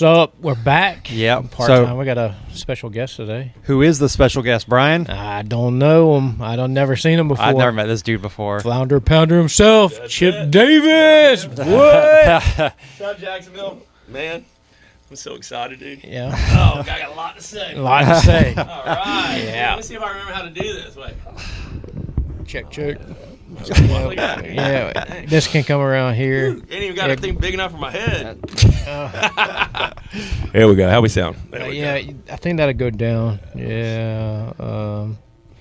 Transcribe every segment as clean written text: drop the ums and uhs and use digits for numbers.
So we're back. Yeah. Part-time. We got a special guest today. Who is the special guest, Brian? I don't know him. I don't never seen him before. I've never met this dude before. Flounder pounder himself, That's Chip it. Davis. What? Shout out Jacksonville. Man, I'm so excited, dude. Yeah. Oh, I got a lot to say. A lot to say. All right. Yeah. Let me see if I remember how to do this. Wait. Check, check. Look at me. Yeah. This can come around here. Ain't even got a thing big enough for my head. Uh, There we go. How we sound? There we yeah, go. I think that'll go down. Yeah.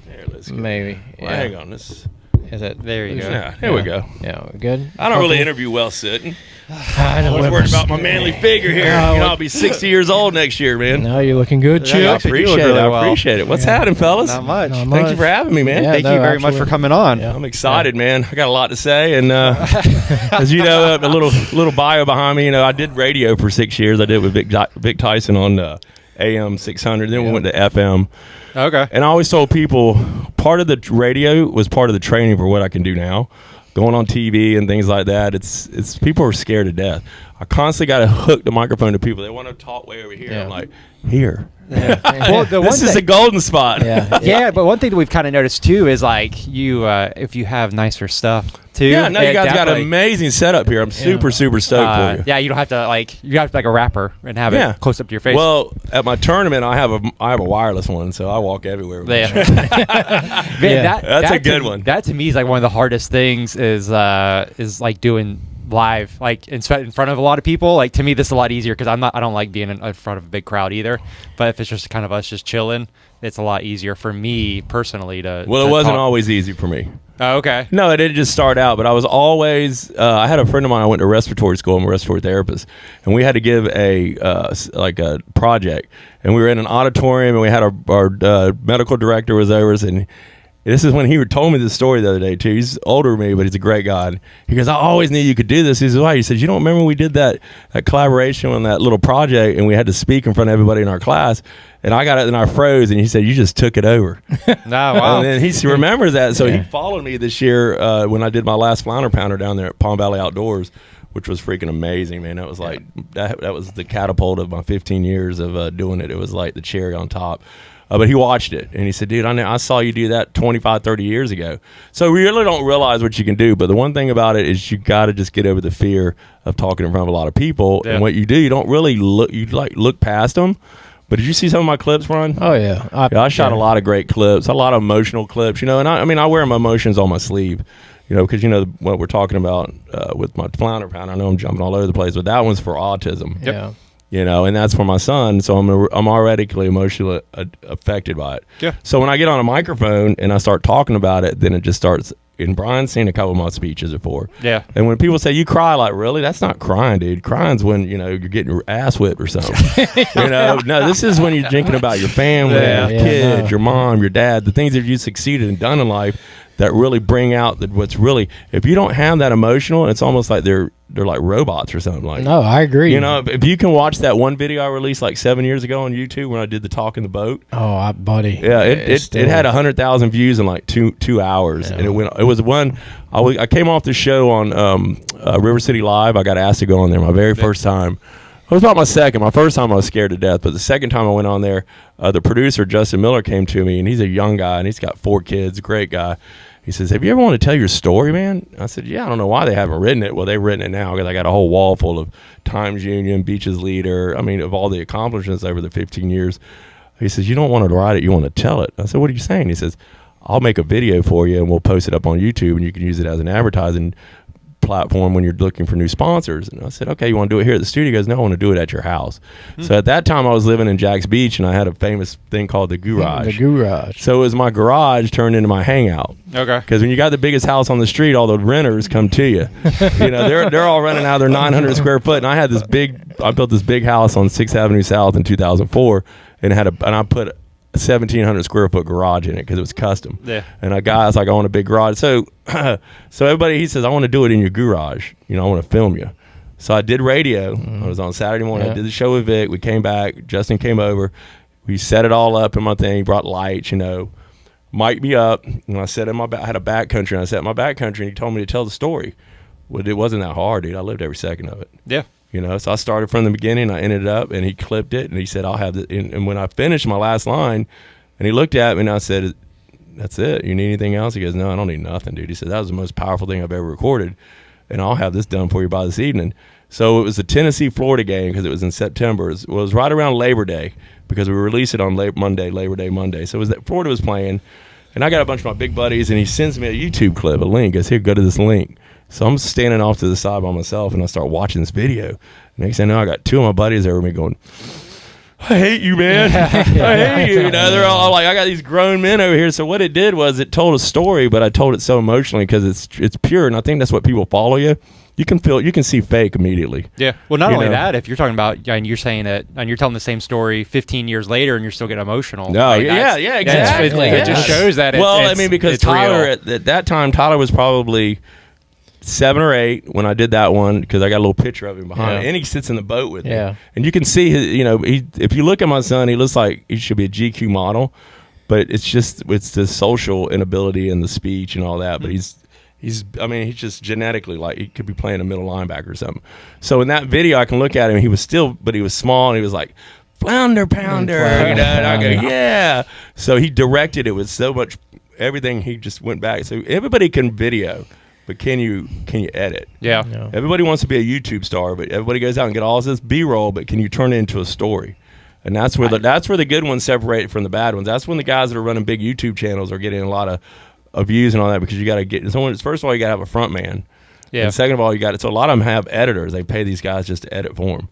There, let's go. Maybe. Well, Yeah. hang on. This. Is that There you go. Yeah, here we go. Yeah, we're good. I don't really interview well sitting. I I was worried about my manly figure here. No, I'll be 60 years old next year, man. No, you're looking good, Yeah, Chip. I actually, you appreciate look it. really I well. appreciate it. What's Yeah. happening, fellas? Not much. Not Thank much. you for having me, man. Yeah. Thank no, you very much absolutely. for coming on. Yeah. I'm excited, man. I got a lot to say, and as you know, a little bio behind me. You know, I did radio for 6 years. I did with Vic Tyson on AM 600. Then we went to FM, Okay. and I always told people part of the radio was part of the training for what I can do now. Going on TV and things like that, it's people are scared to death. I constantly got to hook the microphone to people. They want to talk way over here. Yeah. I'm like, here. Well, the This is the golden spot. Yeah. yeah, but one thing that we've kind of noticed too is like you, if you have nicer stuff too. Yeah, no, you it guys got an definitely- amazing setup here. I'm super stoked for you. Yeah, you don't have to like you have to be like a rapper and have Yeah. it close up to your face. Well, at my tournament, I have a wireless one, so I walk everywhere. With Yeah. it. Man, Yeah. That's a to- good one. That to me is like one of the hardest things is like doing live like in front of a lot of people. Like to me, this is a lot easier because I don't like being in front of a big crowd either. But if it's just kind of us just chilling, it's a lot easier for me personally to. Well, it to wasn't talk. always easy for me. Oh, okay. No, it didn't just start out, but I was always. I had a friend of mine. I went to respiratory school. I'm a respiratory therapist, and we had to give a project, and we were in an auditorium, and we had our medical director was over us, and this is when he told me this story the other day too. He's older than me, but he's a great guy. He goes, "I always knew you could do this." He says, "Why?" He says, "You don't remember when we did that collaboration on that little project, and we had to speak in front of everybody in our class." And I got it, and I froze, and he said, "You just took it over." No, wow. And then he remembers that, so he followed me this year when I did my last Flounder pounder down there at Palm Valley Outdoors, which was freaking amazing, man. That was like that was the catapult of my 15 years of doing it. It was like the cherry on top. But he watched it, and he said, "Dude, I saw you do that 25, 30 years ago." So we really don't realize what you can do, but the one thing about it is you got to just get over the fear of talking in front of a lot of people. Yeah. And what you do, you don't really look past them. But did you see some of my clips, Ron? Oh, yeah. I shot a lot of great clips, a lot of emotional clips, and I mean, I wear my emotions on my sleeve, because what we're talking about with my Flounder pound. I know I'm jumping all over the place, but that one's for autism. Yeah. And that's for my son, so I'm already emotionally affected by it. Yeah. So when I get on a microphone and I start talking about it, then it just starts. And Brian's seen a couple of my speeches before. Yeah. And when people say you cry, like, really? That's not crying, dude. Crying's when you're getting your ass whipped or something. No, this is when you're thinking about your family, your kids, your mom, your dad, the things that you succeeded and done in life that really bring out what's really. If you don't have that emotional, it's almost like they're like robots or something. Like, No, I agree. if you can watch that one video I released like 7 years ago on YouTube when I did the talk in the boat. Oh, buddy. Yeah, it had 100,000 views in like two hours, and it was one. I came off the show on River City Live. I got asked to go on there my very first time. It was about my second. My first time I was scared to death, but the second time I went on there, the producer Justin Miller came to me, and he's a young guy, and he's got 4 kids, great guy. He says, "Have you ever wanted to tell your story, man?" I said, "Yeah, I don't know why they haven't written it." Well, they've written it now because I got a whole wall full of Times Union, Beaches Leader. I mean, of all the accomplishments over the 15 years. He says, "You don't want to write it, you want to tell it." I said, "What are you saying?" He says, "I'll make a video for you and we'll post it up on YouTube and you can use it as an advertising platform when you're looking for new sponsors." And I said, "Okay, you want to do it here at the studio?" He goes, "No, I want to do it at your house." So at that time I was living in Jack's Beach and I had a famous thing called the Garage. The garage. So it was my garage turned into my hangout. Okay. Because when you got the biggest house on the street, all the renters come to you. They're all renting out their 900 square foot. And I had I built this big house on 6th Avenue South in 2004 and I put a 1,700 square foot garage in it because it was custom. Yeah. And a guy's like, "I want a big garage." So everybody, he says, "I want to do it in your garage. I want to film you." So I did radio. I was on Saturday morning. Yeah. I did the show with Vic. We came back. Justin came over. We set it all up in my thing. Brought lights, mic'd me up. And I set I had a backcountry. And I set my backcountry, and he told me to tell the story. Well, it wasn't that hard, dude. I lived every second of it. Yeah. So I started from the beginning. I ended up, and he clipped it, and he said, I'll have it. And when I finished my last line, and he looked at me, and I said, that's it. You need anything else? He goes, no, I don't need nothing, dude. He said, that was the most powerful thing I've ever recorded, and I'll have this done for you by this evening. So it was the Tennessee-Florida game because it was in September. It was right around Labor Day because we released it on Labor Day Monday. So it was that Florida was playing, and I got a bunch of my big buddies, and he sends me a YouTube clip, a link. He goes, here, go to this link. So I'm standing off to the side by myself, and I start watching this video. Next thing I know, I got two of my buddies over me going, I hate you, man. I hate you. They're all like, I got these grown men over here. So what it did was it told a story, but I told it so emotionally because it's pure, and I think that's what people follow you. You can see fake immediately. Yeah. Well, not only that, if you're talking about, and you're saying it, and you're telling the same story 15 years later, and you're still getting emotional. No, exactly. It just shows that. Because Tyler at that time, Tyler was probably 7 or 8 when I did that one because I got a little picture of him behind me, and he sits in the boat with me. And you can see his, if you look at my son, he looks like he should be a GQ model, but it's the social inability and the speech and all that. But he's just genetically, like, he could be playing a middle linebacker or something. So in that video, I can look at him. He was small, and he was like, Flounder pounder, and I go, yeah. So he directed it with so much, everything, he just went back. So everybody can video, but can you edit? Yeah. Everybody wants to be a YouTube star, but everybody goes out and get all this B-roll, but can you turn it into a story? And that's where the good ones separate from the bad ones. That's when the guys that are running big YouTube channels are getting a lot of views and all that, because you got to get someone. First of all, you got to have a front man. Yeah. And second of all, so a lot of them have editors. They pay these guys just to edit for them.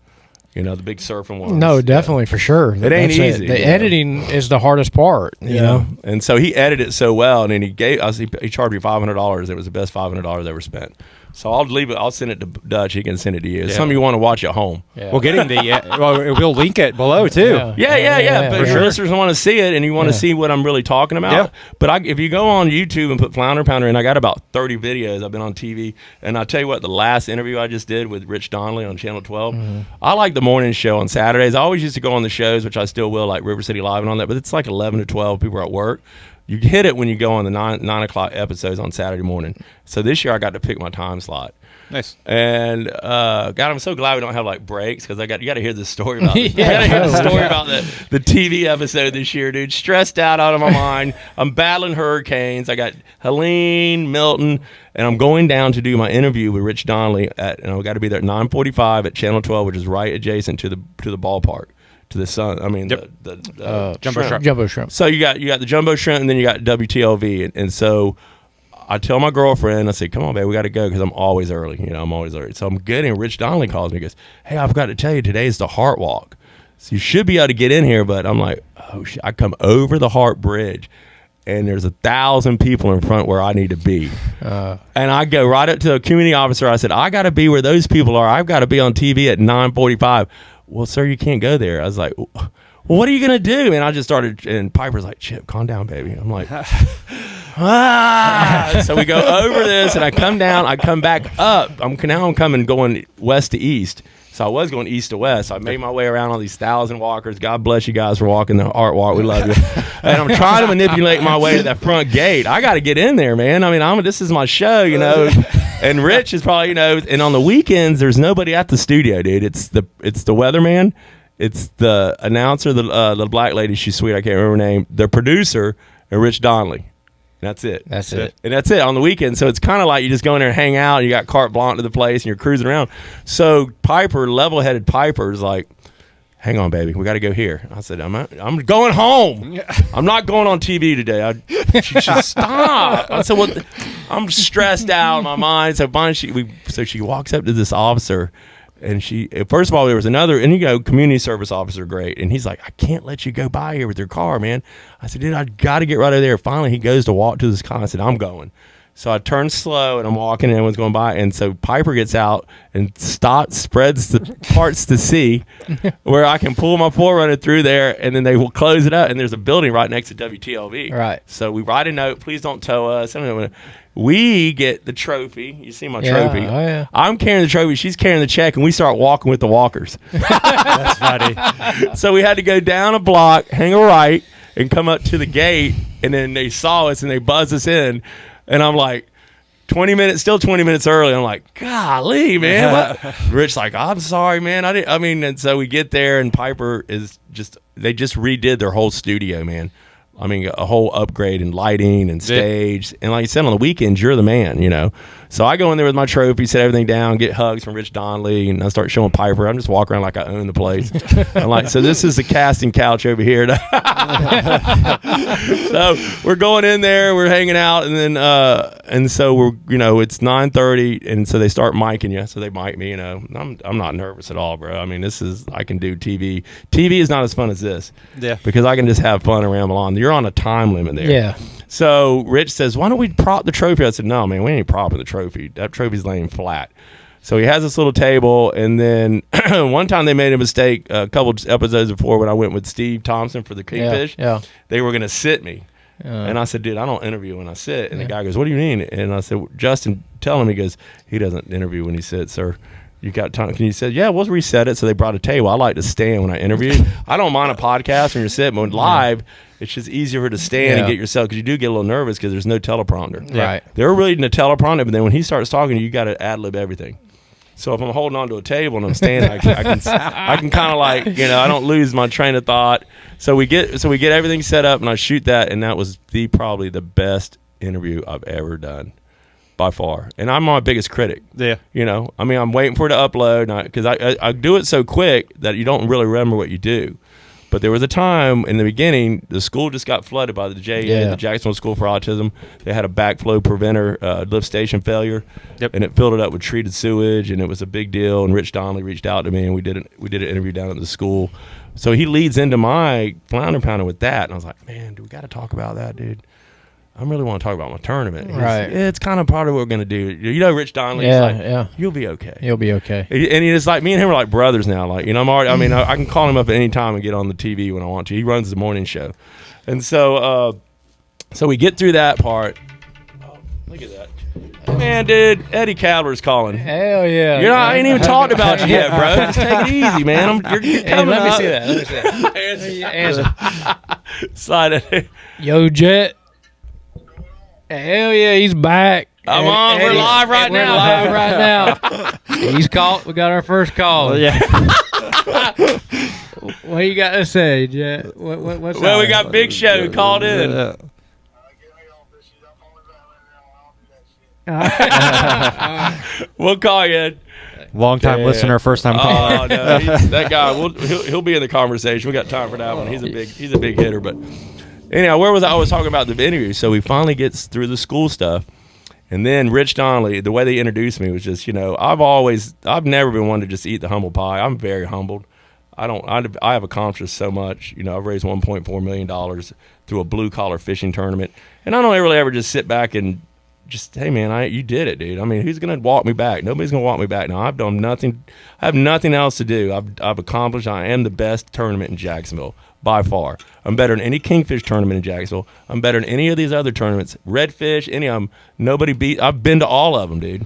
The big surfing ones. No, definitely, for sure. It ain't easy. The editing is the hardest part. You know. And so he edited it so well, and then he charged me $500. It was the best $500 I ever spent. So I'll leave it. I'll send it to Dutch. He can send it to you. It's something you want to watch at home. Yeah. Well, getting we'll link it below too. Yeah. But if your listeners want to see it and you want to see what I'm really talking about, but if you go on YouTube and put Flounder Pounder, and I got about 30 videos. I've been on TV, and I'll tell you what, the last interview I just did with Rich Donnelly on Channel 12, I like the morning show on Saturdays. I always used to go on the shows, which I still will, like River City Live and on that, but it's like 11 to 12. People are at work. You hit it when you go on the 9 o'clock episodes on Saturday morning. So this year I got to pick my time slot. Nice. And God, I'm so glad we don't have like breaks, because you got to hear this story about the TV episode this year, dude. Stressed out of my mind. I'm battling hurricanes. I got Helene, Milton, and I'm going down to do my interview with Rich Donnelly and I've got to be there at 9:45 at Channel 12, which is right adjacent to the ballpark. To the sun, the jumbo shrimp. So you got the jumbo shrimp, and then you got WTLV, and so I tell my girlfriend, I say, "Come on, babe, we got to go," because I'm always early. I'm always early. So I'm getting. Rich Donnelly calls me, he goes, "Hey, I've got to tell you, today is the Heart Walk, so you should be able to get in here." But I'm like, "Oh shit!" I come over the Heart Bridge, and there's 1,000 people in front where I need to be, and I go right up to the community officer. I said, "I got to be where those people are. I've got to be on TV at 9:45." Well, sir, you can't go there. I was like, well, what are you going to do? And I just started, and Piper's like, Chip, calm down, baby. I'm like, So we go over this, and I come down, I come back up. I'm going west to east. So I was going east to west. So I made my way around all these 1,000 walkers. God bless you guys for walking the Art Walk. We love you. And I'm trying to manipulate my way to that front gate. I got to get in there, man. I mean, this is my show, And Rich is probably, and on the weekends, there's nobody at the studio, dude. It's the weatherman. It's the announcer, the black lady. She's sweet. I can't remember her name. The producer, and Rich Donnelly. That's it. And that's it on the weekend. So it's kind of like you just go in there and hang out. And you got carte blanche to the place, and you're cruising around. So Piper, level-headed Piper, is like, "Hang on, baby, we got to go here." I said, I'm going home. I'm not going on TV today. She should stop. I said, "Well, I'm stressed out in my mind." So she walks up to this officer, and first of all, there was another, and community service officer, great, and he's like, "I can't let you go by here with your car, man." I said, "Dude, I got to get right over there." Finally, he goes to walk to this car. I said, "I'm going." So I turn slow, and I'm walking, and everyone's going by. And so Piper gets out and spreads the parts to see where I can pull my 4Runner through there, and then they will close it up. And there's a building right next to WTLV. Right. So we write a note, "Please don't tow us." We get the trophy. You see my trophy. Oh, yeah. I'm carrying the trophy. She's carrying the check, and we start walking with the walkers. That's funny. So we had to go down a block, hang a right, and come up to the gate, and then they saw us, and they buzzed us in. And I'm like, 20 minutes, still 20 minutes early. I'm like, golly, man. What? Rich like, I'm sorry, man. And so we get there, and Piper they just redid their whole studio, man. I mean, a whole upgrade in lighting and stage. And like you said, on the weekends, you're the man, you know. So I go in there with my trophy, set everything down, get hugs from Rich Donnelly, and I start showing Piper. I'm just walking around like I own the place. I'm like, so this is the casting couch over here. So we're going in there, we're hanging out, and then and so we're, you know, it's 9:30, and so they start micing you. So they mic me, you know. I'm not nervous at all, bro. I mean, I can do TV. TV is not as fun as this. Yeah. Because I can just have fun and ramble on. You're on a time limit there. Yeah. So Rich says, why don't we prop the trophy? I said, no, man, we ain't propping the trophy. That trophy's laying flat. So he has this little table, and then one time they made a mistake a couple episodes before when I went with Steve Thompson for the Kingfish. Yeah. They were going to sit me. And I said, dude, I don't interview when I sit. And the guy goes, what do you mean? And I said, Justin, tell him. He goes, he doesn't interview when he sits, sir. You got time? Can you say, yeah, we'll reset it. So they brought a table. I like to stand when I interview. I don't mind a podcast when you're sitting, but when live, it's just easier to stand and get yourself, because you do get a little nervous because there's no teleprompter. Right. They're reading the teleprompter, but then when he starts talking, you got to ad-lib everything. So if I'm holding on to a table and I'm standing, I can kind of like, you know, I don't lose my train of thought. So we get everything set up, and I shoot that, and that was probably the best interview I've ever done, by far. And I'm my biggest critic. Yeah. You know, I mean, I'm waiting for it to upload, because I do it so quick that you don't really remember what you do. But there was a time in the beginning, the school just got flooded by the JA, the Jacksonville School for Autism. They had a backflow preventer lift station failure, and it filled it up with treated sewage, and it was a big deal. And Rich Donnelly reached out to me, and we did an interview down at the school. So he leads into my Flounder Pounder with that, and I was like, man, do we got to talk about that, dude? I really want to talk about my tournament. Right. It's kind of part of what we're going to do. You know, Rich Donnelly. You'll be okay. You'll be okay. And he's like, me and him are like brothers now. Like, you know, I can call him up at any time and get on the TV when I want to. He runs the morning show. And so, so we get through that part. Oh, look at that. Man, dude, Eddie Cadler's calling. Hell yeah. I ain't even talked about you yet, bro. Just take it easy, man. You're coming let me up. see that. Let me see that. Slide it. Yo, Jet. Hell yeah, he's back. I'm on. We're live right now. We're live right now. He's called. We got our first call. Yeah. What you got to say, Jet? What's Well, up? we got Big Show who called in. We'll call you. Long time listener, first time caller. Oh no, that guy. He'll be in the conversation. We got time for that one. He's a big hitter. But anyhow, where was I? I was talking about the interview. So he finally gets through the school stuff, and then Rich Donnelly. The way they introduced me was just, you know, I've never been one to just eat the humble pie. I'm very humbled. I have accomplished so much. You know, I've raised $1.4 million through a blue collar fishing tournament, and I don't really ever just sit back and just, hey man, you did it, dude. I mean, who's gonna walk me back? Nobody's gonna walk me back. Now I've done nothing. I have nothing else to do. I've accomplished. I am the best tournament in Jacksonville by far. I'm better than any kingfish tournament in Jacksonville. I'm better than any of these other tournaments. Redfish, any of them. Nobody beat. I've been to all of them, dude.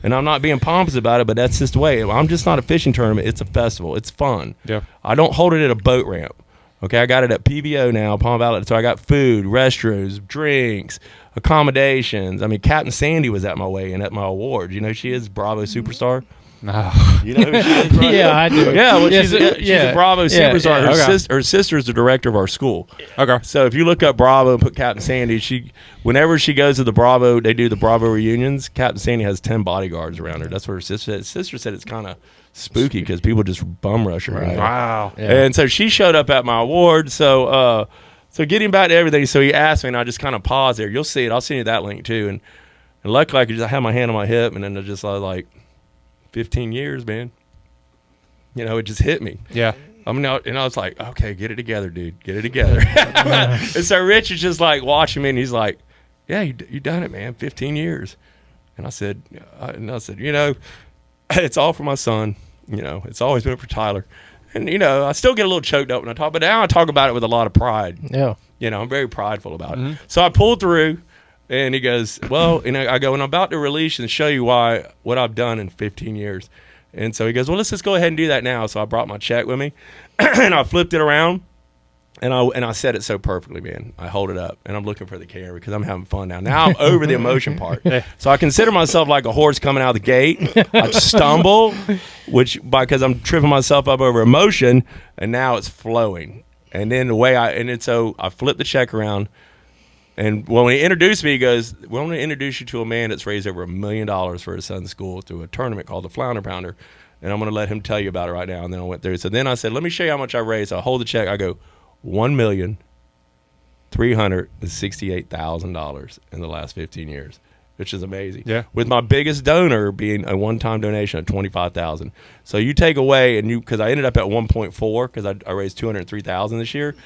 And I'm not being pompous about it, but that's just the way. I'm just not a fishing tournament. It's a festival. It's fun. Yeah. I don't hold it at a boat ramp. Okay, I got it at PBO now, Palm Valley. So I got food, restrooms, drinks, accommodations. I mean, Captain Sandy was at my weigh-in at my awards. You know, she is Bravo superstar. No. You know who she is, Brian? Yeah, I do. Yeah, well, Yes, she's a Bravo superstar. Yeah, Her sister is the director of our school. Okay. So if you look up Bravo and put Captain Sandy, whenever she goes to the Bravo, they do the Bravo reunions. Captain Sandy has 10 bodyguards around her. That's what her sister said. Sister said it's kind of spooky because people just bum rush her. Right. Wow. Yeah. And so she showed up at my award. So getting back to everything, so he asked me, and I just kind of paused there. You'll see it. I'll send you that link too. And luckily, I could just have my hand on my hip, and then I just like 15 years, man. You know, it just hit me. Yeah. I mean, and I was like, okay, get it together, dude. Get it together. And so Rich is just like watching me, and he's like, yeah, you done it, man. 15 years. And I said, you know, it's all for my son. You know, it's always been for Tyler. And, you know, I still get a little choked up when I talk, but now I talk about it with a lot of pride. Yeah. You know, I'm very prideful about it. So I pulled through, and he goes, well, and I go, and I'm about to release and show you what I've done in 15 years. And so he goes, well, let's just go ahead and do that now. So I brought my check with me, and I flipped it around, And I said it so perfectly, man. I hold it up, and I'm looking for the camera because I'm having fun now. Now I'm over the emotion part. So I consider myself like a horse coming out of the gate. I stumble, because I'm tripping myself up over emotion, and now it's flowing. And then so I flip the check around, and when he introduced me, he goes, "We're going to introduce you to a man that's raised over $1 million for his son's school through a tournament called the Flounder Pounder, and I'm going to let him tell you about it right now." And then I went through. So then I said, "Let me show you how much I raised." So I hold the check. I go, $1,368,000 in the last 15 years, which is amazing. Yeah. With my biggest donor being a one-time donation of $25,000. So you take away, because I ended up at 1.4 because I raised $203,000 this year.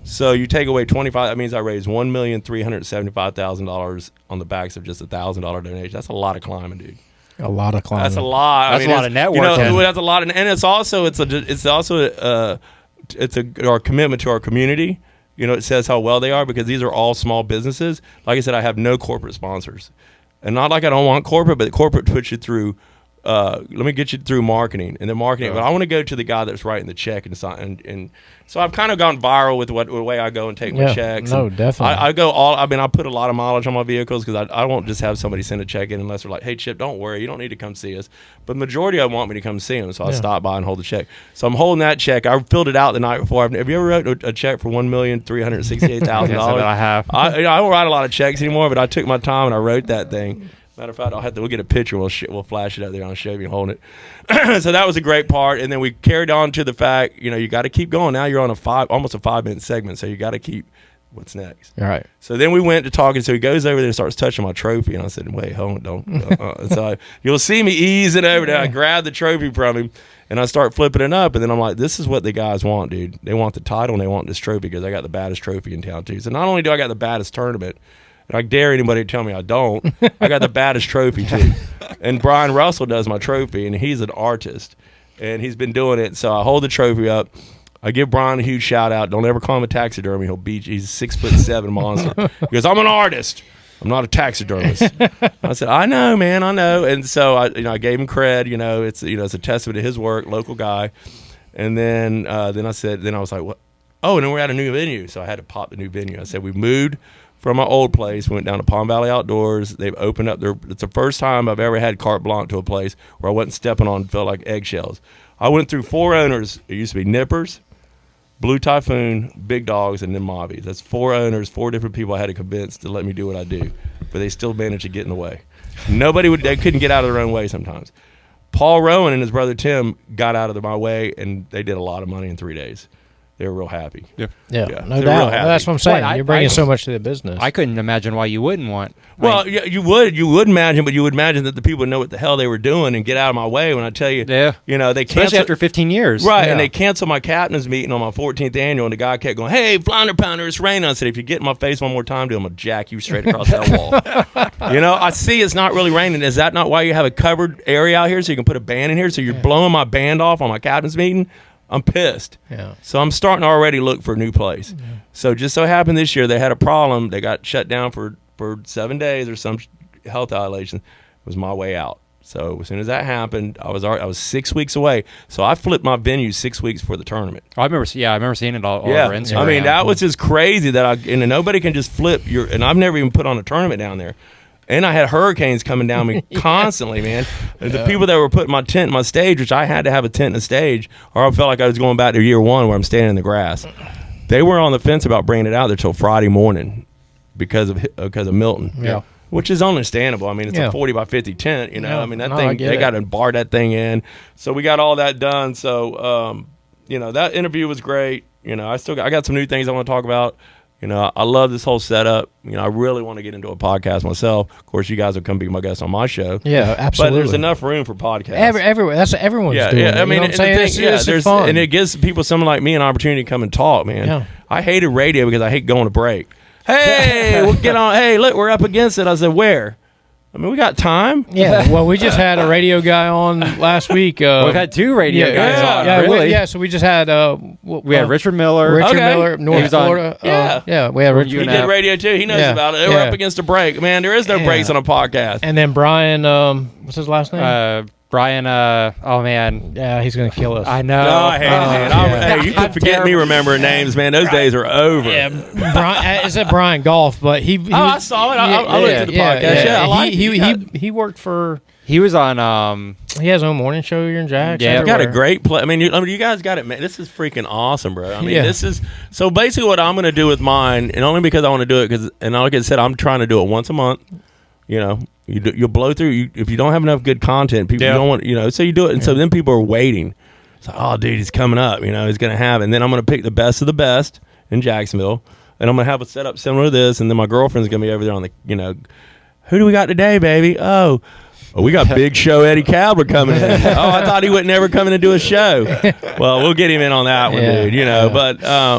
So you take away 25. That means I raised $1,375,000 on the backs of just $1,000 donation. That's a lot of climbing, dude. A lot of climbing. That's a lot. That's a lot of networking. That's a lot, and it's also our commitment to our community. It says how well they are, because these are all small businesses. Like I said, I have no corporate sponsors, and not like I don't want corporate, but corporate puts you through. Let me get you through marketing, and then marketing. But I want to go to the guy that's writing the check, and so I've kind of gone viral with the way I go and take my checks. No, definitely. I go all. I mean, I put a lot of mileage on my vehicles because I won't just have somebody send a check in unless they're like, "Hey, Chip, don't worry, you don't need to come see us." But majority of them want me to come see them, so I stop by and hold the check. So I'm holding that check. I filled it out the night before. Have you ever wrote a check for $1,368,000? Yes, I have. I don't write a lot of checks anymore, but I took my time and I wrote that thing. Matter of fact, we'll get a picture. We'll flash it up there. I'll show you holding it. So that was a great part. And then we carried on to the fact, you got to keep going. Now you're on almost a 5-minute segment, so you got to keep. What's next? All right. So then we went to talking. So he goes over there and starts touching my trophy, and I said, "Wait, hold on, don't." So you'll see me easing over there. I grab the trophy from him, and I start flipping it up. And then I'm like, "This is what the guys want, dude. They want the title, and they want this trophy because I got the baddest trophy in town too. So not only do I got the baddest tournament." And I dare anybody to tell me I don't. I got the baddest trophy, too. And Brian Russell does my trophy, and he's an artist. And he's been doing it. So I hold the trophy up. I give Brian a huge shout-out. Don't ever call him a taxidermy. He'll beat you. He's a 6'7" monster. He goes, "I'm an artist. I'm not a taxidermist." I said, "I know, man. I know." And so I gave him cred. It's a testament to his work, local guy. And then I was like, "What?" Oh, and then we're at a new venue. So I had to pop the new venue. I said, "We moved from my old place, went down to Palm Valley Outdoors. They've opened up it's the first time I've ever had carte blanche to a place where I wasn't stepping on felt like eggshells. I went through 4 owners. It used to be Nippers, Blue Typhoon, Big Dogs, and then Mobbies. That's 4 owners, 4 different people I had to convince to let me do what I do. But they still managed to get in the way. They couldn't get out of their own way sometimes. Paul Rowan and his brother Tim got out of my way, and they did a lot of money in 3 days. They were real happy. No They're doubt. real happy. That's what I'm saying. Well, You're bringing so much to the business. I couldn't imagine why you wouldn't want. Well, yeah, you would imagine, but you would imagine that the people would know what the hell they were doing and get out of my way when I tell you. Yeah. They Especially canceled after 15 years. right, Yeah. and they canceled my captain's meeting on my 14th annual, and the guy kept going, "Hey, Flounder Pounder, it's raining." I said, "If you get in my face one more time, dude, I'm gonna jack you straight across that wall." I see it's not really raining. Is that not why you have a covered area out here so you can put a band in here? So you're blowing my band off on my captain's meeting? I'm pissed. Yeah. So I'm starting to already look for a new place. Yeah. So just so happened this year they had a problem. They got shut down for 7 days or some health violation. It was my way out. So as soon as that happened, I was 6 weeks away. So I flipped my venue 6 weeks for the tournament. I remember seeing it all over Instagram. I mean, that was just crazy and nobody can just flip and I've never even put on a tournament down there. And I had hurricanes coming down me constantly, man. And the people that were putting my tent in my stage, which I had to have a tent and a stage, or I felt like I was going back to year one where I'm standing in the grass. They were on the fence about bringing it out there till Friday morning because of Milton. Yeah. Which is understandable. I mean, it's a 40 by 50 tent, I mean, that thing, they got to bar that thing in. So we got all that done. So, that interview was great. I got some new things I want to talk about. I love this whole setup. I really want to get into a podcast myself. Of course, you guys will come be my guest on my show. Yeah, absolutely. But there's enough room for podcasts. Everywhere. That's what everyone's doing. Yeah, I mean, what I'm saying? It's fun. And it gives people, someone like me, an opportunity to come and talk, man. Yeah. I hated radio because I hate going to break. Hey, we'll get on. Hey, look, we're up against it. I said, where? I mean, we got time. Yeah, well, we just had a radio guy on last week. We've had 2 radio guys on. Yeah, really? so we just had we had Richard Miller. Miller, North Florida. We had Richard. He did radio too. He knows about it. We're up against a break. Man, there is no breaks on a podcast. And then Brian, what's his last name? Brian, oh man, Yeah, he's gonna kill us. I know. No, I hate it, man. Hey, you can forget me remembering names, man. Those days are over. Yeah, Brian, it said Brian Golf, but he I saw it. I looked at the podcast. Yeah, I like it. He worked for. He was on. He has his own morning show here in Jackson. Yeah. You got a great play. I mean, you guys got it, man. This is freaking awesome, bro. I mean, this is so basically what I'm going to do with mine, and only because I want to do it. Because, and like I said, I'm trying to do it once a month. You know, you'll blow through. If you don't have enough good content, people don't want. You know, so you do it, and so then people are waiting. It's like, oh, dude, he's coming up. You know, he's going to have it. And then I'm going to pick the best of the best in Jacksonville, and I'm going to have a setup similar to this. And then my girlfriend's going to be over there on the, you know, who do we got today, baby? Oh, we got Big Show Eddie Calver coming in. Oh, I thought he would never come in and do a show. Well, we'll get him in on that one, dude. You know,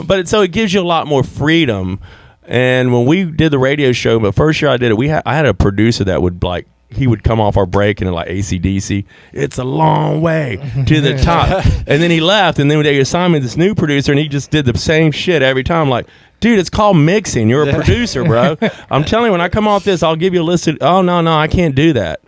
but so it gives you a lot more freedom. And when we did the radio show, the first year I did it, I had a producer that would he would come off our break and like AC/DC, it's a long way to the top. And then he left, and then they assigned me this new producer, and he just did the same shit every time. Like, dude, it's called mixing. You're a producer, bro. I'm telling you, when I come off this, I'll give you a list of, oh, no, I can't do that.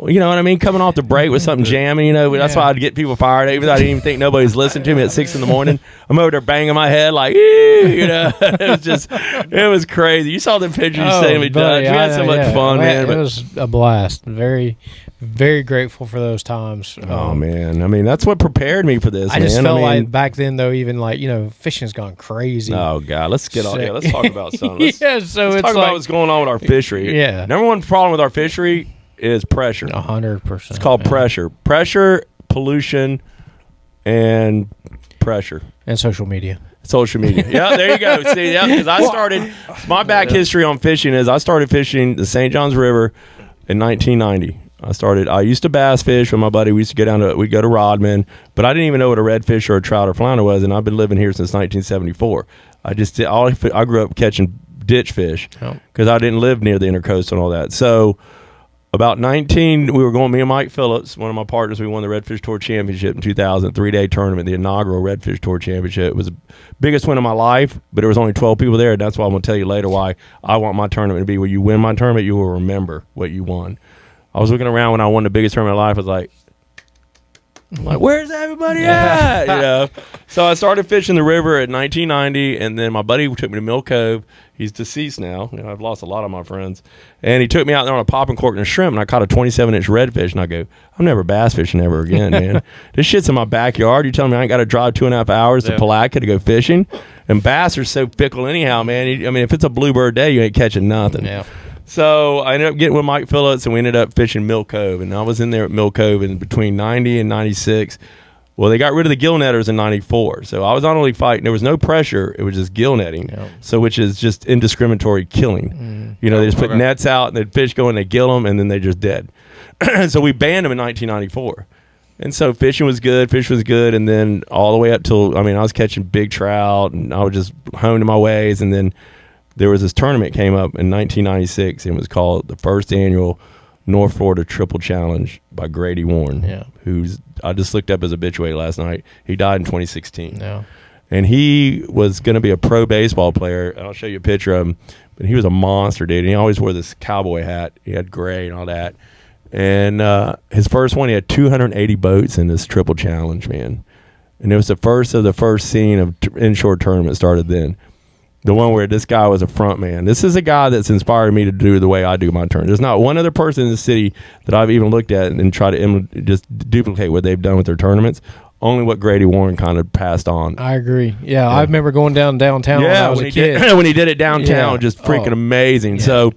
You know what I mean? Coming off the break with something jamming, you know, that's why I'd get people fired. Even though I didn't even think nobody's listening to me at 6 a.m. I'm over there banging my head like, you know, it was crazy. You saw the pictures you sent me, Dutch. We had so much fun, man. It was a blast. Very, very grateful for those times. Oh, man. I mean, that's what prepared me for this, I just felt like back then, though, even like, you know, fishing's gone crazy. Oh, God. Let's get on. Yeah, let's talk about something. Let's it's talk about what's going on with our fishery. Yeah. Number one problem with our fishery is pressure. 100%. It's called pressure, pollution, and pressure. And social media. Yeah, there you go. See, because I started, my back history on fishing is I started fishing the St. Johns River in 1990. I used to bass fish with my buddy. We used to we'd go to Rodman, but I didn't even know what a redfish or a trout or flounder was, and I've been living here since 1974. I grew up catching ditch fish because I didn't live near the intercoastal and all that. So about 19, me and Mike Phillips, one of my partners, we won the Redfish Tour Championship in 2000, 3-day tournament, the inaugural Redfish Tour Championship. It was the biggest win of my life, but there was only 12 people there, and that's why I'm going to tell you later why I want my tournament to be. When you win my tournament, you will remember what you won. I was looking around when I won the biggest tournament of my life. I was like, where's everybody at? You know. So I started fishing the river at 1990, and then my buddy took me to Mill Cove. He's deceased now. You know, I've lost a lot of my friends. And he took me out there on a popping cork and a shrimp, and I caught a 27-inch redfish. And I go, I'm never bass fishing ever again, man. This shit's in my backyard. You telling me I ain't got to drive 2.5 hours to Palatka to go fishing? And bass are so fickle anyhow, man. I mean, if it's a bluebird day, you ain't catching nothing. Yeah. So I ended up getting with Mike Phillips, and we ended up fishing Mill Cove. And I was in there at Mill Cove in between 90 and 96. Well, they got rid of the gill netters in 94. So I was not only fighting, there was no pressure, it was just gill netting. Yep. So which is just indiscriminatory killing. You know, they just put nets out, and the fish go and they gill them, and then they're just dead. So we banned them in 1994. And so fishing was good, and then all the way up till, I was catching big trout, and I was just honing my ways, and then there was this tournament came up in 1996, and it was called the first annual North Florida Triple Challenge by Grady Warren, who's I just looked up his obituary last night. He died in 2016. Yeah. And he was going to be a pro baseball player. I'll show you a picture of him. But he was a monster, dude. And he always wore this cowboy hat. He had gray and all that. And his first one, he had 280 boats in this Triple Challenge, man. And it was the first of the first scene of inshore tournament started then. The one where this guy was a front man. This is a guy that's inspired me to do the way I do my tournament. There's not one other person in the city that I've even looked at and tried to just duplicate what they've done with their tournaments. Only what Grady Warren kind of passed on. I agree. Yeah, I remember going downtown when I was a kid. When he did it downtown, just freaking amazing. Yeah. So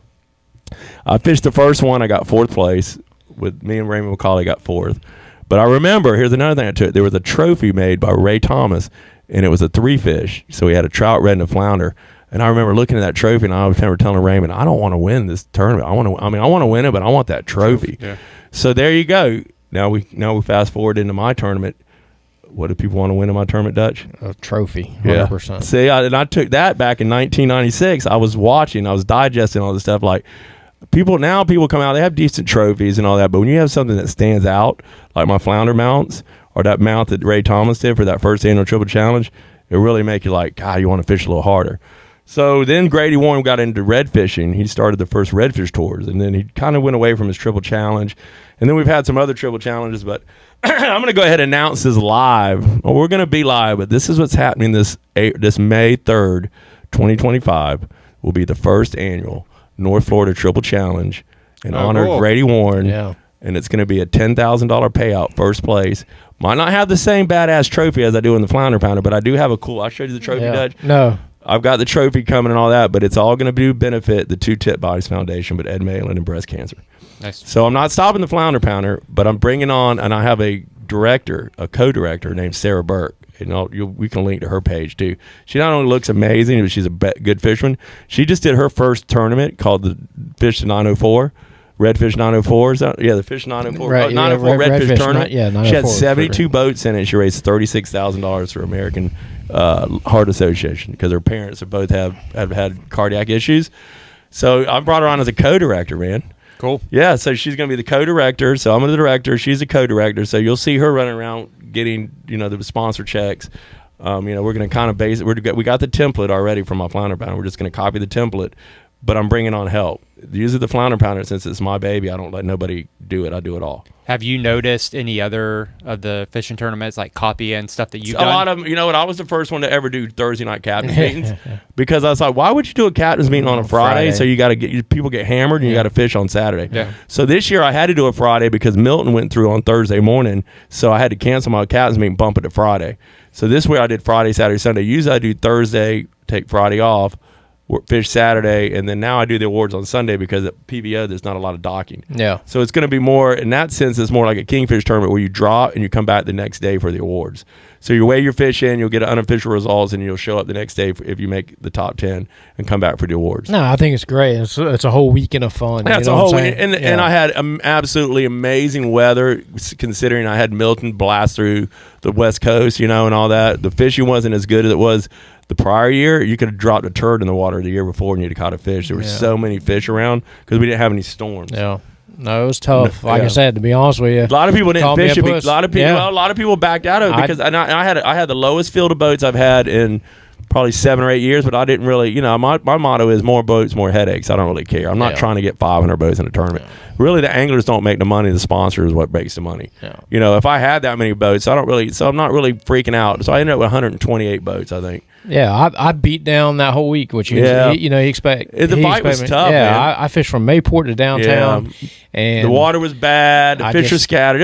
I fished the first one. I got 4th place. With me and Raymond McCauley got 4th. But I remember, here's another thing I took. There was a trophy made by Ray Thomas, and it was a 3-fish. So he had a trout, red, and a flounder. And I remember looking at that trophy, and I remember telling Raymond, I don't want to win this tournament. I want to win it, but I want that trophy. Yeah. So there you go. Now we fast forward into my tournament. What do people want to win in my tournament, Dutch? A trophy, 100%. Yeah. See, I took that back in 1996. I was digesting all this stuff. Like people come out, they have decent trophies and all that, but when you have something that stands out, like my flounder mounts or that mount that Ray Thomas did for that first annual Triple Challenge, it really make you like, God, you want to fish a little harder. So then Grady Warren got into red fishing. He started the first redfish tours, and then he kind of went away from his triple challenge. And then we've had some other triple challenges, but I'm going to go ahead and announce this live. Well, we're going to be live, but this is what's happening this May 3rd, 2025 will be the first annual North Florida Triple Challenge in honor of Grady Warren. Yeah. And it's going to be a $10,000 payout, first place. Might not have the same badass trophy as I do in the Flounder Pounder, but I do have a cool. I showed you the trophy, Dutch. No. I've got the trophy coming and all that, but it's all going to benefit the Two Tip Bodies Foundation, but Ed Malin and breast cancer. Nice. So I'm not stopping the Flounder Pounder, but I'm bringing on, and I have a co-director named Sarah Burke. And we can link to her page too. She not only looks amazing, but she's a good fisherman. She just did her first tournament called the Fish 904. Redfish 904, is that? Yeah, the Fish 904. Right, 904 Redfish tournament. Yeah, 904. She had 72 boats in it. She raised $36,000 for American Heart Association because her parents both have had cardiac issues. So I brought her on as a co-director, man. Cool. Yeah, so she's going to be the co-director. So I'm the director. She's a co-director. So you'll see her running around getting, the sponsor checks. We're going to kind of base it. We got the template already from my Flounder Pounder. We're just going to copy the template. But I'm bringing on help. Usually the Flounder Pounder, since it's my baby, I don't let nobody do it. I do it all. Have you noticed any other of the fishing tournaments, like copy and stuff that you've done? A lot of them, I was the first one to ever do Thursday night captain's meetings because I was like, why would you do a captain's meeting on a Friday? So you got to people get hammered and you got to fish on Saturday. Yeah. So this year I had to do a Friday because Milton went through on Thursday morning, so I had to cancel my captain's meeting, bump it to Friday. So this way I did Friday, Saturday, Sunday. Usually I do Thursday, take Friday off, fish Saturday, and then now I do the awards on Sunday because at PBO there's not a lot of docking. Yeah. So it's going to be more, in that sense, it's more like a kingfish tournament where you draw and you come back the next day for the awards. So you weigh your fish in, you'll get unofficial results, and you'll show up the next day if you make the top 10 and come back for the awards. No, I think it's great. It's a whole weekend of fun. That's a whole weekend. And I had absolutely amazing weather, considering I had Milton blast through the West Coast, and all that. The fishing wasn't as good as it was the prior year. You could have dropped a turd in the water the year before and you'd have caught a fish. There were so many fish around because we didn't have any storms. Yeah. No, it was tough. I said, to be honest with you, a lot of people didn't fish it. A lot of people backed out of it because I had the lowest field of boats I've had in probably 7 or 8 years, but I didn't really, my motto is more boats, more headaches. I don't really care. I'm not trying to get 500 boats in a tournament. Really, the anglers don't make the money. The sponsor is what makes the money. If I had that many boats, I'm not really freaking out. So I ended up with 128 boats, I think. Yeah, I beat down that whole week, which you expect. The fight was tough. Yeah, man. I fished from Mayport to downtown, and the water was bad. The fish were scattered.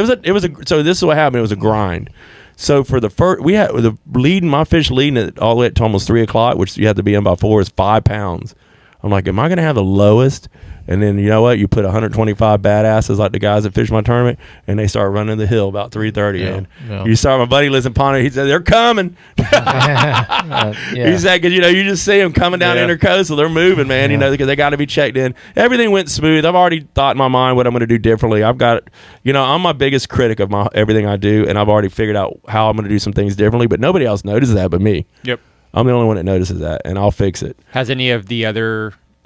So this is what happened. It was a grind. So for the first, we had my fish leading it all the way to almost 3 o'clock, which you have to be in by 4, is 5 pounds. I'm like, am I going to have the lowest? And then you know what? You put 125 badasses like the guys that fish my tournament, and they start running the hill about 3:30. You saw my buddy lives in Ponte. He said they're coming. He said because you just see them coming down intercoastal. They're moving, man. Because they got to be checked in. Everything went smooth. I've already thought in my mind what I'm going to do differently. I've got, I'm my biggest critic of everything I do, and I've already figured out how I'm going to do some things differently. But nobody else notices that but me. Yep. I'm the only one that notices that, and I'll fix it.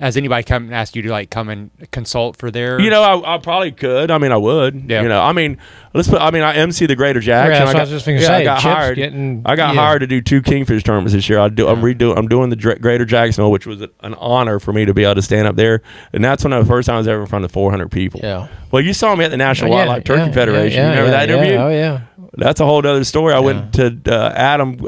Has anybody come and asked you to come and consult for their? I probably could. I mean, I would. Yeah. I MC the Greater Jackson. I was just going to say, I got hired. I got hired to do 2 Kingfish tournaments this year. I'm doing the Greater Jacksonville, which was an honor for me to be able to stand up there. And that's when the first time I was ever in front of 400 people. Yeah. Well, you saw me at the National Wildlife Turkey Federation. You remember that interview? Oh yeah. That's a whole other story. I went to Adam.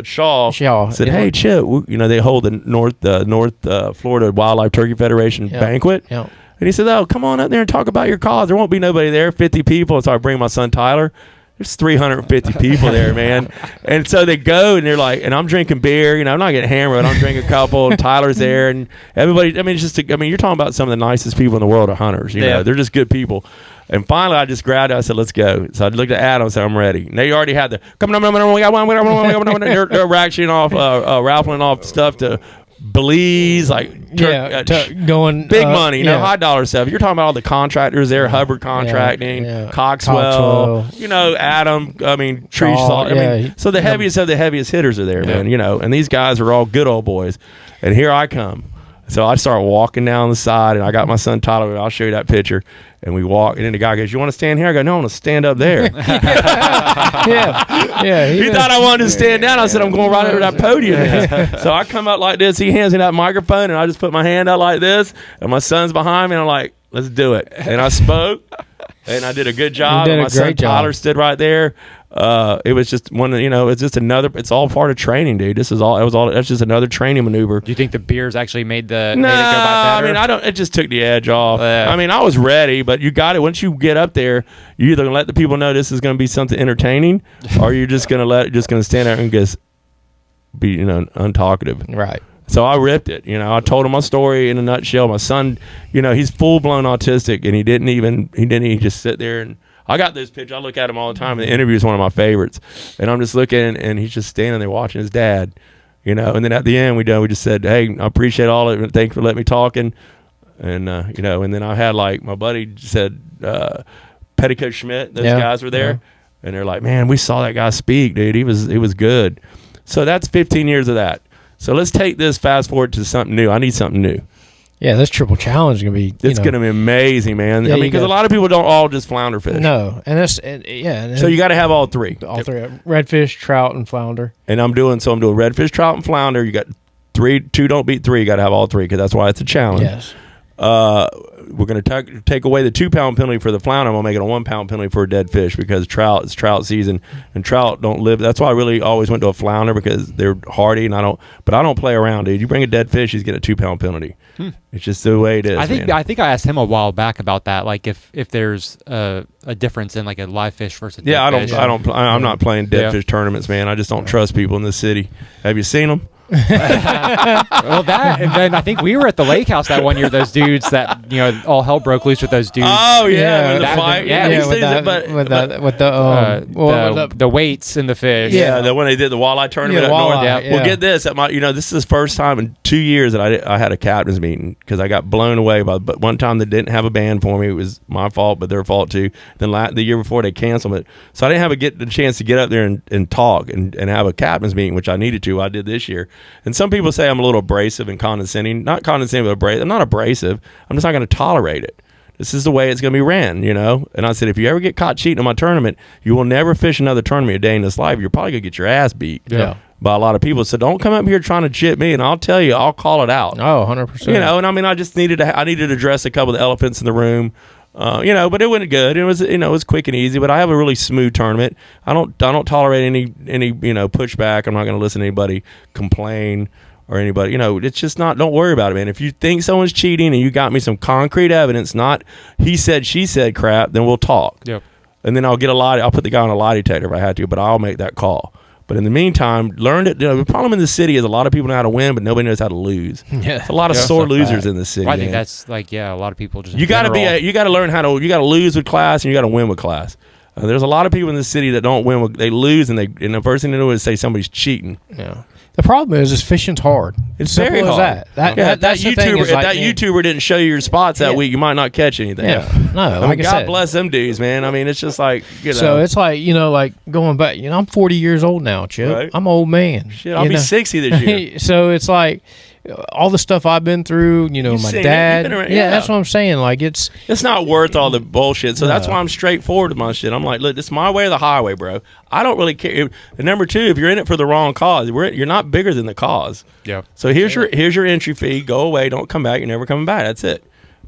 Shaw said, "Hey, Chip, they hold the North Florida Wildlife Turkey Federation banquet." Yeah. And he said, "Oh, come on up there and talk about your cause. There won't be nobody there, 50 people." And so I bring my son Tyler. There's 350 people there, man. And so they go, and they're like, and I'm drinking beer. I'm not getting hammered. I'm drinking a couple. And Tyler's there, and everybody. I mean, you're talking about some of the nicest people in the world are hunters. They're just good people. And finally, I just grabbed it. I said, "Let's go." So I looked at Adam and said, "I'm ready." And they already had the come on, we got one. They're rationing off, raffling off stuff to Belize, going big money, high dollar stuff. You're talking about all the contractors there, Hubbard Contracting, Coxwell, Adam. I mean, Tree Salt. So the heaviest of the heaviest hitters are there, man. And these guys are all good old boys. And here I come. So I start walking down the side, and I got my son Tyler. I'll show you that picture. And we walk, and then the guy goes, "You want to stand here?" I go, "No, I want to stand up there." Yeah. He thought I wanted to stand down. I said, "I'm going right over that podium." So I come up like this. He hands me that microphone, and I just put my hand out like this. And my son's behind me, and I'm like, "Let's do it." And I spoke, and I did a good job. You did and a my son great job. Tyler stood right there. It was just one, it's just another. It's all part of training, dude. This is all. It was all. That's just another training maneuver. Do you think the beers actually made No, it go by better? I mean, I don't. It just took the edge off. I mean, I was ready, but you got it. Once you get up there, you either gonna let the people know this is gonna be something entertaining, or you're just gonna stand there and just be untalkative. Right. So I ripped it. I told him my story in a nutshell. My son, he's full blown autistic, and he didn't just sit there and. I got this picture. I look at him all the time. The interview is one of my favorites, and I'm just looking, and he's just standing there watching his dad, And then at the end, we just said, "Hey, I appreciate all of it. Thanks for letting me talk." And then I had like my buddy said, Petticoat Schmidt. Those guys were there, and they're like, "Man, we saw that guy speak, dude. He was good." So that's 15 years of that. So let's take this fast forward to something new. I need something new. Yeah, this triple challenge is gonna be. It's gonna be amazing, man. Yeah, I mean, because a lot of people don't all just flounder fish. No, and So you got to have all three. All three: redfish, trout, and flounder. And I'm doing redfish, trout, and flounder. You got three. Two don't beat three. You got to have all three because that's why it's a challenge. Yes. We're going to take away the 2 pound penalty for the flounder. I'm going to make it a 1 pound penalty for a dead fish because it's trout season and trout don't live. That's why I really always went to a flounder because they're hardy but I don't play around, dude. You bring a dead fish, he's getting a 2 pound penalty. It's just the way it is. I think I asked him a while back about that, like if there's a difference in like a live fish versus a dead fish. I'm not playing dead fish tournaments, man. I just don't trust people in this city. Have you seen them? Well, that, and then I think we were at the lake house that one year. Those dudes that all hell broke loose with those dudes. Oh Yeah, with the that- fight. yeah, with the weights in the fish. Yeah, the when they did the walleye tournament Yeah, up north. walleye, yeah. Well, get this. This is the first time in 2 years that I had a captain's meeting because I got blown away but one time they didn't have a band for me. It was my fault, but their fault too. Then the year before they canceled it, so I didn't have the chance to get up there and talk and have a captain's meeting, which I needed to. I did this year. And some people say I'm a little abrasive and condescending. Not condescending, but abrasive. I'm not abrasive. I'm just not going to tolerate it. This is the way it's going to be ran, And I said, if you ever get caught cheating in my tournament, you will never fish another tournament a day in this life. You're probably going to get your ass beat by a lot of people. So don't come up here trying to chip me, and I'll tell you, I'll call it out. Oh, 100%. And I mean, I just needed to address a couple of the elephants in the room. But it went good. It was quick and easy. But I have a really smooth tournament. I don't tolerate any pushback. I'm not going to listen to anybody complain or anybody. It's just not. Don't worry about it, man. If you think someone's cheating and you got me some concrete evidence, not he said she said crap, then we'll talk. Yep. And then I'll put the guy on a lie detector if I had to, but I'll make that call. But in the meantime, learn it. The problem in the city is a lot of people know how to win, but nobody knows how to lose. Yeah. There's a lot of sore losers in the city. Well, I think man. that's a lot of people just. You got to learn you got to lose with class and you got to win with class. There's a lot of people in the city that don't win. They lose and the first thing they do is say somebody's cheating. Yeah. The problem is fishing's hard. It's Simple very as hard. That's the thing, If that YouTuber didn't show you your spots that week, you might not catch anything. Yeah. No, like I God said. bless them dudes, man. I mean, it's just like So it's like like going back. I'm 40 years old now, Chip. Right. I'm an old man. Shit, I'll be 60 this year. So it's like all the stuff I've been through. My seen it. dad. You've been around- Yeah, that's what I'm saying. Like it's not worth all the bullshit. So that's why I'm straightforward with my shit. I'm like, look, this is my way or the highway, bro. I don't really care. And number two, if you're in it for the wrong cause, you're not bigger than the cause. Yeah. So here's your entry fee. Go away. Don't come back. You're never coming back. That's it.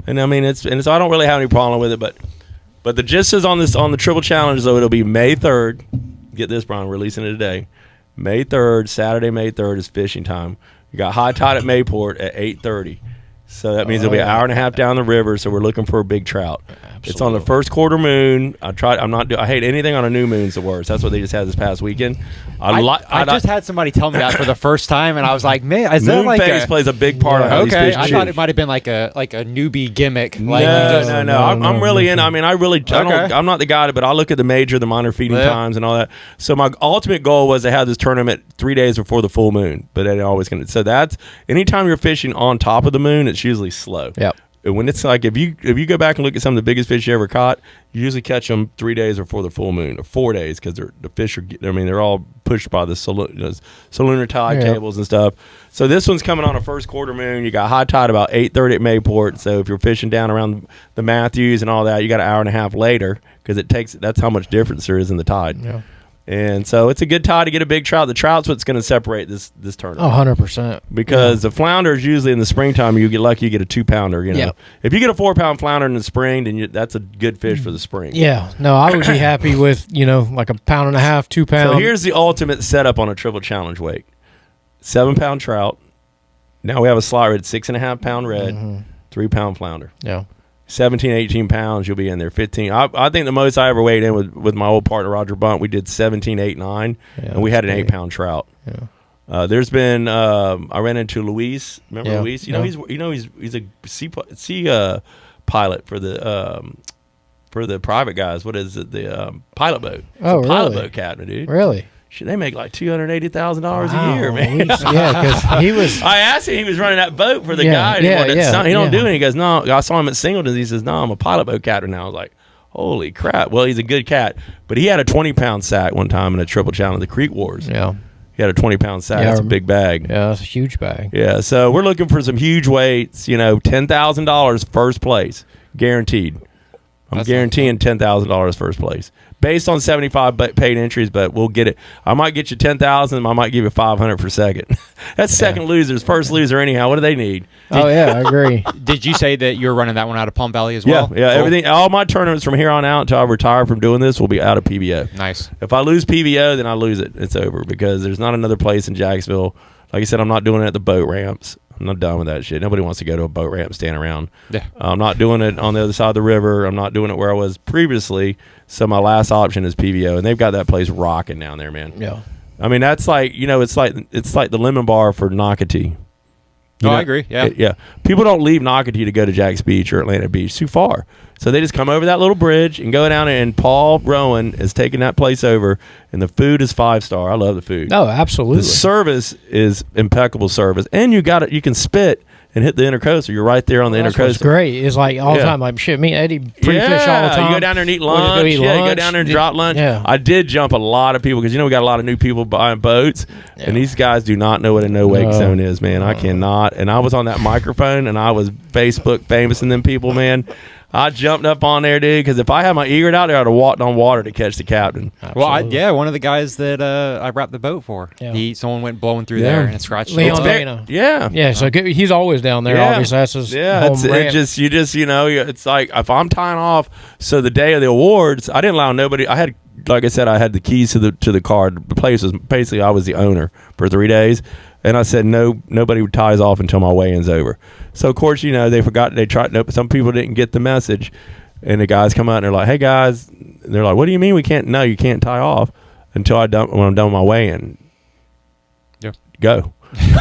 And I mean, so I don't really have any problem with it. But the gist is on the triple challenge, though, it'll be May 3rd. Get this, Brian, releasing it today. May 3rd, Saturday, May 3rd is fishing time. You got high tide at Mayport at 8:30. So that means it'll be an hour and a half down the river. So we're looking for a big trout. Absolutely. It's on the first quarter moon. I hate anything on a new moon's the worst. That's what they just had this past weekend. I just had somebody tell me that for the first time, and I was like, man, is that moon like phase plays a big part of how these okay? fish I shoot. thought it might have been like a newbie gimmick. No. I'm I'm really in. I mean, I'm not the guy, but I look at the major, the minor feeding times, and all that. So my ultimate goal was to have this tournament 3 days before the full moon, but it always can. So that's anytime you're fishing on top of the moon, it's usually slow. Yep. when it's like if you go back and look at some of the biggest fish you ever caught, you usually catch them 3 days before the full moon, or 4 days, because the fish are. I mean, they're all pushed by the lunar tide tables and stuff. So this one's coming on a first quarter moon. You got high tide about 8:30 at Mayport. So if you're fishing down around the Matthews and all that, you got an hour and a half later, because that's how much difference there is in the tide. Yeah. And so it's a good tide to get a big trout. The trout's what's going to separate this tournament. 100%. Because the flounder is usually in the springtime. You get lucky, you get a 2-pounder. You know, if you get a 4-pound flounder in the spring, then that's a good fish for the spring. Yeah, no, I would be happy with like a 1.5 pounds, 2 pounds. So here's the ultimate setup on a triple challenge wake: 7-pound trout. Now we have a slot red, 6.5 pound red, 3-pound flounder. Yeah. 17, 18 pounds, you'll be in there. 15. I think the most I ever weighed in with my old partner Roger Bunt, we did 17, 8, 9, and we had an 8-pound trout. Yeah. There's been I ran into Luis. Remember Luis? He's a sea pilot for the private guys. What is it? The pilot boat. Oh, really? Pilot boat captain, dude. Really? They make like $280,000 a year, man. Yeah, because he was. I asked him, he was running that boat for the guy. He don't do it. He goes, no. I saw him at Singleton's. He says, no, I'm a pilot boat captain now. I was like, holy crap. Well, he's a good cat. But he had a 20-pound sack one time in a triple challenge, the Creek Wars. Yeah. He had a 20-pound sack. That's a big bag. Yeah, that's a huge bag. Yeah, so we're looking for some huge weights. $10,000 first place, guaranteed. I'm guaranteeing $10,000 first place, based on 75 paid entries. But we'll get it. I might get you 10,000. I might give you 500 for second. That's second losers, first loser anyhow. What do they need? Oh yeah, I agree. Did you say that you're running that one out of Palm Valley as well? Yeah. Cool. Everything. All my tournaments from here on out until I retire from doing this will be out of PBO. Nice. If I lose PBO, then I lose it. It's over, because there's not another place in Jacksonville. Like I said, I'm not doing it at the boat ramps. I'm not done with that shit. Nobody wants to go to a boat ramp and stand around. Yeah. I'm not doing it on the other side of the river. I'm not doing it where I was previously. So my last option is PVO, and they've got that place rocking down there, man. Yeah. I mean, that's like, it's like the lemon bar for Nocatee. I agree. Yeah. Yeah. People don't leave Nocatee to go to Jack's Beach or Atlanta Beach. It's too far. So they just come over that little bridge and go down there, and Paul Rowan is taking that place over, and the food is 5-star. I love the food. No, absolutely. The service is impeccable service, and you can spit and hit the intercoastal. You're right there on the That's intercoastal. what's great. It's like all the time. Like shit, me and Eddie pre-fish all the time. You go down there and eat lunch. You go down there and drop lunch. Yeah. I did jump a lot of people, because we got a lot of new people buying boats, and these guys do not know what a no-wake zone is, man. I cannot. And I was on that microphone, and I was Facebook famous in them people, man. I jumped up on there, dude, because if I had my egret out there, I'd have walked on water to catch the captain. Absolutely. Well, one of the guys that I wrapped the boat for, someone went blowing through there and it scratched Leon him. Yeah, so he's always down there, obviously. That's his home ramp. It's like, if I'm tying off, so the day of the awards, I didn't allow nobody. Like I said, I had the keys to the car. The place was basically, I was the owner for 3 days. And I said, nobody ties off until my weigh-in's over. So, of course, they forgot. They tried. Some people didn't get the message. And the guys come out and they're like, hey, guys. And they're like, what do you mean we can't? No, you can't tie off until when I'm done with my weigh-in. Yeah. Go. They're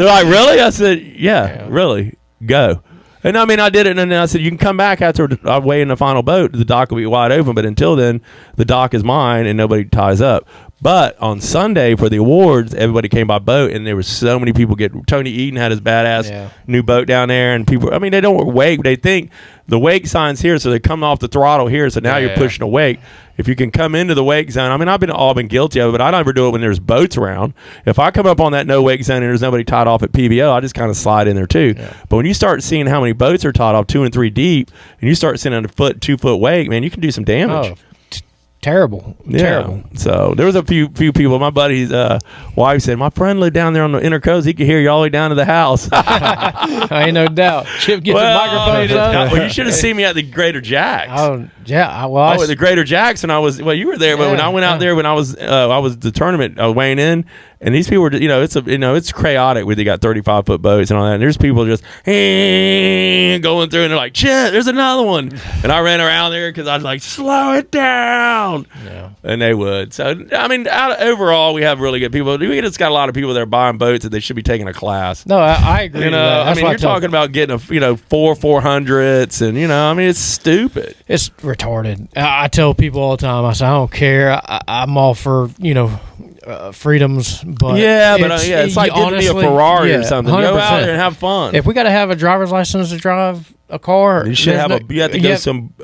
like, really? I said, yeah, really. Go. And I mean, I did it, and then I said, you can come back after I weigh in the final boat. The dock will be wide open, but until then, the dock is mine, and nobody ties up. But on Sunday for the awards, everybody came by boat, and there were so many people Tony Eden had his badass new boat down there, and people, I mean, they don't wake. They think the wake sign's here, so they're coming off the throttle here, so now you're pushing a wake. If you can come into the wake zone, I mean, I've been guilty of it, but I never do it when there's boats around. If I come up on that no wake zone and there's nobody tied off at PBO, I just kind of slide in there too. Yeah. But when you start seeing how many boats are tied off 2 and 3 deep, and you start seeing a 2-foot wake, man, you can do some damage. Oh. Terrible. So there was a few people. My buddy's wife said, my friend lived down there on the intercoast. He could hear you all the way down to the house. I ain't no doubt. Chip gets the microphone. Well, you should have seen me at the Greater Jacks. Oh yeah. At the Greater Jacks, and I was. Well, you were there, but when I went out there, when I was the tournament, I was weighing in. And these people were, it's chaotic where they got 35-foot boats and all that. And there's people just going through, and they're like, shit, there's another one. And I ran around there because I was like, slow it down. Yeah. And they would. So, I mean, overall, we have really good people. We just got a lot of people that are buying boats that they should be taking a class. No, I agree. I mean, you're talking about getting 400s, and, I mean, it's stupid. It's retarded. I tell people all the time, I say, I don't care. I'm all for, freedoms, but it's like giving me a Ferrari or something. 100%. Go out there and have fun. If we got to have a driver's license to drive a car, You should have you have to go some.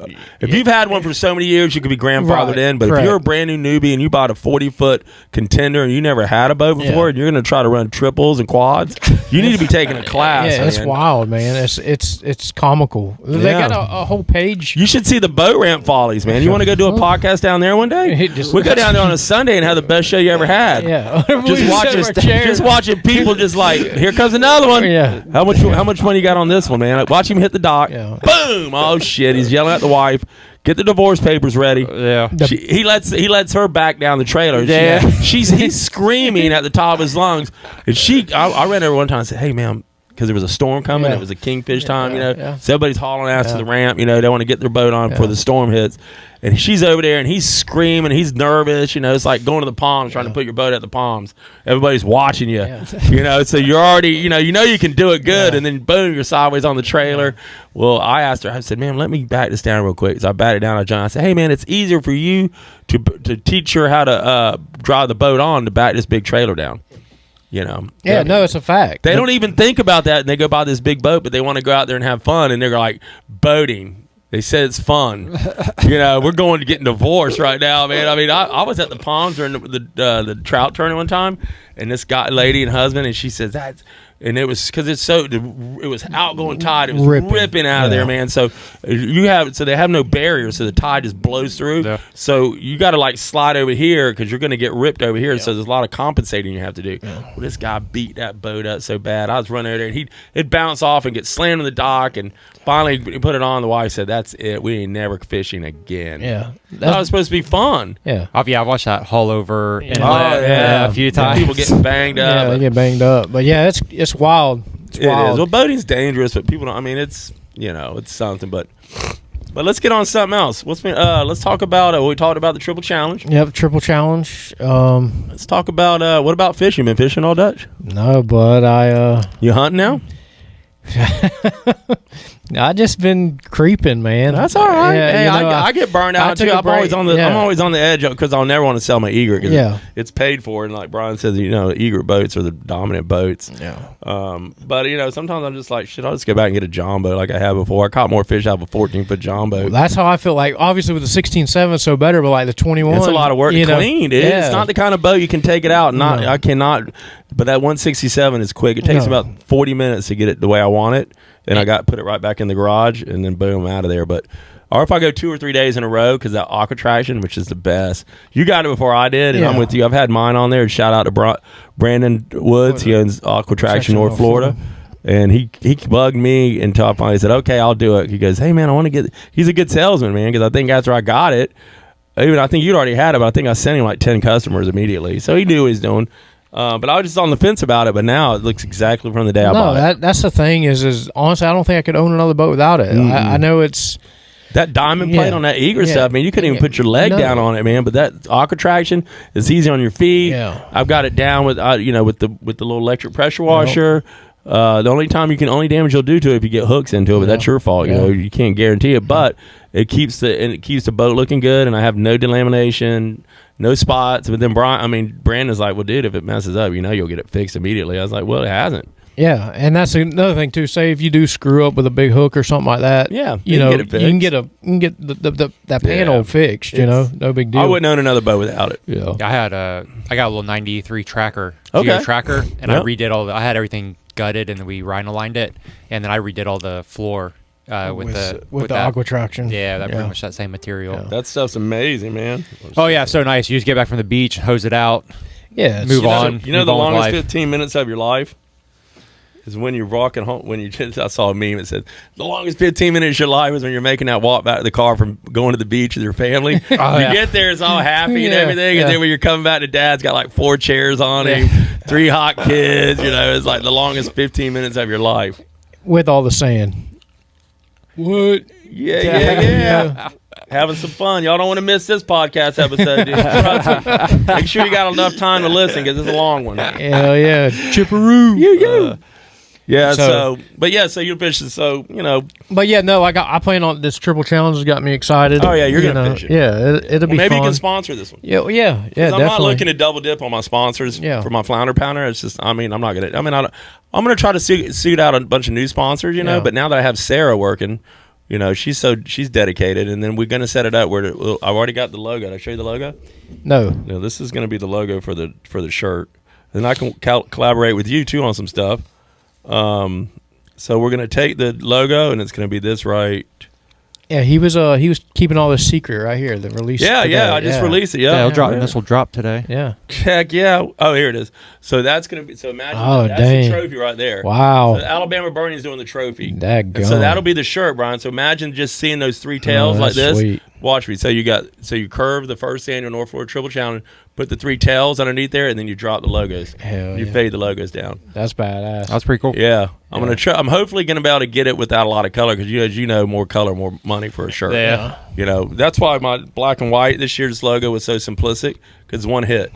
If you've had one for so many years, you could be grandfathered in. But if you're a brand new newbie and you bought a 40-foot contender and you never had a boat before, and you're going to try to run triples and quads, you need to be taking a class. Yeah, it's wild, man. It's comical. They got a whole page. You should see the boat ramp follies, man. You want to go do a podcast down there one day? We go down there on a Sunday and have the best show you ever had. Yeah, just watching people just like, here comes another one. Yeah, how much money you got on this one, man? Like, watch him hit the dock. Yeah. Boom! Oh shit! He's yelling at the wife. Get the divorce papers ready. Yeah. He lets her back down the trailer. Yeah. He's screaming at the top of his lungs. And I ran over one time and said, "Hey, ma'am," because there was a storm coming. It was a kingfish time, So everybody's hauling ass to the ramp. They want to get their boat on before the storm hits. And she's over there, and he's screaming. He's nervous. It's like going to the Palms, trying to put your boat at the Palms. Everybody's watching you. So you're already, you can do it good, and then boom, you're sideways on the trailer. Well, I asked her. I said, "Ma'am, let me back this down real quick." So I batted it down to John. I said, "Hey, man, it's easier for you to teach her how to drive the boat on to back this big trailer down." No, it's a fact. They don't even think about that, and they go buy this big boat, but they want to go out there and have fun, and they're like, boating. They said it's fun. We're going to get divorced right now, man. I mean, I was at the Palms during the trout tournament one time, and this lady and husband, and she says that's. And it was because it was outgoing tide. It was ripping out of there, man. So they have no barrier, so the tide just blows through. Yeah. So you got to like slide over here because you're going to get ripped over here. Yeah. So there's a lot of compensating you have to do. Yeah. Well, this guy beat that boat up so bad. I was running over there, and it'd bounce off and get slammed in the dock. And finally, he put it on. The wife said, "That's it. We ain't never fishing again." Yeah, that was supposed to be fun. Yeah, I watched that hull over a few times. People getting banged up. Yeah, they get banged up. But yeah, it's wild. It's wild. It is. Well, boating's dangerous, but people don't. I mean, it's it's something. But let's get on something else. Let's talk about. We talked about the triple challenge. Yep, triple challenge. Let's talk about what about fishing? Been fishing all Dutch? No, but you hunting now? I just been creeping, man. That's all right. Yeah, hey, I get burned out too. I'm always on the edge because I'll never want to sell my egret. Yeah, it's paid for, and like Brian says, egret boats are the dominant boats. Yeah. But sometimes I'm just like, shit, I'll just go back and get a John boat like I had before. I caught more fish out of a 14-foot John boat. Well, that's how I feel. Like obviously with the 16.7, so better, but like the 21, it's a lot of work to clean, dude. Yeah. It's not the kind of boat you can take it out. I cannot. But that 167 is quick. It takes about 40 minutes to get it the way I want it. And I put it right back in the garage, and then boom, out of there. Or if I go 2 or 3 days in a row, because that aqua traction, which is the best. You got it before I did, and I'm with you. I've had mine on there. Shout out to Brandon Woods. He owns Aqua Traction North Florida. And he bugged me until I finally said, okay, I'll do it. He goes, hey, man, I want to get – he's a good salesman, man, because I think after I got it, I think you'd already had it, but I think I sent him like 10 customers immediately. So he knew what he was doing. But I was just on the fence about it, but now it looks exactly from the day I bought it. That's the thing is honestly, I don't think I could own another boat without it. Mm-hmm. I know it's... That diamond plate on that egret stuff, man, you couldn't even put your leg down on it, man. But that aqua traction is easy on your feet. Yeah. I've got it down with with the little electric pressure washer. The only damage you'll do to it if you get hooks into it, but that's your fault. You can't guarantee it, but it keeps the boat looking good, and I have no delamination, no spots. But then Brandon's like, well, dude, if it messes up, you'll get it fixed immediately. I was like, well, it hasn't. Yeah, and that's another thing too. Say if you do screw up with a big hook or something like that, you can get that panel fixed. No big deal. I wouldn't own another boat without it. Yeah, I got a little 93 tracker, Geo tracker, and I redid I had everything gutted, and then we rhino lined it, and then I redid all the floor with the aqua traction. Yeah, pretty much that same material. Yeah. That stuff's amazing, man. Oh yeah, so nice. You just get back from the beach, hose it out. Yeah, move on. The longest 15 minutes of your life is when you're walking home. I saw a meme that said the longest 15 minutes of your life is when you're making that walk back to the car from going to the beach with your family. Get there, it's all happy and everything, and then when you're coming back to Dad's got like 4 chairs on him, 3 hot kids. It's like the longest 15 minutes of your life with all the sand. What? Yeah. Having some fun. Y'all don't want to miss this podcast episode, dude. Make sure you got enough time to listen because it's a long one. Hell yeah. Chipperoo. Yeah. So you're fishing. So But yeah, no, I plan on this triple challenge. Has got me excited. Oh yeah, you're gonna fish it. Yeah, it'll be maybe fun. you can sponsor this one. Yeah. I'm definitely. not looking to double dip on my sponsors for my flounder pounder. It's just, I'm gonna try to suit out a bunch of new sponsors, But now that I have Sarah working, she's dedicated, and then we're gonna set it up where I've already got the logo. Did I show you the logo? No. This is gonna be the logo for the shirt, and I can collaborate with you too on some stuff. So we're gonna take the logo, and it's gonna be this right. Yeah, he was keeping all this secret right here. The release. Yeah, I just released it. Yeah, this will drop today. Yeah. Heck yeah! Oh, here it is. So that's gonna be. So imagine that's the trophy right there. Wow. So Alabama Bernie's doing the trophy. So that'll be the shirt, Brian. So imagine just seeing those three tails like this. Sweet. Watch me. So you curve the first annual North Florida Triple Challenge, put the three tails underneath there, and then you drop the logos. You fade the logos down. That's badass. That's pretty cool. Yeah. I'm gonna try. I'm hopefully gonna be able to get it without a lot of color because as you know, more color, more money for a shirt. Yeah. That's why my black and white this year's logo was so simplistic because one hit.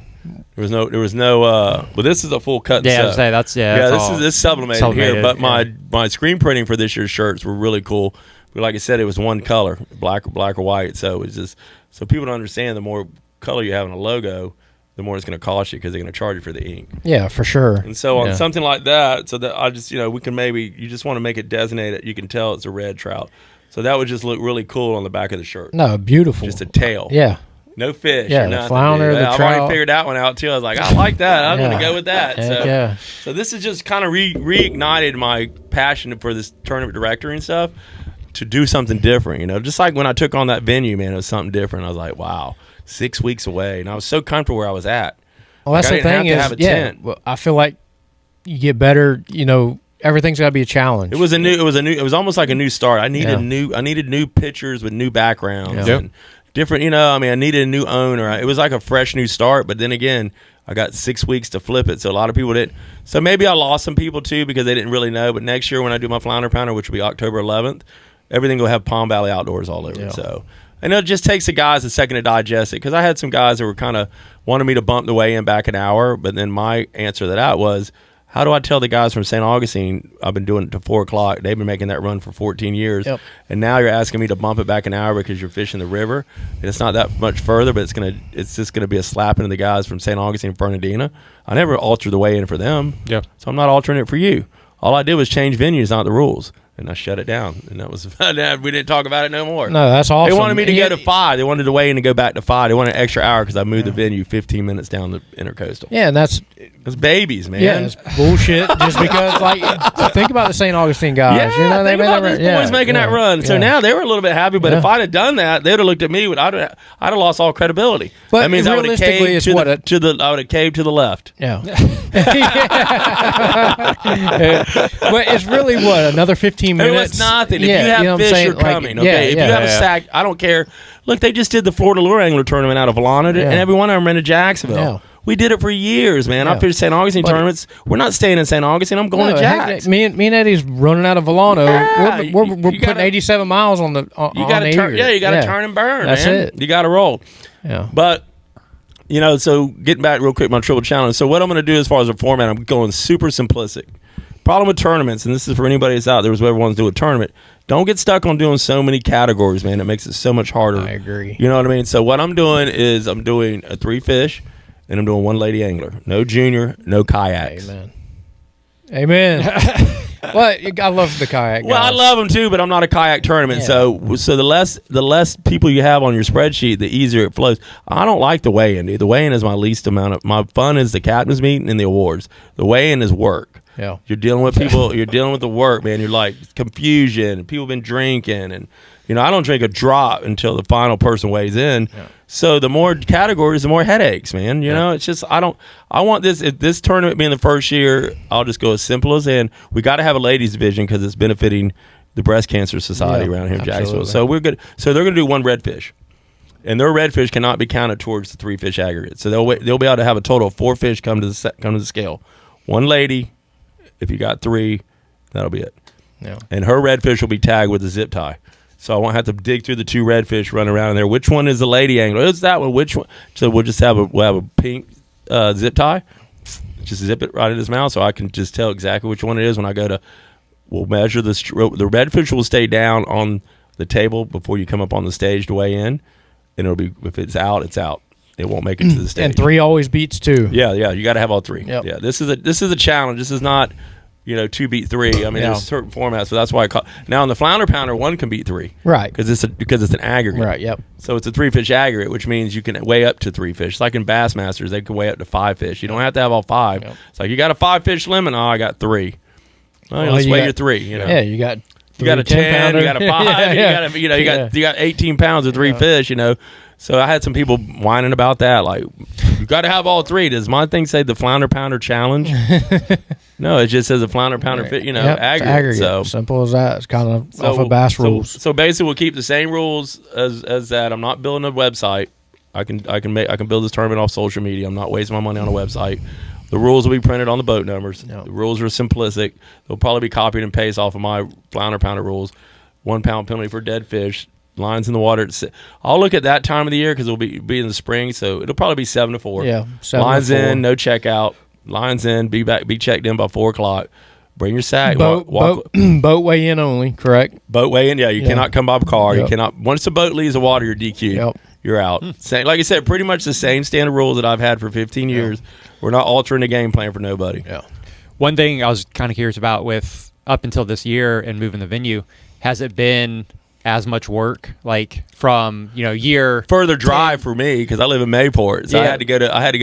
There was no. But this is a full cut. Yeah, I was saying that's This is sublimated here. But my screen printing for this year's shirts were really cool. But like I said, it was one color, black or white. So it's just so people don't understand. The more color you have in a logo, the more it's going to cost you because they're going to charge you for the ink. Yeah, for sure. And so on something like that, so that I just we can you just want to make it designated. You can tell it's a red trout. So that would just look really cool on the back of the shirt. No, beautiful. Just a tail. Yeah. No fish. Yeah, the flounder, the I've trout. already figured that one out too. I was like, I like that. I'm going to go with that. So this is just kind of reignited my passion for this tournament director and stuff to do something different. Just like when I took on that venue, man, it was something different. I was like, wow, 6 weeks away, and I was so comfortable where I was at. Well, that's the thing is, well, I feel like you get better. Everything's got to be a challenge. It was almost like a new start. I needed new pictures with new backgrounds and different. I needed a new owner. It was like a fresh new start. But then again, I got 6 weeks to flip it, so a lot of people didn't. So maybe I lost some people too because they didn't really know. But next year when I do my flounder pounder, which will be October 11th, everything will have Palm Valley Outdoors all over it. So. I know it just takes the guys a second to digest it because I had some guys that were kind of wanting me to bump the weigh-in back an hour, but then my answer to that was, how do I tell the guys from St. Augustine I've been doing it to 4 o'clock? They've been making that run for 14 years, and now you're asking me to bump it back an hour because you're fishing the river, and it's not that much further, but it's just gonna be a slap into the guys from St. Augustine and Fernandina. I never altered the weigh-in for them, so I'm not altering it for you. All I did was change venues, not the rules. And I shut it down, and that was we didn't talk about it no more. No, that's awesome. They wanted me to go to 5. They wanted to weigh in to go back to 5. They wanted an extra hour because I moved the venue 15 minutes down the intercoastal. Yeah, and that's babies, man. Yeah, it's bullshit. Just because, think about the St. Augustine guys. Yeah, think about these boys making that run. So now they were a little bit happy, but if I'd have done that, they'd have looked at me. I'd have lost all credibility. But that means I would have caved I would have caved to the left. Yeah. But it's really another 15 minutes. It was nothing. If you have fish, you're coming. Okay, if you have a sack, I don't care. Look, they just did the Florida Lure Angler Tournament out of Volana, and every one of them ran to Jacksonville. Yeah. We did it for years, man. I fished St. Augustine tournaments. We're not staying in St. Augustine. I'm going to Jacks. Me and Eddie's running out of Volano. Yeah, we're putting 87 miles on the you got to turn. Yeah, you got to turn and burn. That's it. You got to roll. Yeah, but. So getting back real quick, my triple challenge. So what I'm going to do as far as a format, I'm going super simplistic. Problem with tournaments, and this is for anybody that's out there, whoever wants to do a tournament, don't get stuck on doing so many categories, man. It makes it so much harder. I agree. You know what I mean? So what I'm doing is I'm doing a 3 fish, and I'm doing 1 lady angler. No junior, no kayaks. Amen. Well, I love the kayak guys. Well, I love them too, but I'm not a kayak tournament. Yeah. So the less people you have on your spreadsheet, the easier it flows. I don't like the weigh-in. The weigh-in is my least amount of my fun is the captain's meeting and the awards. The weigh-in is work. Yeah. You're dealing with people. You're dealing with the work, man. You're like confusion. People have been drinking, and I don't drink a drop until the final person weighs in. Yeah. So the more categories, the more headaches, man. You know, it's just I want this. If this tournament being the first year, I'll just go as simple as in. We got to have a ladies division because it's benefiting the breast cancer society around here in Jacksonville. So we're good. So they're going to do 1 redfish, and their redfish cannot be counted towards the 3 fish aggregate. So they'll be able to have a total of 4 fish come to the scale. 1 lady. If you got 3, that'll be it. Yeah. And her redfish will be tagged with a zip tie. So I won't have to dig through the 2 redfish, run around in there. Which one is the lady angler? It's that one. Which one? So we'll have a pink zip tie. just zip it right in his mouth, so I can just tell exactly which one it is when I go to. We'll measure the redfish will stay down on the table before you come up on the stage to weigh in, and it'll be, if it's out, it's out. It won't make it to the stage. And 3 always beats 2. Yeah, you got to have all 3. Yep. Yeah, this is a challenge. This is not 2 beat 3. I mean, there's certain formats, so that's why I call. Now in the Flounder Pounder, 1 can beat 3. Right. Because it's an aggregate. Right. Yep. So it's a 3-fish aggregate, which means you can weigh up to 3 fish. It's like in Bassmasters, they can weigh up to 5 fish. You don't have to have all 5. Yep. It's like you got a 5-fish limit. Oh, I got 3. Well, let's weigh your 3. Yeah, you got. You got a 10, you got a 5, you got 18 pounds of 3 fish, So I had some people whining about that, like, you got to have all 3. Does my thing say the Flounder Pounder Challenge? No, it just says the Flounder Pounder aggregate. So simple as that. It's kind of off of bass rules. So basically, we'll keep the same rules as that. I'm not building a website. I can build this tournament off social media. I'm not wasting my money on a website. The rules will be printed on the boat numbers. Yep. The rules are simplistic. They'll probably be copied and pasted off of my Flounder Pounder rules. 1 pound penalty for dead fish. Lines in the water. I'll look at that time of the year because it'll be in the spring, so it'll probably be 7 to 4. Yeah, 7 lines to 4. in, no checkout. Lines in, be checked in by 4 o'clock. Bring your sack. Boat weigh in only, correct? Boat weigh in, you cannot come by car. Yep. You cannot. Once the boat leaves the water, you're DQ. Yep. You're out. Like I said, pretty much the same standard rules that I've had for 15 years. We're not altering the game plan for nobody. Yeah. One thing I was kind of curious about with up until this year and moving the venue, has it been as much work, like from year further drive for me because I live in Mayport, so I had to go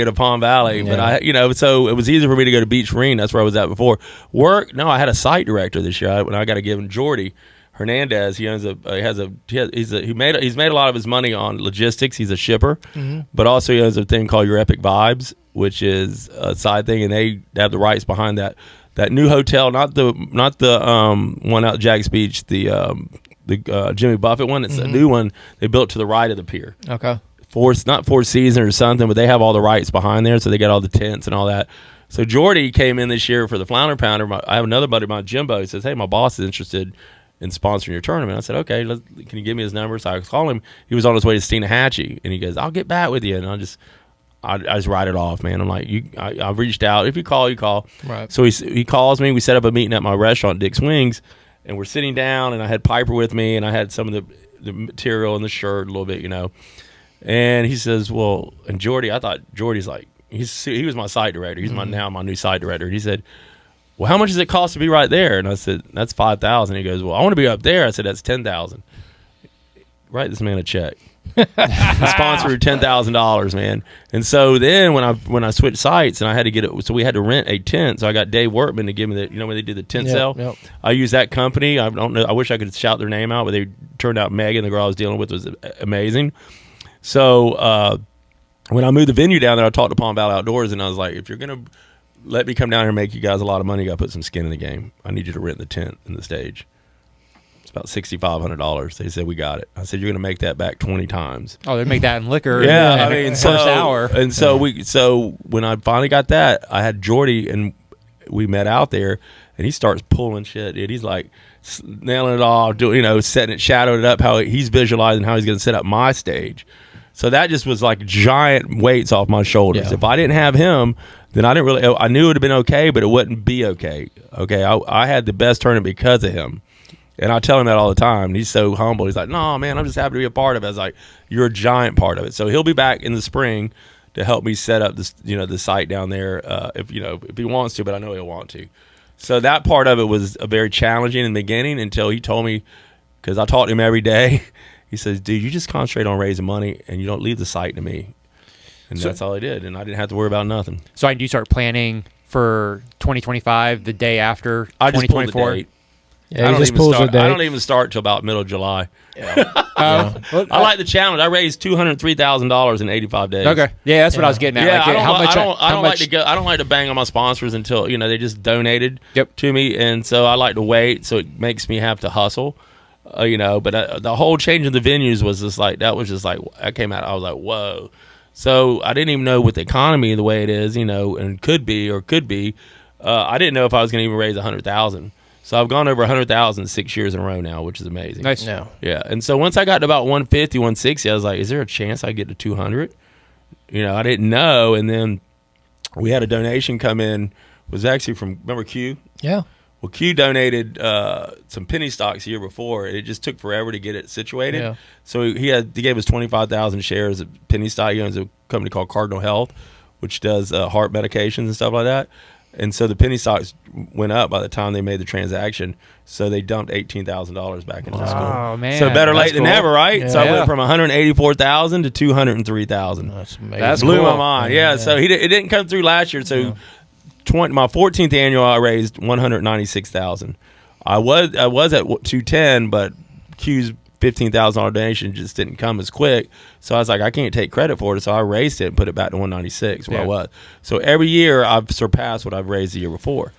to Palm Valley, but so it was easy for me to go to Beach Marine. That's where I was at before. Work? No, I had a site director this year. When I got to give him Jordy Hernandez. He's made a lot of his money on logistics. He's a shipper, but also he has a thing called Your Epic Vibes, which is a side thing, and they have the rights behind that new hotel, not the one out at Jack's Beach, the Jimmy Buffett one. It's a new one they built to the right of the pier. Okay. Not Four Seasons or something, but they have all the rights behind there, so they got all the tents and all that. So Jordy came in this year for the Flounder Pounder. I have another buddy of mine, Jimbo. He says, "Hey, my boss is interested in sponsoring your tournament." I said, "Okay, can you give me his number?" So I called him. He was on his way to Steenahatchee, and he goes, "I'll get back with you." And I just write it off, man. I'm like, I reached out. If you call, you call. Right. So he calls me. We set up a meeting at my restaurant, Dick's Wings, and we're sitting down, and I had Piper with me, and I had some of the material and the shirt a little bit, And he says, "Well," and Jordy, I thought Jordy's like, he was my site director. He's my new site director. He said, "Well, how much does it cost to be right there?" And I said, "That's $5,000." He goes, "Well, I want to be up there." I said, "That's $10,000." Write this man a check. Sponsor $10,000, man. And so then when I switched sites and I had to get it, so we had to rent a tent. So I got Dave Workman to give me when they did the tent sale. Yep. I used that company. I don't know. I wish I could shout their name out, but they turned out Megan, the girl I was dealing with, was amazing. So when I moved the venue down there, I talked to Palm Valley Outdoors, and I was like, "If you're gonna let me come down here and make you guys a lot of money, you got to put some skin in the game. I need you to rent the tent and the stage." It's about $6,500. They said, "We got it." I said, "You're going to make that back 20 times." Oh, they make that in liquor. Yeah, I mean, first hour. And so when I finally got that, I had Jordy, and we met out there, and he starts pulling shit, dude. He's like nailing it all, setting it, shadowed it up, how he's visualizing how he's going to set up my stage. So that just was like giant weights off my shoulders. Yeah. If I didn't have him, then I knew it would have been okay, but it wouldn't be okay. Okay, I had the best tournament because of him. And I tell him that all the time. And he's so humble. He's like, "No, man, I'm just happy to be a part of it." I was like, "You're a giant part of it." So he'll be back in the spring to help me set up this, the site down there, if he wants to, but I know he'll want to. So that part of it was very challenging in the beginning until he told me, because I talked to him every day. He says, "Dude, you just concentrate on raising money and you don't leave the site to me." And that's all I did. And I didn't have to worry about nothing. So do you start planning for 2025 the day after 2024? I just pulled the date. Yeah, I don't even start till about middle of July. Yeah. I like the challenge. I raised $203,000 in 85 days. Okay, yeah, that's what I was getting at. Yeah, I don't like to bang on my sponsors until they just donated to me, and so I like to wait. So it makes me have to hustle, But the whole change of the venues was just like I came out. I was like, whoa. So I didn't even know with the economy the way it is, and could be. I didn't know if I was going to even raise $100,000. So I've gone over 100,000 6 years in a row now, which is amazing. Nice. Yeah. And so once I got to about 150, 160, I was like, "Is there a chance I get to 200?" I didn't know. And then we had a donation come in. Was actually from, remember Q? Yeah. Well, Q donated some penny stocks the year before. It just took forever to get it situated. Yeah. So he gave us 25,000 shares of penny stock. He owns a company called Cardinal Health, which does heart medications and stuff like that. And so the penny stocks went up by the time they made the transaction. So they dumped $18,000 back into the school. Oh man! So better late than never, right? Yeah. So I went from 184,000 to 203,000. That's amazing. That blew my mind. Yeah. So it didn't come through last year. So my 14th annual, I raised 196,000. I was at 210, but Q's $15,000 donation just didn't come as quick. So I was like, I can't take credit for it. So I raised it and put it back to 196 where I was. So every year I've surpassed what I've raised the year before.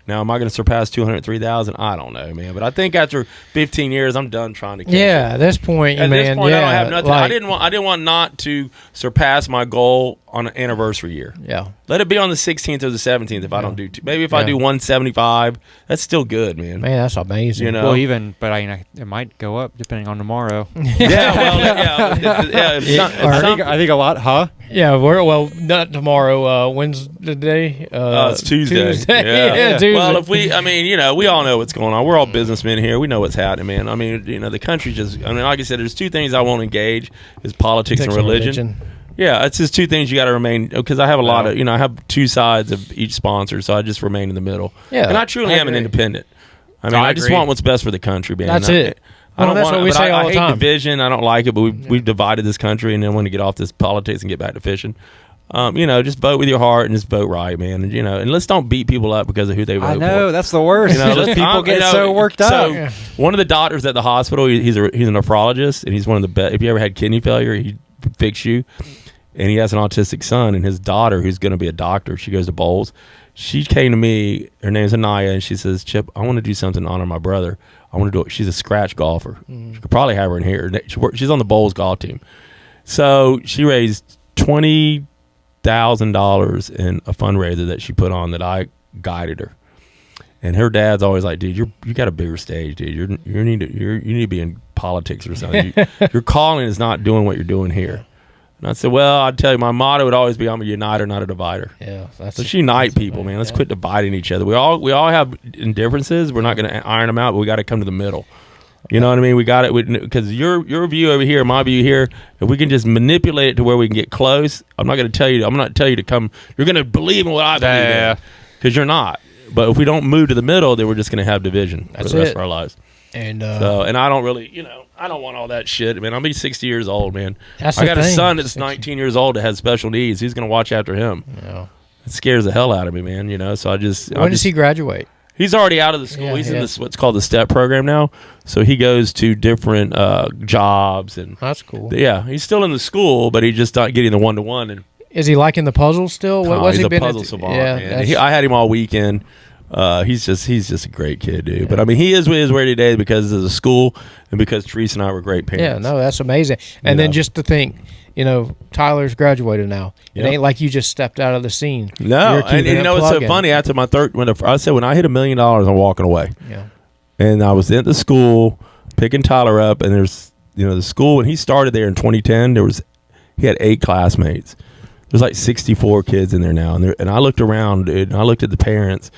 Now, am I going to surpass 203,000? I don't know, man. But I think after 15 years, I'm done trying to catch it. At this point, man, I don't have nothing. I didn't want not to surpass my goal on an anniversary year. Yeah. Let it be on the 16th or the 17th if I don't do maybe if I do 175, that's still good, man. Man, that's amazing. You know? Well, but it might go up depending on tomorrow. I think a lot, huh? Yeah, not tomorrow. When's the day? It's Tuesday. Yeah, Tuesday. Well, we all know what's going on. We're all businessmen here. We know what's happening, man. I mean, the country like I said, there's two things I won't engage: is politics and religion. Yeah, it's just two things you got to remain, because I have a lot of, I have two sides of each sponsor, so I just remain in the middle. Yeah, and I truly am an independent. I mean, I just want what's best for the country, man. That's it. That's what we say all the time. I hate division. I don't like it, but we've divided this country, and then want to get off this politics and get back to fishing. Just vote with your heart and just vote right, man. And let's don't beat people up because of who they vote for. I know, that's the worst. People get so worked up. So one of the doctors at the hospital, he's a nephrologist, and he's one of the best. If you ever had kidney failure, he fix you. And he has an autistic son, and his daughter, who's going to be a doctor, she goes to Bowles. She came to me, her name's Anaya, and she says, Chip, I want to do something to honor my brother. I want to do it. She's a scratch golfer. You could probably have her in here. She's on the Bowles golf team. So she raised $20,000 in a fundraiser that she put on that I guided her. And her dad's always like, dude, you got a bigger stage, dude. You need to be in politics or something. Your calling is not doing what you're doing here. And I said, well, I'd tell you, my motto would always be, I'm a uniter, not a divider. Yeah, let's unite people, man. Let's quit dividing each other. We all have differences. We're not going to iron them out, but we got to come to the middle. You know what I mean? We got it, because your view over here, my view here, if we can just manipulate it to where we can get close, I'm not going to tell you to come. You're going to believe in what I believe in, because you're not. But if we don't move to the middle, then we're just going to have division for the rest of our lives. And I don't really, I don't want all that shit. I mean, I'll be 60 years old, man. I got a son that's 19 years old that has special needs. Who's going to watch after him? Yeah. It scares the hell out of me, man. So when does he graduate? He's already out of the school. He's in this what's called the STEP program now. So he goes to different jobs, and that's cool. Yeah, he's still in the school, but he's just not getting the 1-to-1. And is he liking the puzzles still? He's a puzzle savant, man. I had him all weekend. He's just a great kid, dude. Yeah. But I mean, he is where he is because of the school and because Teresa and I were great parents. Yeah, no, that's amazing. And then just to think, Tyler's graduated now. It ain't like you just stepped out of the scene. No, and it's so funny. After my third, when I hit $1 million, I'm walking away. Yeah, and I was at the school picking Tyler up, and there's the school when he started there in 2010. He had 8 classmates. There's like 64 kids in there now, and I looked around, dude, and I looked at the parents.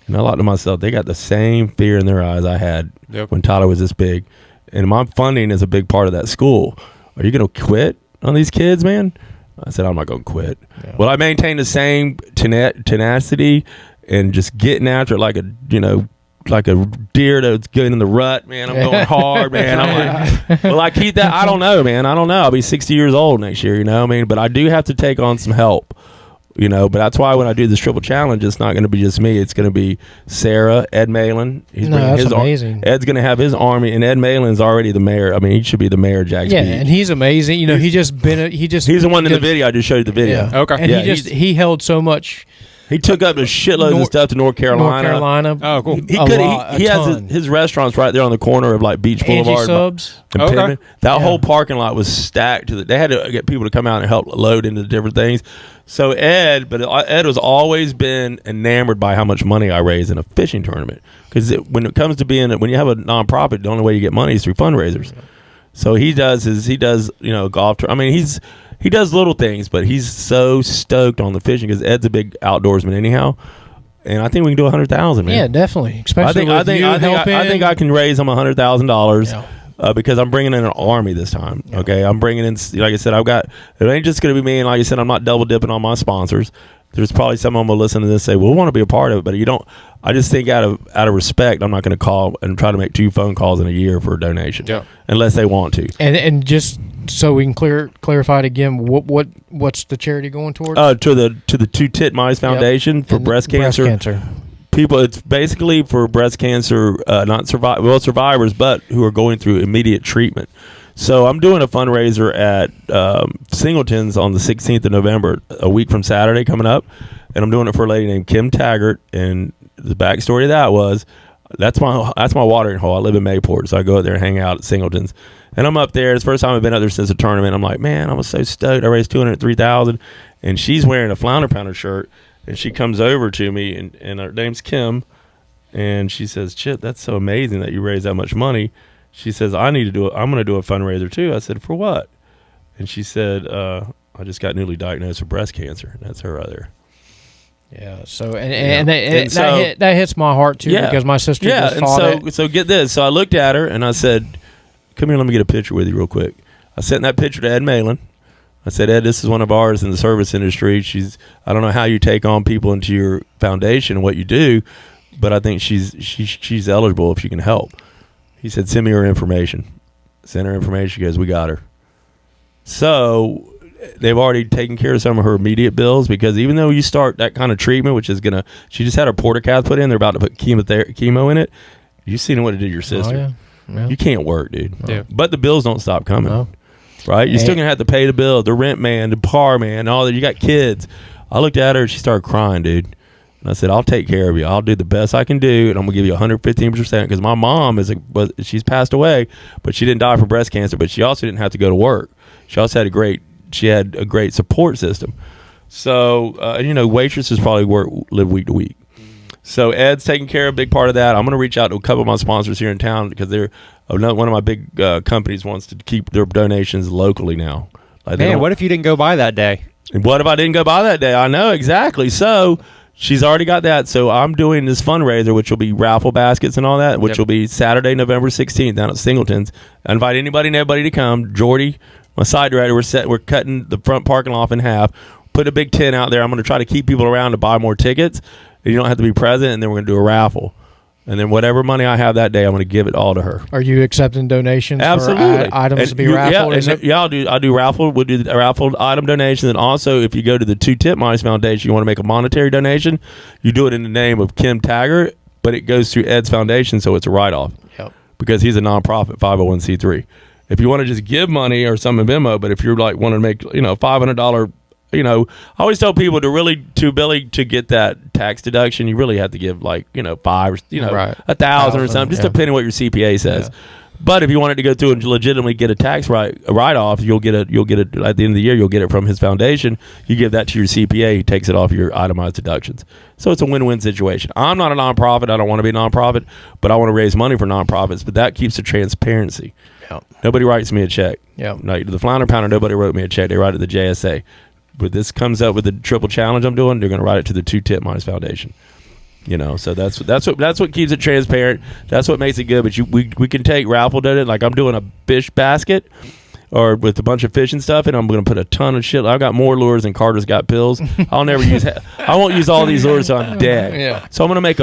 And I thought to myself, they got the same fear in their eyes I had when Tyler was this big. And my funding is a big part of that school. Are you going to quit on these kids, man? I said, I'm not going to quit. Yeah. Well, I maintained the same tenacity and just getting after it like a deer that's getting in the rut, man. I'm going hard, man. I'm like, will I keep that? I don't know, man. I don't know. I'll be 60 years old next year, but I do have to take on some help. But that's why when I do this triple challenge, it's not going to be just me. It's going to be Sarah, Ed Malin. That's amazing. Ed's going to have his army, and Ed Malin's already the mayor. I mean, he should be the mayor of Jack's Beach. And he's amazing. He's the one in the video. I just showed you the video. Yeah. Okay. And he held so much. He took up a shitload of stuff to North Carolina. Oh, cool. He has his restaurants right there on the corner of like Beach Boulevard. Angie Subs. And that whole parking lot was stacked. They had to get people to come out and help load into the different things. So Ed has always been enamored by how much money I raise in a fishing tournament. Because when it comes to when you have a nonprofit, the only way you get money is through fundraisers. So he does golf. I mean, he does little things, but he's so stoked on the fishing because Ed's a big outdoorsman anyhow. And I think we can do 100,000, man. Yeah, definitely. Especially I think I can raise them $100,000 because I'm bringing in an army this time. Yeah. Okay, I'm bringing in, like I said, it ain't just going to be me. And like I said, I'm not double dipping on my sponsors. There's probably someone will listen to this and say, "Well, we want to be a part of it," but you don't. I just think out of respect, I'm not going to call and try to make 2 phone calls in a year for a donation, unless they want to. And just so we can clarify it again, what's the charity going towards? To the Two Titmice Foundation for breast cancer. People, it's basically for breast cancer, survivors, but who are going through immediate treatment. So I'm doing a fundraiser at Singleton's on the 16th of November, a week from Saturday coming up, and I'm doing it for a lady named Kim Taggart. And the backstory of that was that's my watering hole. I live in Mayport, so I go out there and hang out at Singleton's. And I'm up there. It's the first time I've been up there since the tournament. I'm like, man, I was so stoked. I raised $203,000, and she's wearing a Flounder Pounder shirt, and she comes over to me, and her name's Kim, and she says, "Chip, that's so amazing that you raised that much money." She says, I'm going to do a fundraiser too. I said, "For what?" And she said, "I just got newly diagnosed with breast cancer." And that's her right there. Yeah. So that hits my heart too because my sister just fought it. So get this. So I looked at her and I said, "Come here, let me get a picture with you real quick." I sent that picture to Ed Malin. I said, "Ed, this is one of ours in the service industry. I don't know how you take on people into your foundation and what you do, but I think she's eligible if she can help." He said, "Send me her information." Send her information. She goes, "We got her." So they've already taken care of some of her immediate bills because even though you start that kind of treatment, which is she just had her portacath put in. They're about to put chemo in it. You've seen what it did to your sister. Oh, yeah. You can't work, dude. Yeah. But the bills don't stop coming. No. Right? You're still going to have to pay the bill, the rent man, the par man, all that. You got kids. I looked at her and she started crying, dude. And I said, "I'll take care of you. I'll do the best I can do, and I'm going to give you 115% because my mom she's passed away, but she didn't die from breast cancer, but she also didn't have to go to work. She also had a great support system. So, waitresses probably live week to week. So Ed's taking care of a big part of that. I'm going to reach out to a couple of my sponsors here in town because one of my big companies wants to keep their donations locally now. Man, what if you didn't go by that day? And what if I didn't go by that day? I know, exactly. So she's already got that. So I'm doing this fundraiser, which will be raffle baskets and all that, which will be Saturday, November 16th down at Singleton's. I invite anybody and everybody to come. Jordy, my side director, we're cutting the front parking lot in half, put a big tent out there. I'm going to try to keep people around to buy more tickets. You don't have to be present, and then we're going to do a raffle. And then whatever money I have that day, I'm going to give it all to her. Are you accepting donations Absolutely. for items to be raffled? I'll do raffle. We'll do the raffled item donations. And also, if you go to the Two Titmice Foundation, you want to make a monetary donation, you do it in the name of Kim Taggart, but it goes through Ed's foundation, so it's a write-off. Yep. Because he's a nonprofit 501c3. If you want to just give money or some Venmo, but if you're like wanting to make $500, I always tell people to get that tax deduction, you really have to give $5 or $1,000 or something, just depending on what your CPA says. Yeah. But if you wanted to go through and legitimately get a tax write-off, you'll get it at the end of the year. You'll get it from his foundation. You give that to your CPA. He takes it off your itemized deductions. So it's a win-win situation. I'm not a nonprofit. I don't want to be a nonprofit, but I want to raise money for nonprofits. But that keeps the transparency. Yep. Nobody writes me a check. Yep. No, the Flounder Pounder, nobody wrote me a check. They write it to the JSA. But this comes up with the triple challenge I'm doing, they're going to write it to the Two Titmice Foundation. So that's what keeps it transparent. That's what makes it good. But we can take raffle donate, like I'm doing a fish basket or with a bunch of fish and stuff, and I'm going to put a ton of shit. I've got more lures than Carter's got pills. I won't use all these lures, so I'm dead. Yeah. So I'm going to make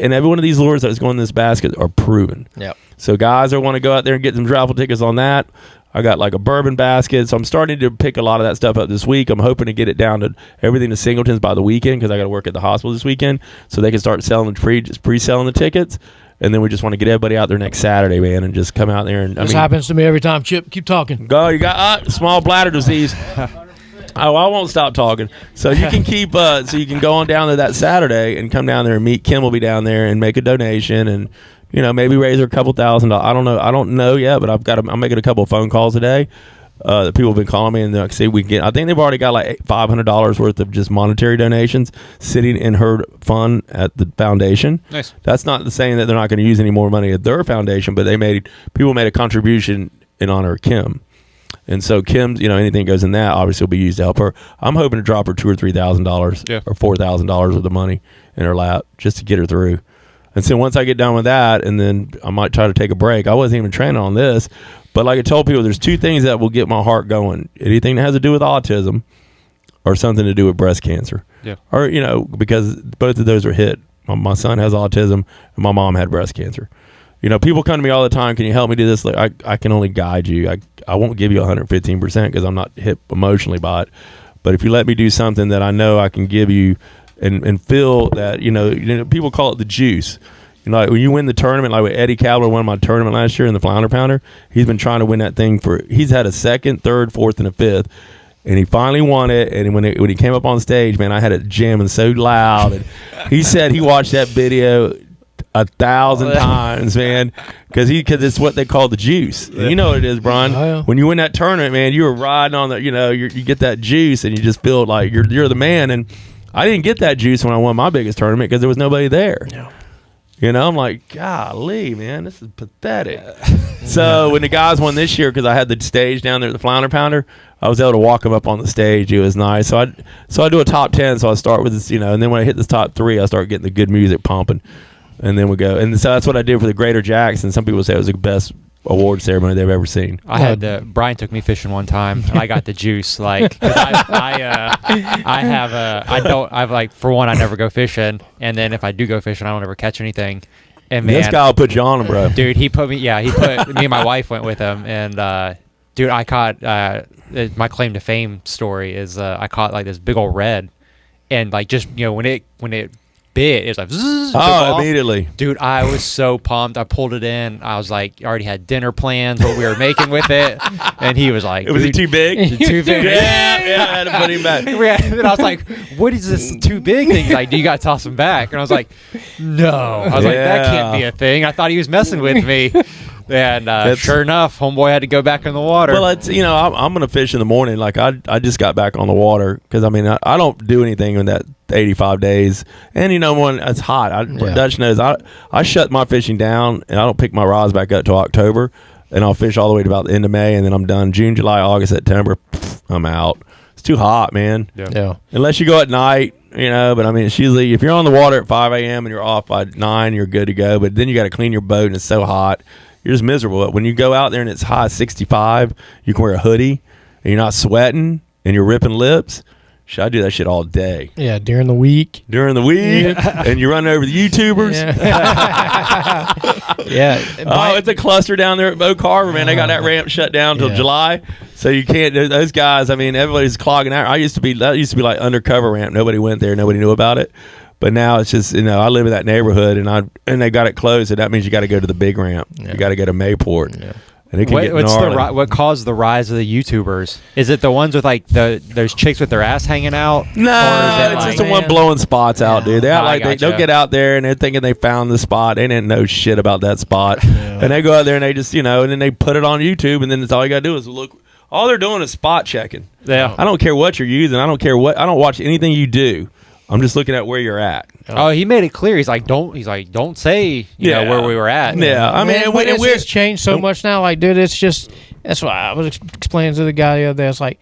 and every one of these lures that's going in this basket are proven. Yep. So guys that want to go out there and get some raffle tickets on that, I got like a bourbon basket, so I'm starting to pick a lot of that stuff up this week. I'm hoping to get it down to everything to Singleton's by the weekend because I got to work at the hospital this weekend, so they can start selling pre-selling the tickets. And then we just want to get everybody out there next Saturday, man, and just come out there. And this happens to me every time. Chip, keep talking. Go, you got small bladder disease. I won't stop talking. So you can keep. So you can go on down there that Saturday and come down there and meet. Kim will be down there and make a donation and maybe raise her a couple $1,000. I don't know yet, but I'm making a couple of phone calls today. The people have been calling me and they're like, "See, I think they've already got like $500 worth of just monetary donations sitting in her fund at the foundation." Nice. That's not saying that they're not going to use any more money at their foundation, but people made a contribution in honor of Kim. And so Kim's, anything goes in that obviously will be used to help her. I'm hoping to drop her $2,000 or $3,000 or $4,000 of the money in her lap just to get her through. And so once I get done with that, and then I might try to take a break. I wasn't even training on this, but like I told people, there's 2 things that will get my heart going. Anything that has to do with autism or something to do with breast cancer. Yeah. Or, because both of those are hit. My son has autism and my mom had breast cancer. People come to me all the time, can you help me do this? Like I can only guide you. I won't give you 115% because I'm not hit emotionally by it. But if you let me do something that I know I can give you and feel that, people call it the juice. Like when you win the tournament, like with Eddie Cavler won my tournament last year in the Flounder Pounder, he's been trying to win that thing he's had a 2nd, 3rd, 4th, and a 5th. And he finally won it. And when he came up on stage, man, I had it jamming so loud. And he said he watched that video 1,000 times, man, because it's what they call the juice. And you know what it is, Brian. Oh, yeah. When you win that tournament, man, you were riding on the, you get that juice, and you just feel like you're the man. And I didn't get that juice when I won my biggest tournament because there was nobody there. Yeah. I'm like, golly, man, this is pathetic. So when the guys won this year, because I had the stage down there at the Flounder Pounder, I was able to walk them up on the stage. It was nice. So I do a top 10. So I start with this, and then when I hit this top 3, I start getting the good music pumping, and then we go. And so that's what I did for the Greater Jackson. Some people say it was the best award ceremony they've ever seen. I had Brian took me fishing one time, and I got the juice. Like, 'cause for one, I never go fishing, and then if I do go fishing, I don't ever catch anything. And man, this guy will put you on him, bro. Dude, he put me and my wife went with him, and dude, I caught my claim to fame story is I caught like this big old red, and like just when it bit, it was like zzz, immediately. Dude, I was so pumped. I pulled it in. I was like, already had dinner plans, what we were making with it, and he was like, "Was it too big? Too big?" Yeah, I had to put him back. And I was like, "What is this too big thing?" He's like, "Do you got to toss him back?" And I was like, "No." I was like, "That can't be a thing." I thought he was messing with me. And sure enough, homeboy had to go back in the water. Well, it's I'm gonna fish in the morning. Like I just got back on the water because I don't do anything in that 85 days. And when it's hot, Dutch knows I shut my fishing down and I don't pick my rods back up till October, and I'll fish all the way to about the end of May, and then I'm done. June, July, August, September, I'm out. It's too hot, man. Yeah. Unless you go at night. But it's usually if you're on the water at 5 a.m. and you're off by 9, you're good to go. But then you got to clean your boat, and it's so hot. You're just miserable. When you go out there and it's high 65, you can wear a hoodie and you're not sweating and you're ripping lips. I do that shit all day. Yeah, during the week. And you run over the YouTubers. Yeah. It's a cluster down there at Bow Carver, man. They got that ramp shut down till July. So you can't, those guys, everybody's clogging out. That used to be like undercover ramp. Nobody went there. Nobody knew about it. But now it's just, I live in that neighborhood, and they got it closed, so that means you got to go to the big ramp. Yeah. You got to go to Mayport. Yeah. And it can get gnarly. What caused the rise of the YouTubers? Is it the ones with like those chicks with their ass hanging out? No, it's just the one blowing spots out, dude. They'll get out there and they're thinking they found the spot. They didn't know shit about that spot, and they go out there and they just and then they put it on YouTube, and then it's all you got to do is look. All they're doing is spot checking. Yeah, I don't care what you're using. I don't care what. I don't watch anything you do. I'm just looking at where you're at. Oh, he made it clear. He's like, don't say, you know, where we were at. Yeah, it's changed so much now. Like, dude, it's just that's why I was explaining to the guy the other day. It's like,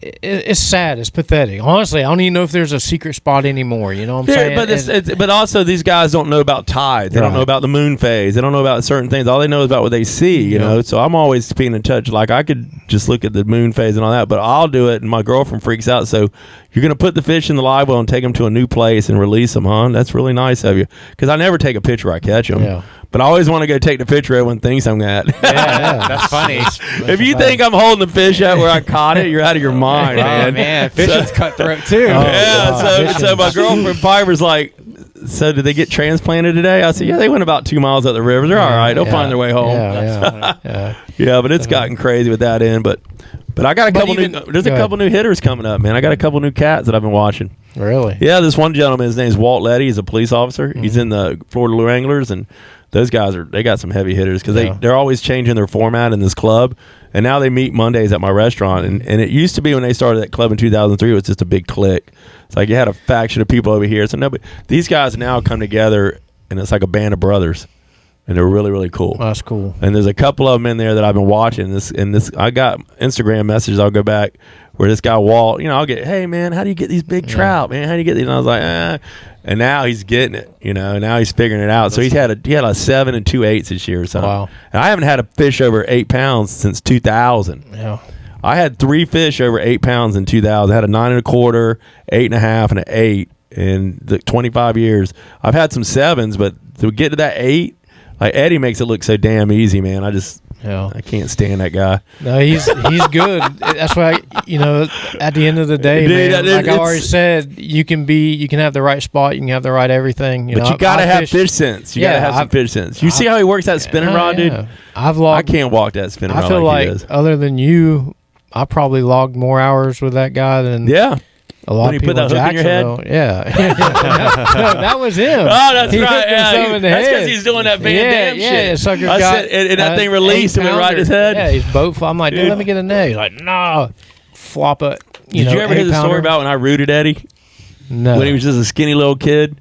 it's sad. It's pathetic. Honestly, I don't even know if there's a secret spot anymore. You know what I'm saying? But also these guys don't know about tides. They don't know about the moon phase. They don't know about certain things. All they know is about what they see. You know. So I'm always being in touch. Like I could just look at the moon phase and all that, but I'll do it, and my girlfriend freaks out. So you're gonna put the fish in the live well and take them to a new place and release them, huh? That's really nice of you. Because I never take a picture where I catch them. Yeah. But I always want to go take the picture of everyone thinks I'm at. Yeah, that's funny. If you think I'm holding the fish out where I caught it, you're out of your mind, man. Fishing's cutthroat too. So my girlfriend Piper's like, so did they get transplanted today? I said, yeah, they went about 2 miles up the river. They're all right. They'll find their way home. Yeah, but it's gotten crazy with that end. But I got a couple there's a couple new hitters coming up, man. I got a couple new cats that I've been watching. Really? Yeah, this one gentleman, his name's Walt Letty. He's a police officer. Mm-hmm. He's in the Florida Lure Anglers, and those guys they got some heavy hitters because they're always changing their format in this club, and now they meet Mondays at my restaurant. And it used to be when they started that club in 2003, it was just a big clique. It's like you had a faction of people over here. So these guys now come together, and it's like a band of brothers. and they're really, really cool. Oh, that's cool. And there's a couple of them in there that I've been watching. This I got Instagram messages. I'll go back where this guy Walt, I'll get, hey man, how do you get these big trout, man? How do you get these? And I was like, and now he's getting it. Now he's figuring it out. So he had a 7 and 2/8 this year or something. Wow. And I haven't had a fish over 8 pounds since 2000. Yeah. I had 3 fish over 8 pounds in 2000. I had a 9 1/4, 8 1/2, and an 8 in the 25 years. I've had some 7s, but to get to that 8, like Eddie makes it look so damn easy, man. I can't stand that guy. No, he's good. That's why at the end of the day, Dude, man, like I already said, you can have the right spot, you can have the right everything. But you gotta have fish sense. You gotta have some fish sense. You see how he works that spinning rod, dude? I can't walk that spinning rod. I feel like he does. Other than you, I probably logged more hours with that guy than a lot of people. When he put that hook in your head? Yeah. No, that was him. Oh, that's right. Yeah, that's because he's doing that Van Damme shit. Yeah, sucker got, and that thing released and went right in his head. Yeah, he's boat. I'm like, dude, let me get a net. He's like, no. Flop it. Did you ever hear the story about when I rooted Eddie? No. When he was just a skinny little kid?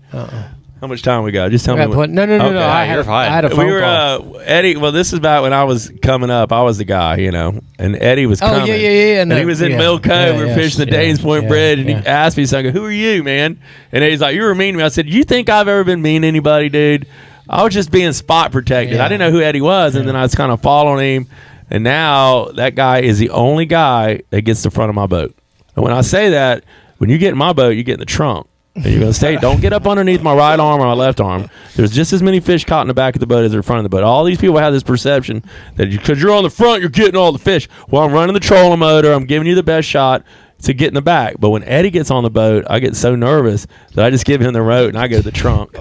How much time we got? Just tell me. No. I had a phone call. Eddie. Well, this is about when I was coming up. I was the guy, and Eddie was coming. Oh yeah. And he was in Mill Cove. We were fishing the Danes Point Bridge, and he asked me something. Who are you, man? And he's like, you were mean to me. I said, you think I've ever been mean to anybody, dude? I was just being spot protected. Yeah. I didn't know who Eddie was, and then I was kind of following him. And now that guy is the only guy that gets the front of my boat. And when I say that, when you get in my boat, you get in the trunk. And you're going to stay. Don't get up underneath my right arm or my left arm. There's just as many fish caught in the back of the boat as in front of the boat. All these people have this perception that because you're on the front, you're getting all the fish. Well, I'm running the trolling motor. I'm giving you the best shot to get in the back. But when Eddie gets on the boat, I get so nervous that I just give him the rope and I go to the trunk.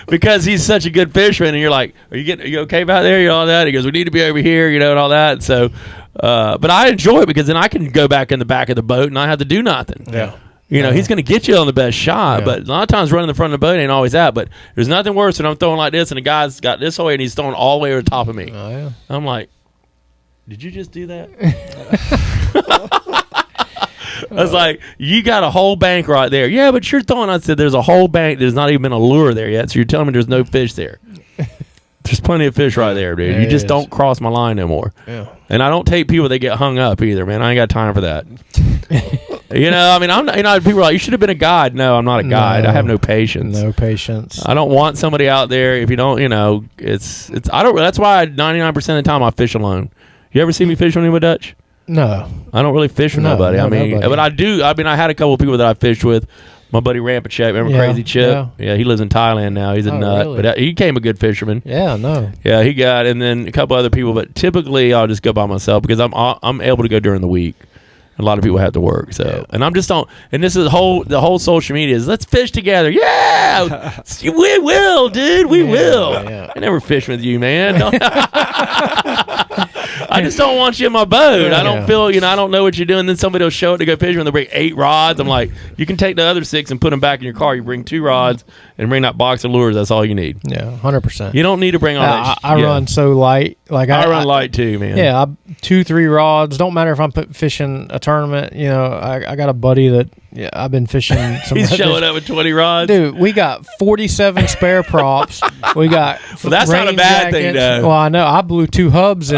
Because he's such a good fisherman. And you're like, are you okay about there? You know, all that? He goes, we need to be over here, and all that. So, but I enjoy it because then I can go back in the back of the boat and not have to do nothing. Yeah. He's going to get you on the best shot, but a lot of times running the front of the boat ain't always that. But there's nothing worse than I'm throwing like this and the guy's got this way and he's throwing all the way over the top of me. Oh, yeah. I'm like, did you just do that? I was like, you got a whole bank right there. Yeah, but you're throwing. I said, there's a whole bank. There's not even a lure there yet. So you're telling me there's no fish there. There's plenty of fish right there, dude. You just don't cross my line no more. Yeah. And I don't take people that get hung up either, man. I ain't got time for that. I'm not, people are like, you should have been a guide. No, I'm not a guide. I have no patience. No patience. I don't want somebody out there if you don't, it's I don't. That's why 99% of the time I fish alone. You ever see me fish with Dutch? No. I don't really fish with nobody. Nobody. But I do. I had a couple of people that I fished with. My buddy Rampachek, remember Crazy Chip? Yeah, he lives in Thailand now. He's a nut. Really? But he became a good fisherman. Yeah, no. Yeah, and then a couple other people. But typically I'll just go by myself because I'm able to go during the week. A lot of people have to work, and I'm just don't. And this is the whole social media is let's fish together. Yeah, we will, dude. We will. Yeah. I never fish with you, man. I just don't want you in my boat. I don't feel, I don't know what you're doing. Then somebody will show up to go fishing and they bring 8 rods. I'm like, you can take the other 6 and put them back in your car. You bring 2 rods and bring that box of lures. That's all you need. Yeah, 100%. You don't need to bring all that. I run so light. Like I run light too, man. Yeah, 2-3 rods. Don't matter if I'm fishing a tournament. I got a buddy that I've been fishing. He's showing up with 20 rods. Dude, we got 47 spare props. We got that's not a bad thing, though. Well, I know. I blew 2 hubs.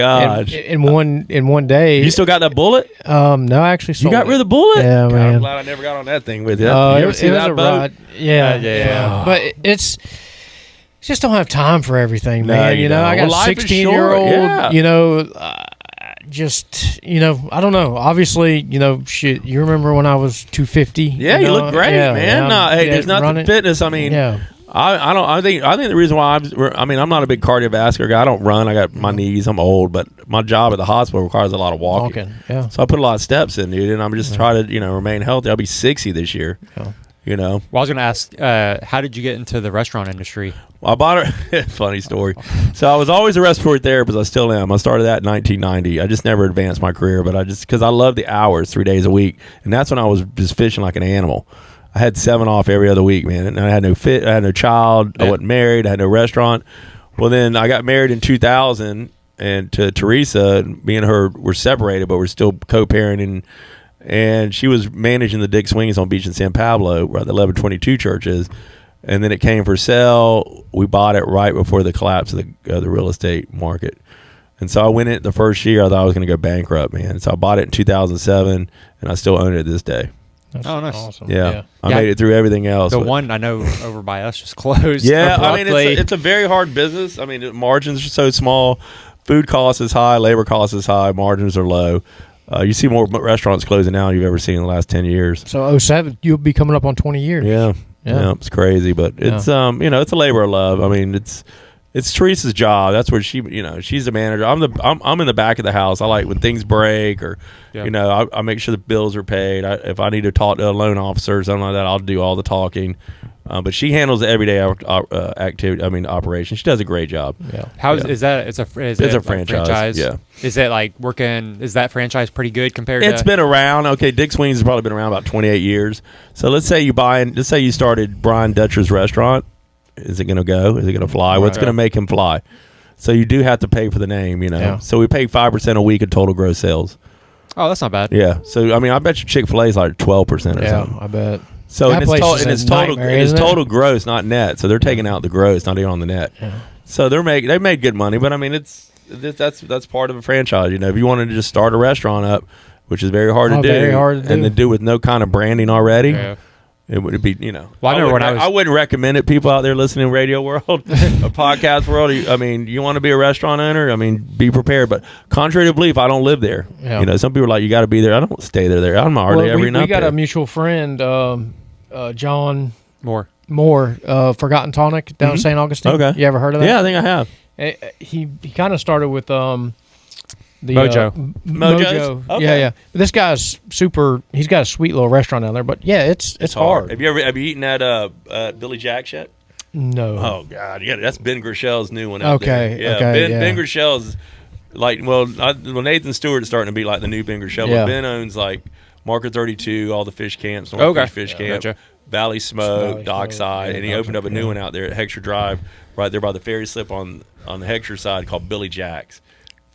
In one day. You still got that bullet? No, I actually sold You got rid of the bullet? Yeah, man. I'm glad I never got on that thing with you. You ever see that a boat? rod. Yeah. But it's just don't have time for everything, man. No, I got a 16-year-old. Yeah. I don't know. Obviously, shit. You remember when I was 250? Yeah, you look great, man. Hey, there's nothing fitness. I mean, I think the reason why I'm not a big cardiovascular guy. I don't run. I got my knees. I'm old, but my job at the hospital requires a lot of walking. Yeah. So I put a lot of steps in, dude, and I'm just trying to remain healthy. I'll be 60 this year. Yeah. Well, I was going to ask, how did you get into the restaurant industry? Well, I bought her. Funny story. So I was always a respiratory therapist. I still am. I started that in 1990. I just never advanced my career, but because I love the hours, 3 days a week, and that's when I was just fishing like an animal. I had 7 off every other week, man, and I had no child. I wasn't married. I had no restaurant. Well, then I got married in 2000, and to Teresa, me and her were separated, but we're still co-parenting. And she was managing the Dick Swings on Beach in San Pablo, where the 1122 church is. and then it came for sale. We bought it right before the collapse of the real estate market. And so I went in the first year. I thought I was going to go bankrupt, man. So I bought it in 2007, and I still own it this day. That's nice. awesome. Yeah. I made it through everything else. The one I know over by us just closed. Yeah, abruptly. I mean, it's a very hard business. I mean, the margins are so small. Food cost is high. Labor cost is high. Margins are low. You see more restaurants closing now than you've ever seen in the last 10 years. So 07, you'll be coming up on 20 years. Yeah, it's crazy, but it's it's a labor of love. I mean, it's Teresa's job. That's where she's the manager. I'm in the back of the house. I like when things break or I make sure the bills are paid. If I need to talk to a loan officer or something like that, I'll do all the talking. But she handles the everyday activity. I mean, operation. She does a great job. Yeah. Is that? It's a franchise. Yeah. Is it like working? Is that franchise pretty good compared to? It's been around. Okay, Dick's Wings has probably been around about 28 years. So let's say you started Brian Dutcher's restaurant. Is it going to go? Is it going to fly? What's going to make him fly? So you do have to pay for the name, Yeah. So we pay 5% a week of total gross sales. Oh, that's not bad. Yeah. So I mean, I bet you Chick-fil-A is like 12% or something. Yeah, I bet. So That place is a nightmare, it's isn't it? total gross, not net. So they're taking out the gross, not even on the net. Yeah. So they made good money, but I mean, that's part of a franchise. If you wanted to just start a restaurant up, which is very hard to do, and then do with no kind of branding already. Yeah. It would be, Well, I remember I wouldn't recommend it. People out there listening, radio world, a podcast world. I mean, you want to be a restaurant owner. I mean, be prepared. But contrary to belief, I don't live there. Yeah. Some people are like, you got to be there. I don't stay there. I'm already every night. We got there. a mutual friend, John Moore, Forgotten Tonic down in St. Augustine. Okay. You ever heard of that? Yeah, I think I have. He kind of started with the Mojo. Mojo. Okay. Yeah. This guy's super. He's got a sweet little restaurant down there. But yeah, it's hard. Have you eaten at Billy Jack's yet? No. Oh God, yeah, that's Ben Grishel's new one. Out Okay. there. Okay. Ben Grishel's like Nathan Stewart's starting to be like the new Ben Grishel. Yeah. But Ben owns like Marker 32, all the fish camps, North Fish Camp, Gotcha. Valley Smoke, Dockside, yeah, and he opened up a new one out there at Heckscher Drive, right there by the ferry slip on the Heckscher side, called Billy Jack's.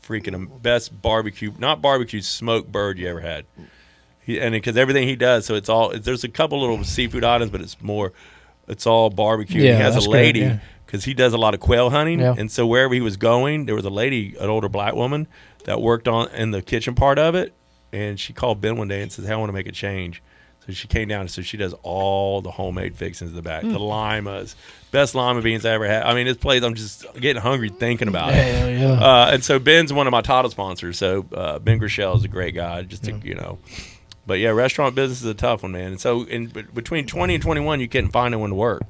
Freaking best barbecue, not barbecue, smoked bird you ever had. Because everything he does, so there's a couple little seafood items, but it's all barbecue. Yeah, He has that's a lady good, because he does a lot of quail hunting, Yeah. and so wherever he was going, there was a lady, an older black woman, that worked in the kitchen part of it, and she called Ben one day and says, "Hey, I want to make a change." So she came down, and so she does all the homemade fixings in the back, the limas, best lima beans I ever had. I mean, this place, I'm just getting hungry thinking about it. Yeah. And so Ben's one of my title sponsors. So Ben Grishel is a great guy. But yeah, restaurant business is a tough one, man. And so between 20 and 21, you couldn't find anyone to work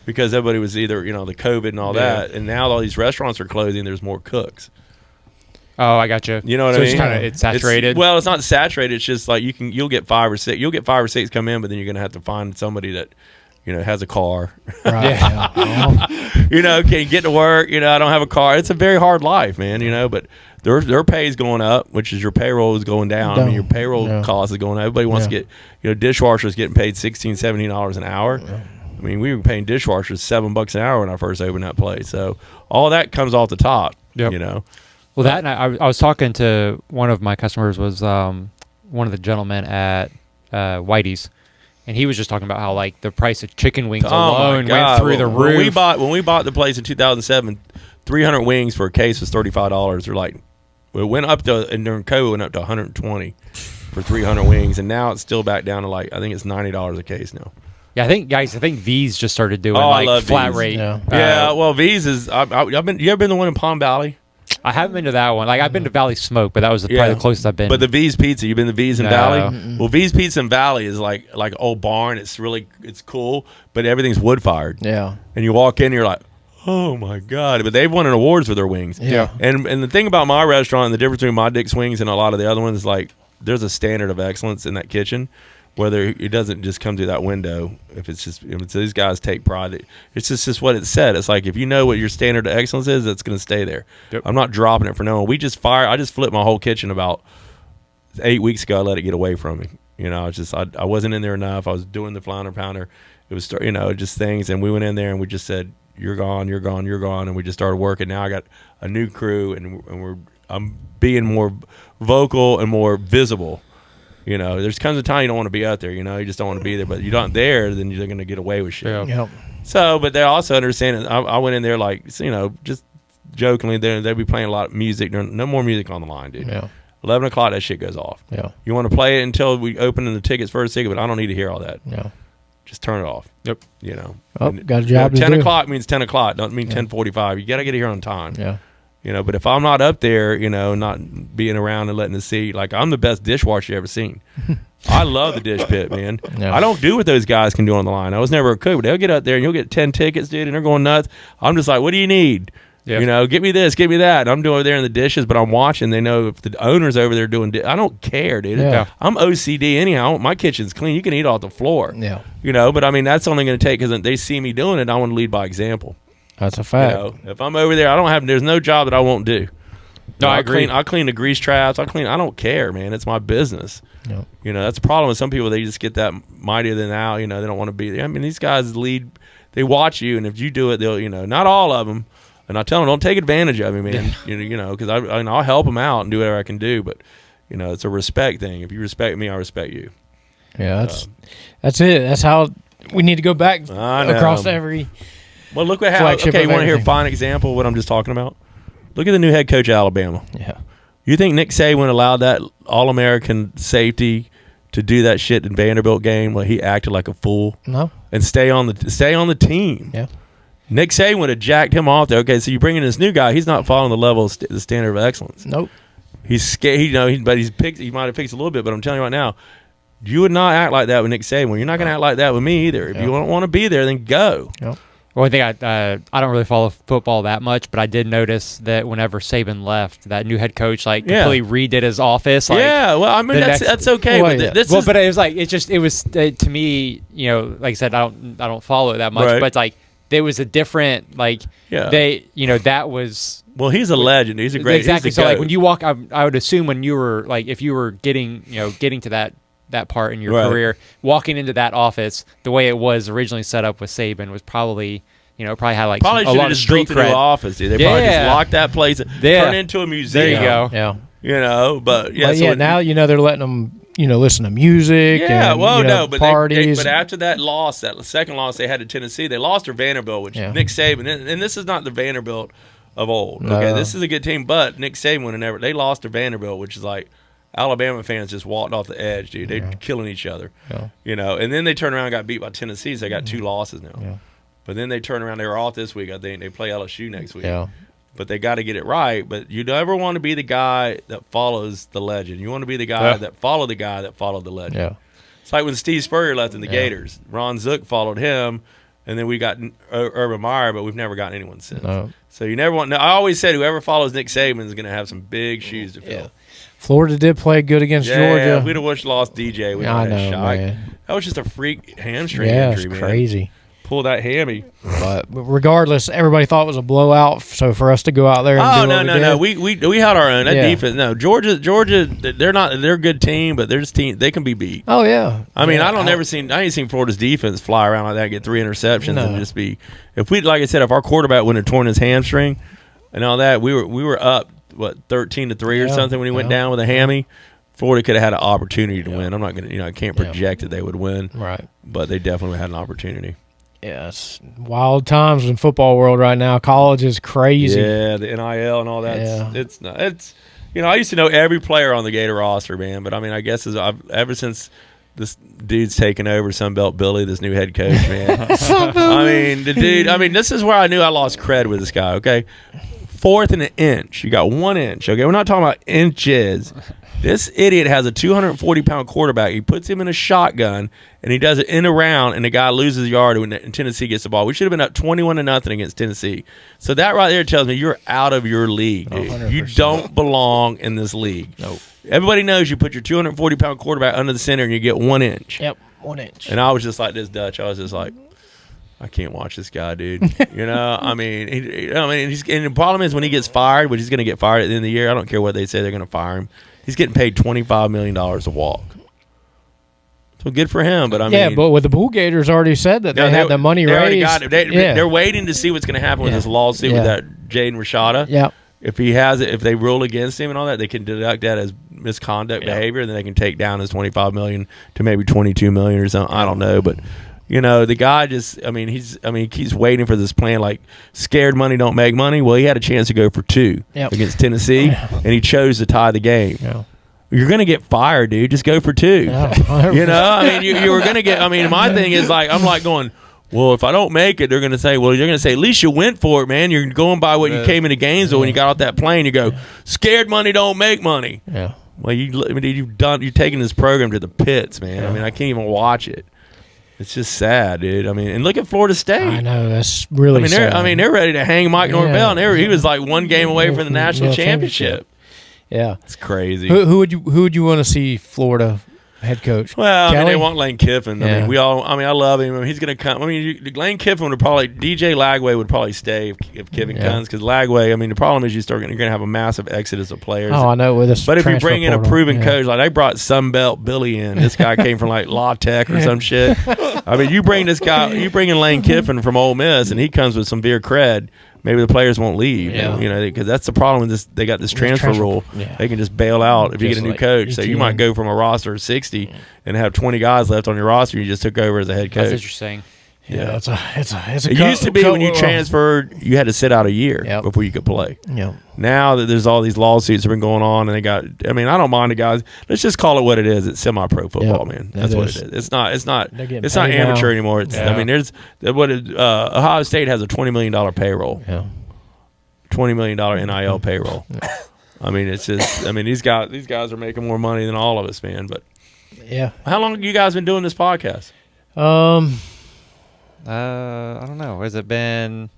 because everybody was either the COVID and all that, and now all these restaurants are closing. There's more cooks. Oh, I got you. You know what I mean? It's saturated. It's not saturated. It's just like you'll get 5 or 6. You'll get 5 or 6 come in, but then you're gonna have to find somebody that has a car. Right. Yeah. Can get to work. I don't have a car. It's a very hard life, man. But their pay is going up, which is your payroll is going down. I mean, your payroll cost is going up. Everybody wants to get, dishwashers getting paid $16, $17 an hour. Yeah. I mean, we were paying dishwashers $7 an hour when I first opened that place. So all that comes off the top. Yep. Well, that I was talking to one of my customers was one of the gentlemen at Whitey's, and he was just talking about how like the price of chicken wings alone went through the roof. When we bought the place in 2007, 300 wings for a case was $35. They're like, it went up to, and during COVID, it went up to $120 for 300 wings, and now it's still back down to I think it's $90 a case now. Yeah, I think V's just started doing I love flat V's. rate. Yeah, well, V's is. You ever been the one in Palm Valley? I haven't been to that one. Like I've been to Valley Smoke, but that was probably the closest I've been. But the V's Pizza, you've been to V's in No. Valley? Mm-mm. Well, V's Pizza in Valley is like an old barn. It's cool, but everything's wood fired. Yeah. And you walk in, you're like, oh my God! But they've won an awards for their wings. Yeah. And the thing about my restaurant, and the difference between my Dick's Wings and a lot of the other ones, is like there's a standard of excellence in that kitchen. Whether it doesn't just come through that window, if these guys take pride, it's just what it said. It's like if you know what your standard of excellence is, it's going to stay there. Yep. I'm not dropping it for no one. I just flipped my whole kitchen about 8 weeks ago. I let it get away from me. I wasn't in there enough. I was doing the Flounder Pounder. It was just things, and we went in there and we just said, "You're gone, you're gone, you're gone," and we just started working. Now I got a new crew, and I'm being more vocal and more visible. There's comes a time you don't want to be out there. You just don't want to be there. But you're not there, then you're going to get away with shit. Yeah. Yep. So, but they also understand. I went in there like, just jokingly. They'd be playing a lot of music. No more music on the line, dude. Yeah. 11 o'clock, that shit goes off. Yeah. You want to play it until we open the tickets for a ticket, but I don't need to hear all that. Yeah. Just turn it off. Yep. Got a job to 10 do. o'clock means 10 o'clock. Doesn't mean 10:45. You got to get here on time. Yeah. But if I'm not up there, not being around and letting the seat, like I'm the best dishwasher you ever seen. I love the dish pit, man. Yeah. I don't do what those guys can do on the line. I was never a cook, but they'll get up there and you'll get 10 tickets, dude, and they're going nuts. I'm just like, what do you need? Yeah. Get me this, get me that. And I'm doing over there in the dishes, but I'm watching. They know if the owner's over there doing I don't care, dude. Yeah. I'm OCD anyhow. My kitchen's clean. You can eat off the floor. Yeah. But I mean, that's only going to take because they see me doing it. I want to lead by example. That's a fact. If I'm over there, there's no job that I won't do. No, I agree. I clean the grease traps. I don't care, man. It's my business. Yeah. That's the problem with some people. They just get that mightier than thou. They don't want to be there. I mean, these guys lead. They watch you, and if you do it, they'll. Not all of them. And I tell them, don't take advantage of me, man. Because I'll help them out and do whatever I can do. But it's a respect thing. If you respect me, I respect you. Yeah, that's it. That's how we need to go back across every. Well, look what happened. Okay, you want to hear a fine example of what I'm just talking about? Look at the new head coach of Alabama. Yeah. You think Nick Saban allowed that All-American safety to do that shit in Vanderbilt game where he acted like a fool? No. And stay on the team. Yeah. Nick Saban would have jacked him off there. Okay, so you bring in this new guy. He's not following the level of the standard of excellence. Nope. He's scared. But he might have fixed a little bit. But I'm telling you right now, you would not act like that with Nick Saban. Well, you're not going to act like that with me either. If you don't want to be there, then go. Yep. Well, I think I don't really follow football that much, but I did notice that whenever Saban left, that new head coach completely redid his office. Well, I mean that's okay. Well, but but it was like it was to me, like I said, I don't follow it that much, Right. but it's like there was a different that was. Well, he's a legend. He's a great. Exactly. He's a So like goat. when you walk, I would assume when you were if you were getting to that part in your Right. career, walking into that office, the way it was originally set up with Saban was probably probably had like probably a should lot have of just street built a new cred. office, dude. They probably just locked that place, turn it into a museum. There you go. Yeah. But now they're letting them listen to music. Yeah, and, but parties. but after that loss, that second loss they had to Tennessee, they lost to Vanderbilt, which Nick Saban, and this is not the Vanderbilt of old. No. Okay, this is a good team, but Nick Saban would have never. They lost to Vanderbilt, which is like Alabama fans just walked off the edge, dude. They're killing each other. Yeah. And then they turned around and got beat by Tennessee, so they got 2 losses now. Yeah. But then they turn around, they were off this week. I think they play LSU next week. Yeah. But they got to get it right. But you never want to be the guy that follows the legend. You want to be the guy that followed the guy that followed the legend. Yeah. It's like when Steve Spurrier left in the Gators. Ron Zook followed him, and then we got Urban Meyer, but we've never gotten anyone since. No. So you never want. I always said whoever follows Nick Saban is going to have some big shoes to fill. Yeah. Florida did play good against Georgia. Yeah, if we'd have lost DJ, we might have shot. Man. That was just a freak hamstring It's injury, man. crazy. Pull that hammy. But regardless, everybody thought it was a blowout. So for us to go out there and no. We had our own. That Yeah. defense. No, Georgia. They're a good team, but they're just team. They can be beat. Oh yeah. I mean, I ain't seen Florida's defense fly around like that, and get 3 interceptions, and just be. Like I said, if our quarterback wouldn't have torn his hamstring and all that, we were up 13-3 or something when he went down with a hammy. Florida could have had an opportunity to win. I'm not gonna, I can't project that they would win, Right. but they definitely had an opportunity. Yeah, it's wild times in football world right now. College is crazy. Yeah, the NIL and all that. Yeah. It's not. It's I used to know every player on the Gator roster, man. But I mean, I guess ever since this dude's taken over, Sunbelt Billy, this new head coach, man. I mean, the dude. I mean, this is where I knew I lost cred with this guy. Okay, 4th and an inch. You got 1 inch. Okay, we're not talking about inches. This idiot has a 240-pound quarterback. He puts him in a shotgun, and he does it in a round, and the guy loses a yard when Tennessee gets the ball. We should have been up 21-0 against Tennessee. So that right there tells me you're out of your league, dude. 100%. You don't belong in this league. Nope. Everybody knows you put your 240-pound quarterback under the center, and you get 1 inch. Yep, 1 inch. And I was just like this Dutch. I was just like, I can't watch this guy, dude. I mean, and the problem is when he gets fired, which he's going to get fired at the end of the year. I don't care what they say; they're going to fire him. He's getting paid $25 million a walk. So good for him, but I mean, but with the Bull Gators already said that they had the money they already raised. got it. They're waiting to see what's going to happen with this lawsuit with that Jaden Rashada. Yeah. If he has it, if they rule against him and all that, they can deduct that as misconduct behavior, and then they can take down his $25 million to maybe $22 million or something. I don't know, but You know, the guy just, he keeps waiting for this plan. Like, scared money don't make money. Well, he had a chance to go for 2 against Tennessee, and he chose to tie the game. Yeah. You're going to get fired, dude. Just go for 2. Yeah. You know, you were going to get, my thing is like, I'm like going, well, if I don't make it, they're going to say, well, you're going to say, at least you went for it, man. You're going by what you came into Gainesville when you got off that plane. You go, scared money don't make money. Yeah. Well, you're taking this program to the pits, man. I can't even watch it. It's just sad, dude. And look at Florida State. I know, that's really sad. They're ready to hang Mike Norvell, and he was like 1 game away from the national championship. Yeah, it's crazy. Who would you want to see Florida head coach? Well, they want Lane Kiffin. Yeah. I love him. He's going to come. Lane Kiffin would probably, DJ Lagway would probably stay if Kiffin comes, because Lagway, the problem is you're going to have a massive exodus of players. Oh, I know. But if you bring in a proven coach, like they brought Sunbelt Billy in, this guy came from like La Tech or some shit. You bring this guy, you bring in Lane Kiffin from Ole Miss, and he comes with some veer cred. Maybe the players won't leave, because that's the problem with this. They got this transfer rule. Yeah. They can just bail out if you get a new coach. So you might go from a roster of 60 and have 20 guys left on your roster. You just took over as a head coach. That's interesting. Yeah, it's a. It used to be when you transferred, you had to sit out a year before you could play. Yeah. Now that there's all these lawsuits that have been going on, and they got. I don't mind the guys. Let's just call it what it is. It's semi-pro football, man. That's what it is. It's not. It's not amateur anymore. It's. There's Ohio State has a $20 million payroll. Yeah. $20 million NIL payroll. It's just. These guys are making more money than all of us, man. But yeah. How long have you guys been doing this podcast? I don't know. Has it been?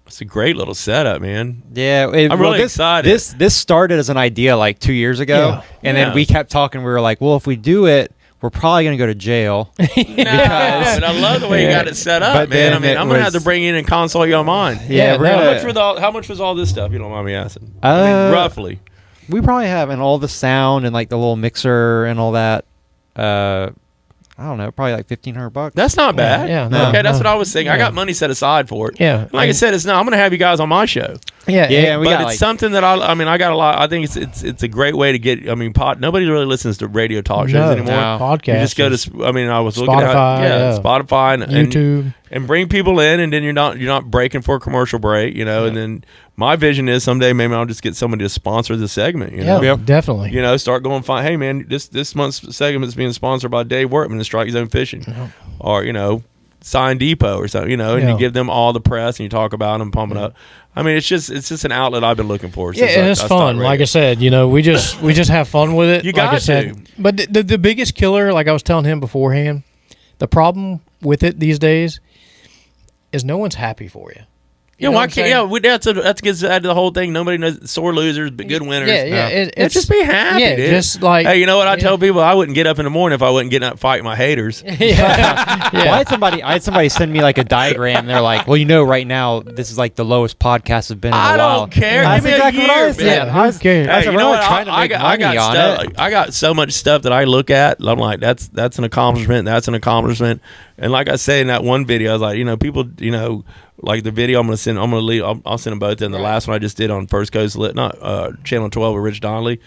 It's a great little setup, man. Yeah, I'm really excited. This started as an idea like 2 years ago, and then we kept talking. We were like, well, if we do it, we're probably going to go to jail. But I love the way you got it set up, man. I'm going to have to bring in and consult you on mine. Yeah, how much was all this stuff? You don't mind me asking? Roughly. We probably have, and all the sound and like the little mixer and all that. I don't know, probably like $1,500. That's not bad. Yeah. Okay, that's what I was thinking. I got money set aside for it. Yeah. Like I said, I'm going to have you guys on my show. Yeah. But it's something that I got a lot. I think it's a great way to get. Nobody really listens to radio talk shows anymore. No. Podcasts. You just go to. I was looking Spotify, at Spotify and YouTube, and bring people in, and then you're not breaking for a commercial break, And then my vision is someday maybe I'll just get somebody to sponsor the segment. Yeah, definitely. Start going find. Hey man, this month's segment is being sponsored by Dave Workman and Strike Zone Fishing, or Sign Depot or something. And you give them all the press and you talk about them, pumping up. It's just an outlet I've been looking for. Yeah, and it's fun. Like I said, we just have fun with it. You got to. But the biggest killer, like I was telling him beforehand, the problem with it these days is no one's happy for you. Why can't? Yeah, that gets out of the whole thing. Nobody knows sore losers, but good winners. It's just be happy, dude. Just like, hey, you know what? I tell people I wouldn't get up in the morning if I wasn't getting up fighting my haters. Well, I had somebody send me like a diagram. They're like, well, right now this is like the lowest podcast have been in a while. I don't care. That's exactly what I said. Who cares? Hey, you know what? I got so much stuff that I look at. I'm like, that's an accomplishment. That's an accomplishment. And like I say in that one video, I was like, people, like the video I'll send them both in. The last one I just did on First Coast Channel 12 with Rich Donnelly.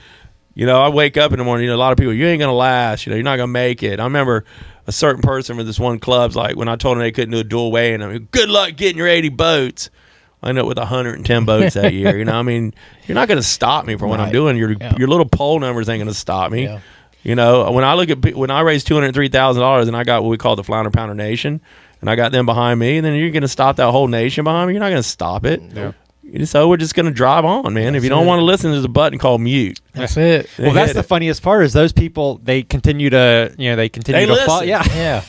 I wake up in the morning, a lot of people, you ain't going to last, you're not going to make it. I remember a certain person with this one club's like, when I told them they couldn't do a dual weigh, and good luck getting your 80 boats. I ended up with 110 boats that year. You're not going to stop me from what I'm doing. Your little poll numbers ain't going to stop me. Yeah. When I raised $203,000 and I got what we call the Flounder Pounder Nation, and I got them behind me, and then you're going to stop that whole nation behind me. You're not going to stop it. No. So we're just going to drive on, man. If you don't want to listen, there's a button called mute. That's it. Well, that's the funniest part is those people, they continue to follow. Yeah.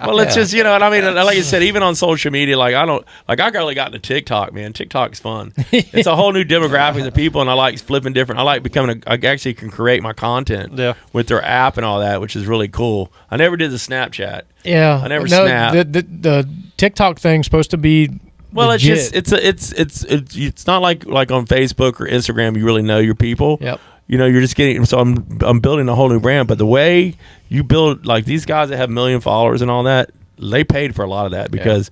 Well, it's just, what I mean? Like I said, even on social media, like I really got into TikTok, man. TikTok's fun. It's a whole new demographic of people, and I like flipping different. I like I actually can create my content with their app and all that, which is really cool. I never did the Snapchat. Yeah. I never snapped. The TikTok thing's supposed to be. Well, legit. it's not like on Facebook or Instagram you really know your people. Yep. You're just getting. So I'm building a whole new brand. But the way you build, like these guys that have 1 million followers and all that, they paid for a lot of that because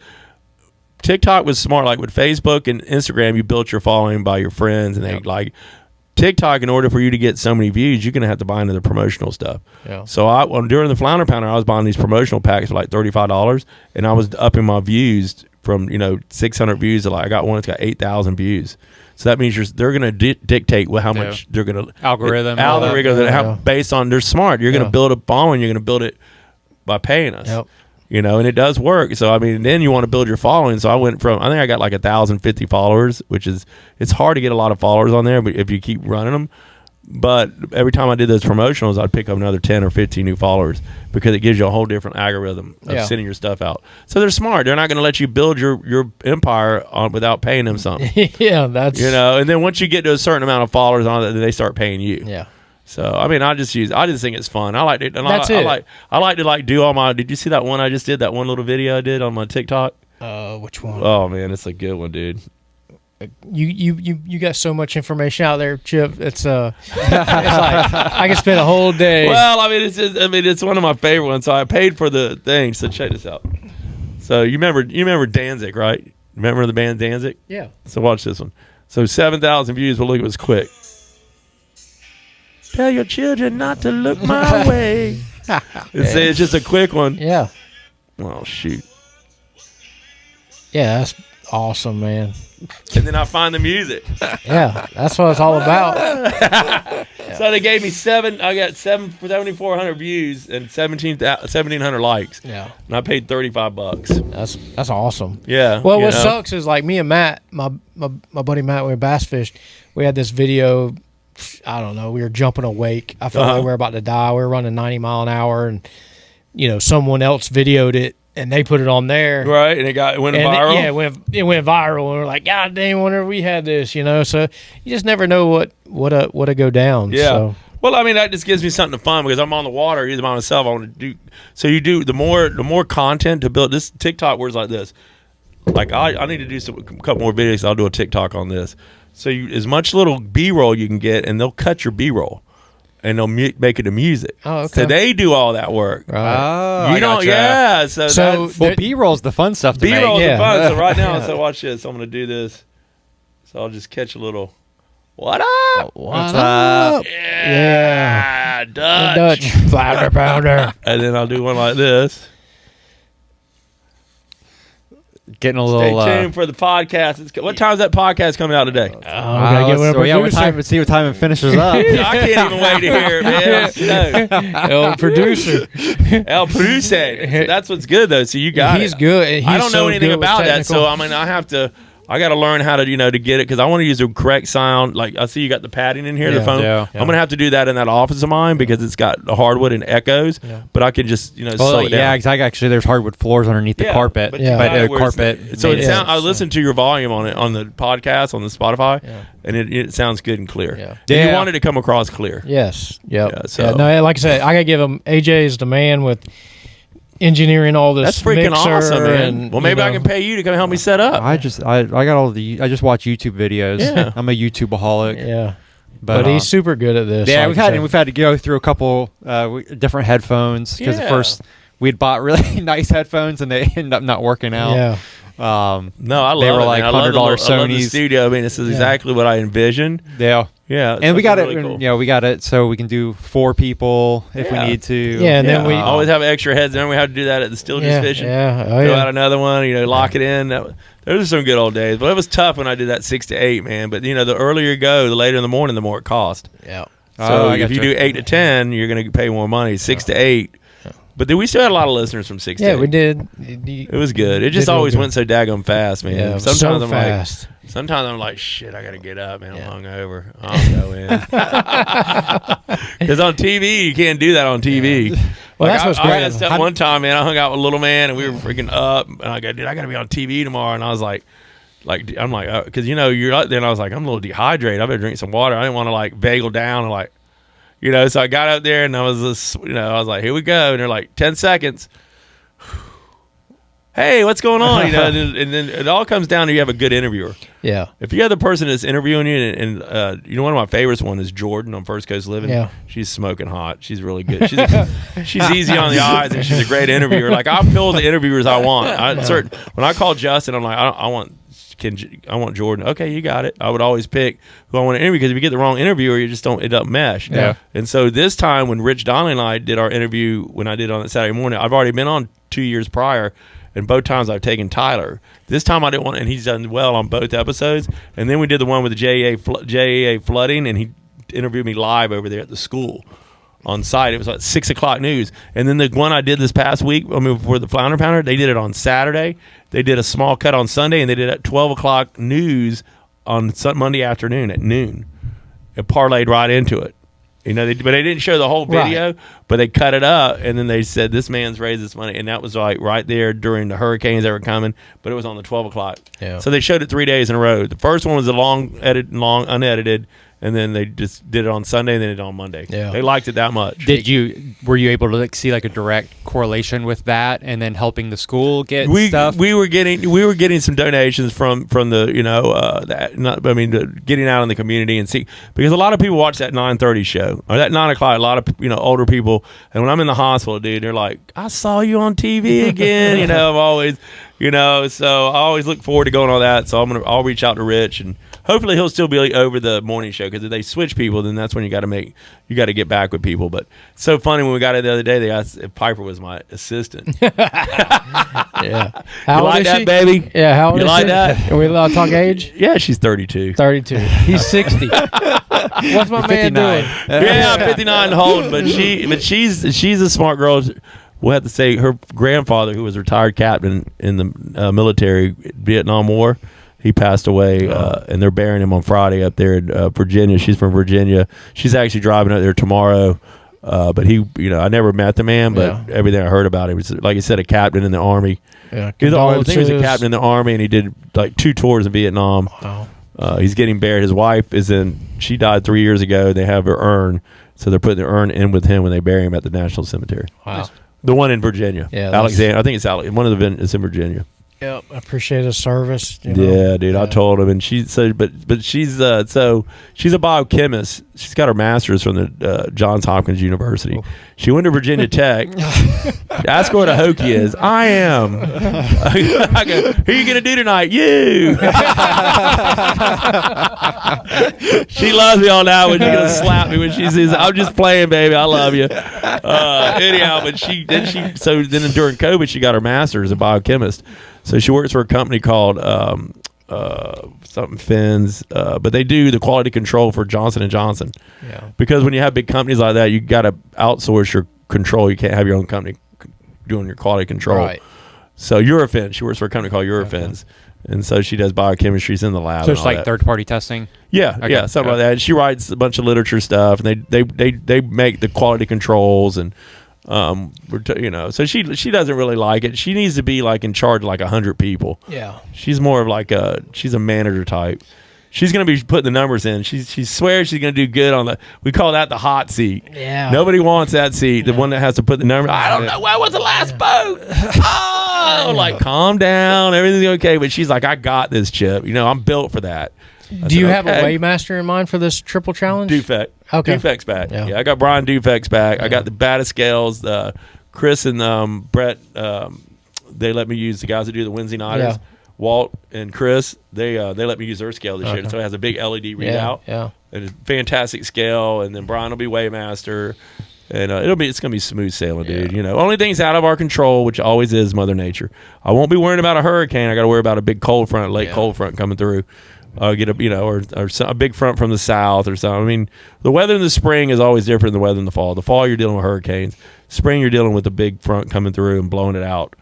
TikTok was smart. Like with Facebook and Instagram, you built your following by your friends, and they like. TikTok, in order for you to get so many views, you're gonna have to buy into the promotional stuff. Yeah. So during the Flounder Pounder, I was buying these promotional packs for like $35, and I was upping my views from 600 views to like I got one that's got 8,000 views. So that means they're gonna dictate how much they're gonna algorithm based on they're smart. You're gonna build a following. You're gonna build it by paying us. Yep. And it does work. So I mean, then you want to build your following. So I went from I think I got like 1,050 followers, which is it's hard to get a lot of followers on there, but if you keep running them. But every time I did those promotionals, I'd pick up another 10 or 15 new followers because it gives you a whole different algorithm of sending your stuff out. So they're smart. They're not going to let you build your empire without paying them something. Yeah, that's And then once you get to a certain amount of followers on it, then they start paying you. Yeah. So I mean, I just think it's fun. I like it. And That's it. I like to like do all my. Did you see that one I just did? That one little video I did on my TikTok. Which one? Oh man, it's a good one, dude. You got so much information out there, Chip. It's like I could spend a whole day. Well, I mean, it's one of my favorite ones. So I paid for the thing. So check this out. So you remember Danzig, right? Remember the band Danzig? Yeah. So watch this one. So 7,000 views, but look, it was quick. Tell your children not to look my way. It's just a quick one. Yeah. Oh shoot. Yeah, that's awesome, man. And then I find the music. Yeah, that's what it's all about. So they gave me I got 7,400 views and 1,700 likes. Yeah. And I paid $35. That's awesome. Yeah. Well, what sucks is like me and Matt, my buddy Matt, we bass fished. We had this video. I don't know. We were jumping a wake. I felt like we were about to die. We were running 90 mile an hour, and someone else videoed it. And they put it on there, right? And it went viral. It went viral, and we're like, God damn! Whenever we had this, So you just never know what go down. Yeah. So. Well, I mean, that just gives me something to fun because I'm on the water either by myself. I want to do so. You do the more content to build. This TikTok words like this. Like I need to do a couple more videos. I'll do a TikTok on this. So as much little B-roll you can get, and they'll cut your B-roll. And they'll make it a music. Oh, okay. So they do all that work. Right. Oh, you don't. Yeah. So B-roll's the fun stuff to make. B-roll's the fun. So right now, so watch this. I'm going to do this. So I'll just catch a little. What up? What's up? Yeah. Dutch. Flounder pounder. And then I'll do one like this. Getting a little. Stay tuned for the podcast. What time is that podcast coming out today? Let's see what time it finishes up. I can't even wait to hear it, man. El producer. El producer. That's what's good though. So you got He's good. I don't know anything about that, so I mean, I got to learn how to to get it because I want to use the correct sound. Like I see you got the padding in here, the phone. Yeah. I'm gonna have to do that in that office of mine because it's got the hardwood and echoes. Yeah. But I can just slow it down. Yeah, exactly. Actually, there's hardwood floors underneath the carpet. But carpet. So I listened to your volume on it on the podcast on the Spotify, and it sounds good and clear. Yeah. And you want it to come across clear. Yes. Yep. Yeah. So no, like I said, I gotta give him. AJ is the man with engineering all this. That's freaking awesome, man. And, well, maybe I can pay you to come help me set up. I just got I just watch YouTube videos. Yeah. I'm a YouTubeaholic. Yeah. But he's super good at this. Yeah, we've had to go through a couple different headphones because at first we'd bought really nice headphones and they ended up not working out. Yeah. No, I love they were it, like $100 Sony's. I love the studio. I mean, this is exactly what I envisioned. Yeah. Yeah. And we got really it. Cool. We got it so we can do 4 people if we need to. Yeah, and then we always have extra heads. Then we had to do that at the Still Just Fishing. Yeah. Throw out another one. Lock it in. Those are some good old days. But it was tough when I did that 6 to 8, man. But the earlier you go, the later in the morning, the more it costs. Yeah. So if you do 8 to 10, you're going to pay more money. 6 to 8. But then we still had a lot of listeners from 6 to 8. Yeah, we did. It was good. It just always went so daggone fast, man. Yeah, sometimes fast. Sometimes I'm like, shit, I got to get up, man. I'm hungover. I'll go in. Because on TV, you can't do that on TV. Yeah. Well, that's what's great. I had stuff one time, man. I hung out with a little man, and we were freaking up. And I go, dude, I got to be on TV tomorrow. And I was like, I'm like, because you're out there, and I was like, I'm a little dehydrated. I better drink some water. I didn't want to like bagel down and like, so I got up there and I was just, I was like, here we go. And they're like, 10 seconds. Hey, what's going on? And then it all comes down to you have a good interviewer. Yeah. If you have the person that's interviewing you, and one of my favorites one is Jordan on First Coast Living. Yeah. She's smoking hot. She's really good. She's easy on the eyes, and she's a great interviewer. Like, I'll pull the interviewers I want. When I call Justin, I'm like, I want I want Jordan. Okay, you got it. I would always pick who I want to interview, because if you get the wrong interviewer, you just don't, it doesn't mesh. Yeah. And so this time when Rich Donnelly and I did our interview, when I did on that Saturday morning, I've already been on 2 years prior, and both times I've taken Tyler. This time I didn't want, and he's done well on both episodes. And then we did the one with the JEA flooding, and he interviewed me live over there at the school on site. It was like 6 o'clock news. And then the one I did this past week, for the Flounder Pounder, they did it on Saturday. They did a small cut on Sunday, and they did it at 12 o'clock news on Monday afternoon at noon. It parlayed right into it. But they didn't show the whole video, but they cut it up, and then they said, this man's raised this money. And that was like right there during the hurricanes that were coming, but it was on the 12 o'clock. Yeah. So they showed it 3 days in a row. The first one was a long unedited, and then they just did it on Sunday, and then it on Monday. Yeah. They liked it that much. Were you able to see like a direct correlation with that, and then helping the school get stuff? We were getting some donations from the getting out in the community and see, because a lot of people watch that 9:30 show or that 9 o'clock. A lot of older people, and when I'm in the hospital, dude, they're like, I saw you on TV again. I'm always, so I always look forward to going on that. So I'll reach out to Rich, and hopefully he'll still be over the morning show, because if they switch people, then that's when you got to get back with people. But it's so funny, when we got it the other day, they asked if Piper was my assistant. Yeah. How you like that, she? Baby? Yeah, how old you is like she? that? Are we allowed to talk age? Yeah, she's 32. 32. He's 60. What's my man doing? Yeah, I'm 59 old, but she's a smart girl. We'll have to say her grandfather, who was a retired captain in the military, Vietnam War, he passed away, and they're burying him on Friday up there in Virginia. She's from Virginia. She's actually driving up there tomorrow. But he, I never met the man, but everything I heard about him was, like you said, a captain in the Army. Yeah, I think he was a captain in the Army, and he did like 2 tours in Vietnam. Wow. He's getting buried. His wife she died 3 years ago. They have her urn, so they're putting the urn in with him when they bury him at the National Cemetery. Wow. The one in Virginia. Yeah, Alexander. I think it's one of the is in Virginia. Yep, I appreciate his service. Yeah, dude, I told him, and she's she's a biochemist. She's got her master's from the Johns Hopkins University. Oh. She went to Virginia Tech. Ask her what a Hokie is. I am. I go, who are you gonna do tonight? You. She loves me all now. When she's gonna slap me when she says, "I'm just playing, baby. I love you." Anyhow, but then during COVID, she got her master's as a biochemist. So she works for a company called something Fins, but they do the quality control for Johnson & Johnson. Yeah. Because when you have big companies like that, you got to outsource your control. You can't have your own company doing your quality control. Right. So Eurofins, she works for a company called Eurofins. Okay. And so she does biochemistry. She's in the lab. So it's like third-party testing? Yeah, okay. Something like that. And she writes a bunch of literature stuff, and they make the quality controls, and so she doesn't really like it. She needs to be like in charge of like 100 people. Yeah, she's more of she's a manager type. She's gonna be putting the numbers in. She swears she's gonna do good on we call that the hot seat. Yeah, nobody wants that seat. The one that has to put the numbers. I don't know, where was the last boat? Calm down, everything's okay. But she's like, I got this, Chip. I'm built for that. Do you have a weighmaster in mind for this triple challenge? Dufek. Okay. Dufek's back. Yeah, I got Brian Dufek's back. Yeah. I got the baddest scales. Chris and Brett, they let me use the guys that do the Wednesday nighters. Yeah. Walt and Chris, they let me use their scale this year. So it has a big LED readout. Yeah. And it's a fantastic scale. And then Brian will be weighmaster. And it's gonna be smooth sailing, dude. Only thing's out of our control, which always is Mother Nature. I won't be worrying about a hurricane. I got to worry about a big cold front, cold front coming through. Get or a big front from the south or something. I mean, the weather in the spring is always different than the weather in the fall. The fall, you're dealing with hurricanes. Spring, you're dealing with a big front coming through and blowing it out.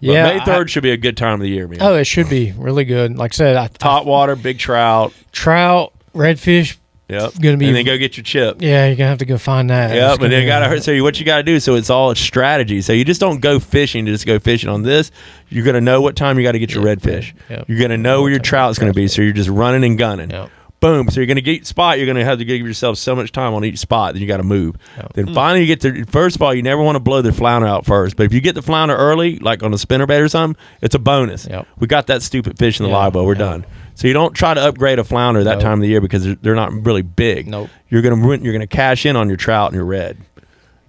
But May 3rd should be a good time of the year, man. Oh, it should be really good. Like I said, top water, big trout, redfish. Yep. And then go get your chip. Yeah, you're gonna have to go find that. Yep. And then so what you got to do? So it's all a strategy. So you just don't go fishing to just go fishing on this. You're gonna know what time you got to get your redfish. Yep. You're gonna know where your trout's gonna be. So you're just running and gunning. Yep. Boom. So you're gonna get spot. You're gonna have to give yourself so much time on each spot. Then you got to move. Yep. Then finally you get to. First of all, you never want to blow the flounder out first. But if you get the flounder early, like on a spinnerbait or something, it's a bonus. Yep. We got that stupid fish in the live well. We're done. So you don't try to upgrade a flounder that time of the year because they're not really big. Nope. You're gonna cash in on your trout and your red,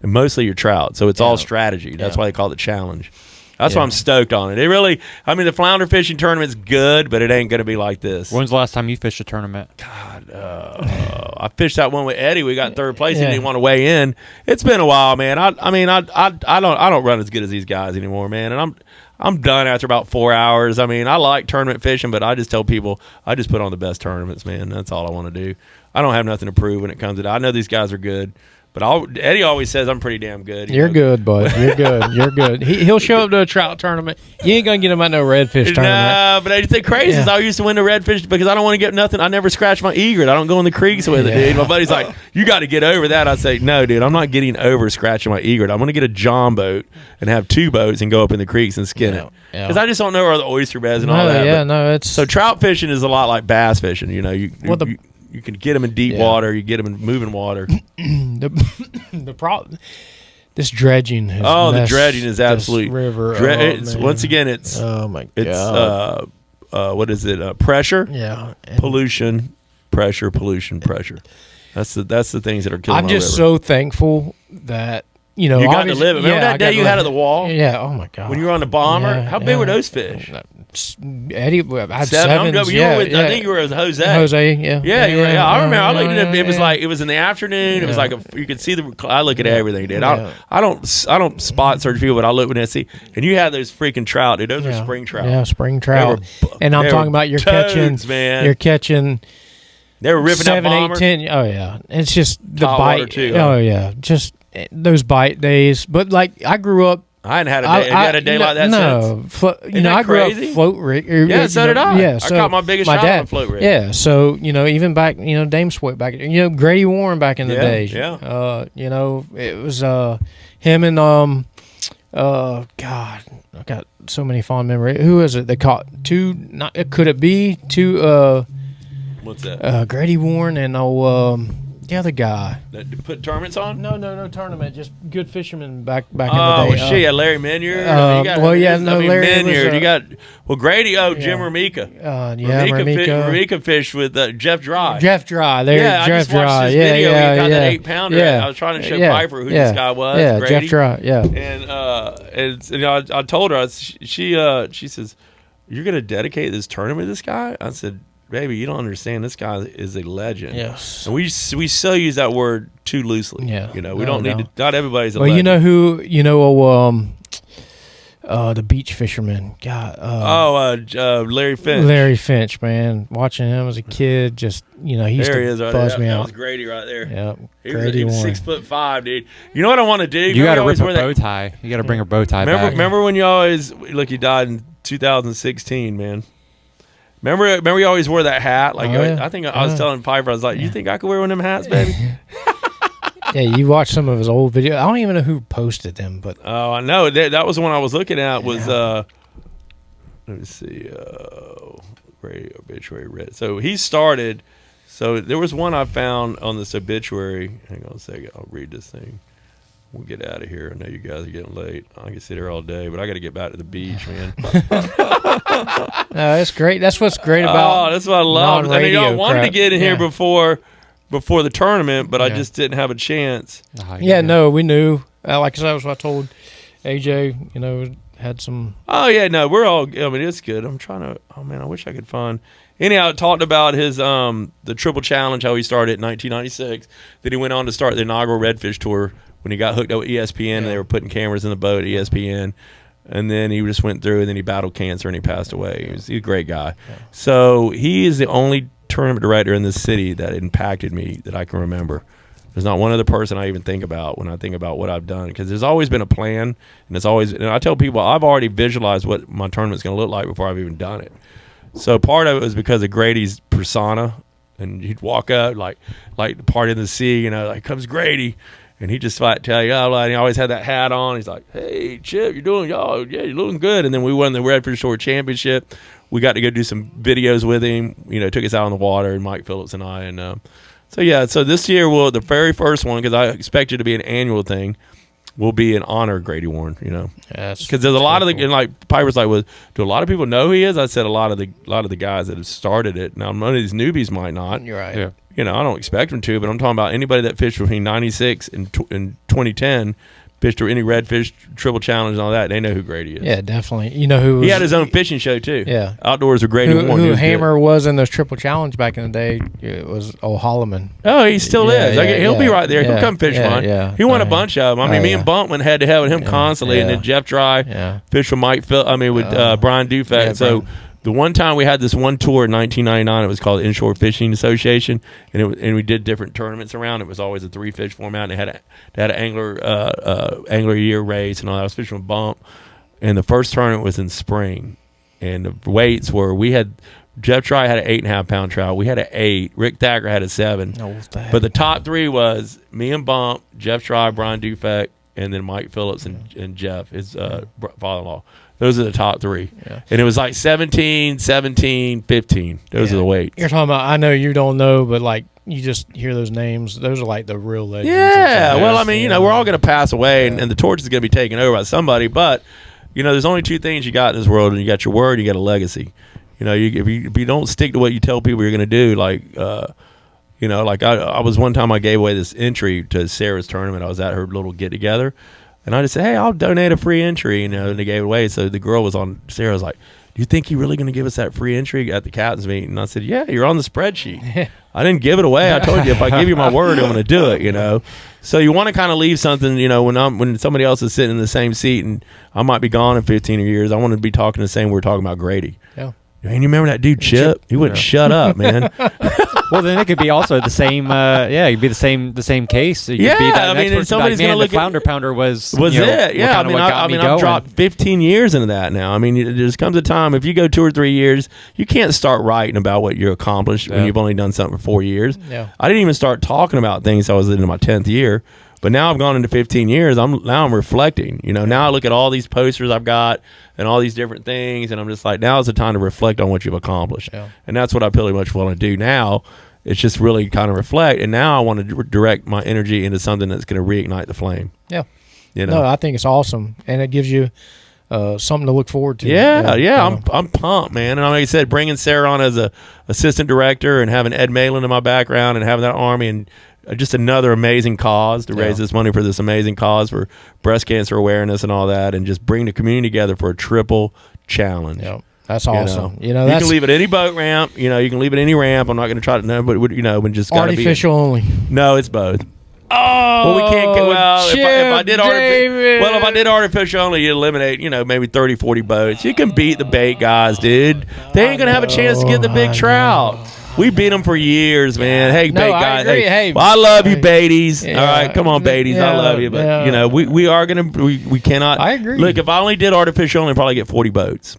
and mostly your trout. So it's all strategy. That's why they call it challenge. That's why I'm stoked on it. It really, I mean, the flounder fishing tournament's good, but it ain't going to be like this. When's the last time you fished a tournament? God, I fished that one with Eddie. We got third place. He didn't want to weigh in. It's been a while, man. I mean, I don't run as good as these guys anymore, man. And I'm done after about 4 hours. I mean, I like tournament fishing, but I just tell people I just put on the best tournaments, man. That's all I want to do. I don't have nothing to prove when it comes to that. I know these guys are good. But Eddie always says I'm pretty damn good. You're good, bud. You're good. You're good. He'll show up to a trout tournament. You ain't going to get him at no redfish tournament. Nah, but I think crazy is I used to win the redfish because I don't want to get nothing. I never scratch my egret. I don't go in the creeks with it, dude. My buddy's like, you got to get over that. I say, no, dude, I'm not getting over scratching my egret. I'm going to get a John boat and have 2 boats and go up in the creeks and skin it. Because I just don't know where the oyster beds and all that. Yeah, so trout fishing is a lot like bass fishing. You know, you can get them in deep water. You get them in moving water. The problem, this dredging. The dredging is absolute river. Once again, it's oh my god. It's what is it? Pressure. Yeah. Pollution. Pressure. Pollution. Pressure. That's the things that are killing. I'm just so thankful that. You know, you got to live it. Remember that day you had at the wall? Yeah. Oh my god. When you were on the bomber, how big were those fish? Eddie, I had 7. I think you were with Jose. Yeah. I remember. I looked at it. It was like it was in the afternoon. It was like you could see the. I look at everything, dude. I don't spot search people, but I look when I see. And you had those freaking trout, dude. Those are spring trout. Yeah, spring trout. And I'm talking about you're catching. You're catching. They were ripping 7, that bomber. 8, 10. Oh yeah. It's just the Hot bite. Water too, oh yeah. Just those bite days. But like I grew up. I hadn't had a day. You had a day like that since? No. I grew up float rig. So did I. Yeah, I caught my biggest shot on a float rig. Yeah, so, even back, Dame Sweat back, Grady Warren back in the day. Yeah. It was him and, God, I got so many fond memories. Who is it? They caught 2, could it be 2, what's that? Grady Warren and, the other guy that put tournaments on? No tournament. Just good fishermen back in the day. Oh shit! Larry Minyard. Larry Minyard. You got Grady. Jim Ramika. Ramika fished with Jeff Dry. Jeff Dry. I just watched this video. He got that 8-pounder. I was trying to show Piper who this guy was. Yeah, Grady. Jeff Dry. Yeah. And I told her she says, "You're gonna dedicate this tournament to this guy?" I said, baby, you don't understand. This guy is a legend. Yes. And we so use that word too loosely. Yeah. We don't need to. Not everybody's a legend. You know who? The beach fisherman. God. Larry Finch. Larry Finch, man. Watching him as a kid, just he used to buzz me out. That was Grady right there. Yeah. He was 6'5", dude. You know what I want to do? You got to rip a bow tie. You got to bring a bow tie back. Remember when you always he died in 2016, man. Remember you always wore that hat? I think I was telling Piper, I was like, you think I could wear one of them hats, baby? Yeah, you watched some of his old videos. I don't even know who posted them, but oh, I know that was the one I was looking at. Was let me see, Radio Obituary Red. So he started. So there was one I found on this obituary. Hang on a second, I'll read this thing. We'll get out of here. I know you guys are getting late. I can sit here all day, but I got to get back to the beach, man. No, that's great. That's what's great about. Oh, that's what I love. I mean, I wanted to get in here before the tournament, but I just didn't have a chance. No, we knew. Like I was, I told AJ, had some. Oh yeah, no, we're all. I mean, it's good. I'm trying to. Oh man, I wish I could find. Anyhow, it talked about his the Triple Challenge, how he started in 1996. Then he went on to start the inaugural Redfish Tour when he got hooked up with ESPN. And they were putting cameras in the boat at ESPN. And then he just went through, and then he battled cancer, and he passed away. He's a great guy. Yeah. So he is the only tournament director in this city that impacted me that I can remember. There's not one other person I even think about when I think about what I've done, because there's always been a plan, and it's always. And I tell people I've already visualized what my tournament's going to look like before I've even done it. So part of it was because of Grady's persona, and he'd walk up like part in the sea, like comes Grady. And he just tell you, and he always had that hat on. He's like, "Hey, Chip, you're doing you're looking good." And then we won the Redfish Tour Championship. We got to go do some videos with him. Took us out on the water, and Mike Phillips and I. And so this year the very first one, because I expect it to be an annual thing, will be in honor of Grady Warren. Because there's a lot of the, and like Piper's like, "Well, do a lot of people know who he is?" I said a lot of the guys that have started it. Now, none of these newbies might not. You're right. Yeah. I don't expect them to, but I'm talking about anybody that fished between 96 and 2010 fished any redfish triple challenge and all that, they know who Grady is. Yeah, definitely. You know who he had his own fishing show too. Yeah, Outdoors with Grady who Warren. Who Hammer was in those triple challenge back in the day. It was old Holloman. Oh, he still is. He'll be right there. He'll come fish one. Yeah. He won a bunch of them. I mean, me and Bump went head to head with him constantly, and then Jeff Dry fished with Mike Phil. I mean, with Brian Dufat. So. The one time we had this one tour in 1999, it was called Inshore Fishing Association, and we did different tournaments around. It was always a 3-fish format. And they had an angler year race and all that. I was fishing with Bump, and the first tournament was in spring, and the weights were Jeff Try had an 8.5 pound trout. We had an 8. Rick Thacker had a 7. But the top 3 was me and Bump, Jeff Try, Brian Dufek, and then Mike Phillips and Jeff, his father-in-law. Those are the top 3. Yeah. And it was like 17, 17, 15. Those are the weights. You're talking about, I know you don't know, but like you just hear those names. Those are like the real legends. Yeah. Well, I mean, we're all going to pass away and the torch is going to be taken over by somebody. But, there's only 2 things you got in this world, and you got your word, you got a legacy. If you don't stick to what you tell people you're going to do, like, like I was one time I gave away this entry to Sarah's tournament. I was at her little get together. And I just said, hey, I'll donate a free entry, and they gave it away. So the girl was on, Sarah was like, do you think you're really going to give us that free entry at the captain's meeting? And I said, yeah, you're on the spreadsheet. I didn't give it away. I told you, if I give you my word, I'm going to do it, So you want to kind of leave something, when somebody else is sitting in the same seat and I might be gone in 15 years, I want to be talking the same we're talking about Grady. Yeah. Man, you remember that dude Chip? He wouldn't shut up, man. Well, then it could be also the same. It'd be the same case. It could be that somebody's going to look at Flounder Pounder was it. Yeah, I've dropped 15 years into that now. I mean, there just comes a time if you go 2 or 3 years, you can't start writing about what you accomplished when you've only done something for 4 years. Yeah. I didn't even start talking about things I was into my 10th year. But now I've gone into 15 years. I'm reflecting. Now I look at all these posters I've got and all these different things, and I'm just like, now is the time to reflect on what you've accomplished. Yeah. And that's what I pretty much want to do now. It's just really kind of reflect, and now I want to direct my energy into something that's going to reignite the flame. Yeah. No, I think it's awesome, and it gives you something to look forward to. I'm pumped, man. And like I said, bringing Sarah on as a assistant director and having Ed Malin in my background and having that army and just another amazing cause to raise this money for this amazing cause for breast cancer awareness and all that, and just bring the community together for a triple challenge. Yeah, that's awesome. You can leave it any boat ramp. You can leave it any ramp. I'm not going to try to know, but when just artificial only. No, it's both. Oh, well, we can't get if I did artificial only, you eliminate maybe 30, 40 boats. You can beat the bait guys, dude. They ain't gonna have a chance to get the big trout. We beat them for years, man. Hey, bait guys. Hey, I love you, baities's. Yeah. All right, come on, baities's. I love you, but we are gonna we cannot. I agree. Look, if I only did artificial only, I'd probably get 40 boats.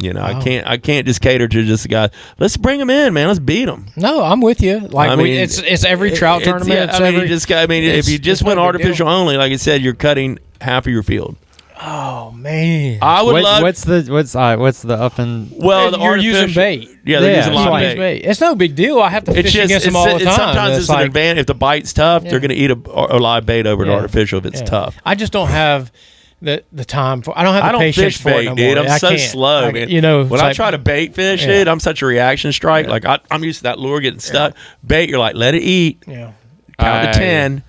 I can't just cater to just the guy. Let's bring them in, man. Let's beat them. No, I'm with you. Like it's every trout tournament. If you just went artificial only, like I said, you're cutting half of your field. Oh man! I would love. What's the up and? Well, you're using bait. Yeah, they're using a lot of bait. It's no big deal. I have to fish against them all the time. Sometimes it's an advantage. If the bite's tough, they're going to eat a live bait over an artificial if it's tough. I just don't have the time for. I don't have the patience for it no more. Dude. I'm so slow. When I try to bait fish, dude, I'm such a reaction strike. Like I'm used to that lure getting stuck. Bait, you're like, let it eat. Yeah. Count to 10.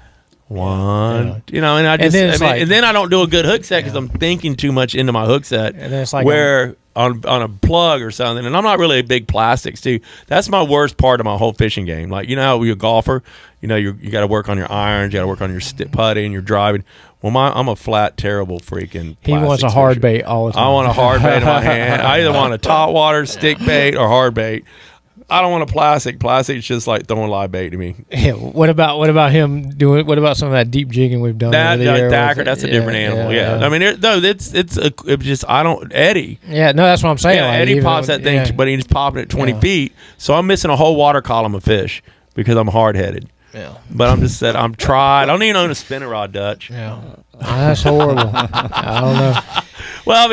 1, and I just, and then I don't do a good hook set because I'm thinking too much into my hook set. And then it's like where on a plug or something, and I'm not really a big plastics too. That's my worst part of my whole fishing game. Like how you're a golfer, you got to work on your irons, you got to work on your putting, your driving. Well, I'm a flat, terrible freaking. He wants a hard bait all the time. I want a hard bait in my hand. I either want a top water stick bait or hard bait. I don't want a plastic. Plastic's just like throwing live bait to me. Yeah. What about him doing? What about some of that deep jigging we've done? That's a different animal. Yeah. I mean, it's just I don't Eddie. Yeah. No, that's what I'm saying. Yeah, Eddie pops that thing, but he's popping it 20 feet. So I'm missing a whole water column of fish because I'm hard headed. Yeah. But I'm just said I'm tried. I don't even own a spinning rod, Dutch. Yeah. That's horrible. I don't know. Well,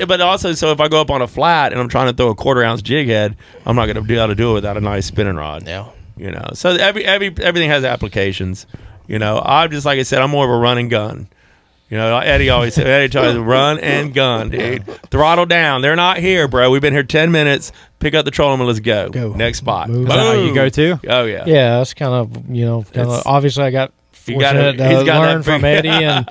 but also, so if I go up on a flat and I'm trying to throw a 1/4 ounce jig head, I'm not going to be able to do it without a nice spinning rod. Yeah. So everything has applications. I'm just, like I said, I'm more of a run and gun. Eddie always said, Eddie tells me, run and gun, dude. Throttle down. They're not here, bro. We've been here 10 minutes. Pick up the trolling and let's go. Next spot. Is that how you go too? Oh, yeah. Yeah, that's kind of, obviously I got fortunate to learn from Eddie and,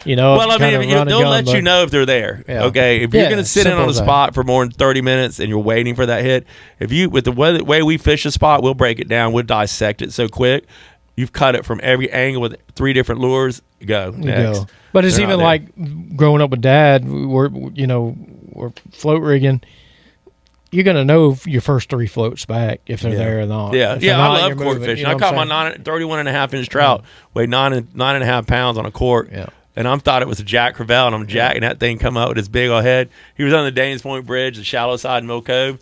You know, well, I mean, they'll let you know if they're there. Yeah. Okay, if you're Yeah, going to sit in on a spot for more than 30 minutes and you're waiting for that hit, if you with the way we fish a spot, we'll break it down, we'll dissect it so quick. You've cut it from every angle with 3 different lures. Go next. But it's even like growing up with Dad. We're float rigging. You're gonna know if your first 3 floats back if they're there or not. Yeah, if I love court fishing. I caught my 31.5-inch trout, weighed 9.5 pounds on a court. Yeah. And I thought it was a Jack Crevalle, and I'm jacking that thing come up with his big old head. He was on the Danes Point Bridge, the shallow side in Mill Cove,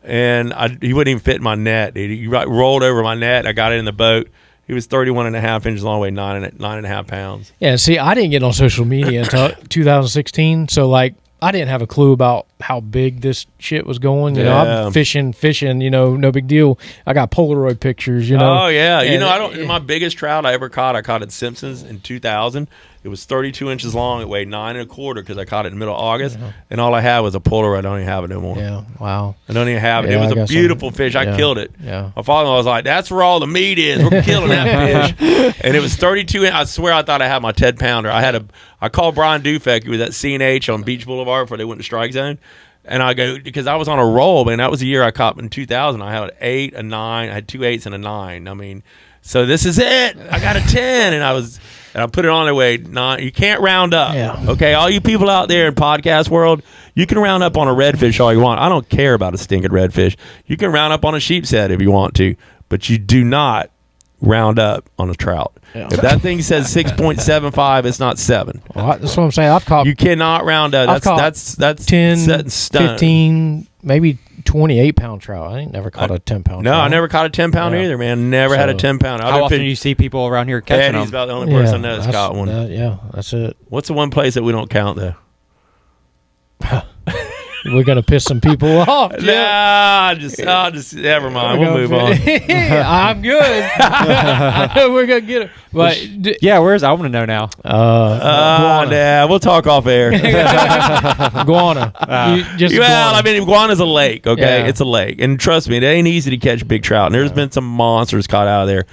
and he wouldn't even fit in my net. He rolled over my net. I got it in the boat. He was 31.5 inches long, weighed 9.5 pounds. Yeah, see, I didn't get on social media until 2016, so like I didn't have a clue about how big this shit was going. You know, I'm fishing, you know, no big deal. I got Polaroid pictures, you know. Oh, yeah. And, you know, my biggest trout I ever caught, I caught at Simpsons in 2000. It was 32 inches long. It weighed 9.25 because I caught it in the middle of August. Yeah. And all I had was a Polaroid. I don't even have it no more. Yeah, wow. I don't even have it. It was a beautiful fish. I killed it. Yeah. My father was like, that's where all the meat is. We're killing that fish. And it was 32. I swear I thought I had my 10-pounder. I called Brian Dufek. He was at C&H on Beach Boulevard before they went to Strike Zone. And I go, because I was on a roll, man. That was the year I caught in 2000. I had an 8, a 9. I had 2 8s and a 9. I mean, so this is it. I got a 10. And I put it on their way. 9. You can't round up. Yeah. Okay, all you people out there in podcast world, you can round up on a redfish all you want. I don't care about a stinking redfish. You can round up on a sheepshead if you want to, but you do not round up on a trout. Yeah. If that thing says 6.75, it's not 7. Well, that's what I'm saying. I've caught. You cannot round up. That's 10, set in stone. 15, maybe 28-pound trout. I ain't never caught a 10-pound. No, trout. I never caught a 10-pounder either, man. Never had a 10-pounder. How often do you see people around here catching them? Eddie's about the only person I know that's got one. That's it. What's the one place that we don't count though? We're gonna piss some people off. Nah, I'll just never mind. We'll move on. I'm good. We're gonna get it. But where's I want to know now. Nah, we'll talk off air. Iguana. Well, I mean, iguana's a lake. Okay, it's a lake, and trust me, it ain't easy to catch big trout. And there's been some monsters caught out of there.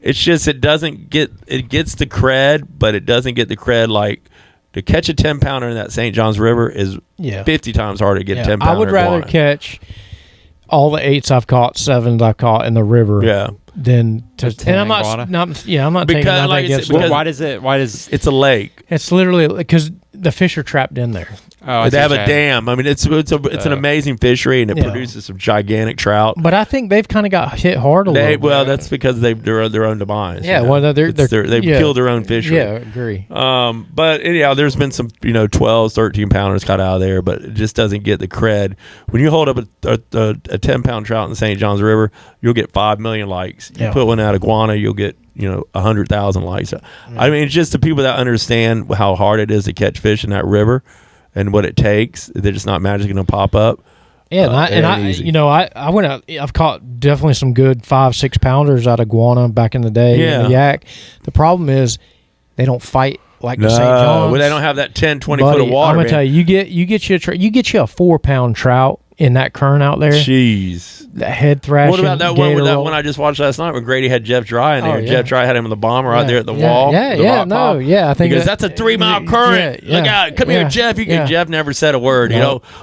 It's just it gets the cred, but it doesn't get the cred like. To catch a 10-pounder in that St. Johns River is 50 times harder to get 10-pounder. I would rather catch all the 8s I've caught, 7s I've caught in the river. Yeah. Than to and I'm not taking nothing against it. Why does it's a lake? It's literally because the fish are trapped in there. Oh, they have a dam. I mean, it's an amazing fishery, and it produces some gigantic trout. But I think they've kind of got hit hard a little bit. Well, that's because they're their own demise. Yeah, well, they've killed their own fishery. Yeah, I agree. But anyhow, there's been some 12s, 13-pounders caught out of there, but it just doesn't get the cred. When you hold up a 10-pound trout in the St. Johns River, you'll get 5 million likes. You put one out of iguana, you'll get 100,000 likes. I mean, it's just the people that understand how hard it is to catch fish in that river and what it takes. They're just not magically going to pop up. Yeah, I went out. I've caught definitely some good 5-6 pounders out of iguana back in the day. Yeah, in the yak. The problem is they don't fight like the St. John's. Well, they don't have that 10, 20 foot of water. I'm gonna tell you, you get you a 4-pound trout in that current out there. Jeez. That head thrashing. What about that one I just watched last night when Grady had Jeff Dry in there? Jeff Dry had him in the bomber right there at the wall. I think because that's a 3-mile current. Look out! Come here, Jeff. Jeff never said a word.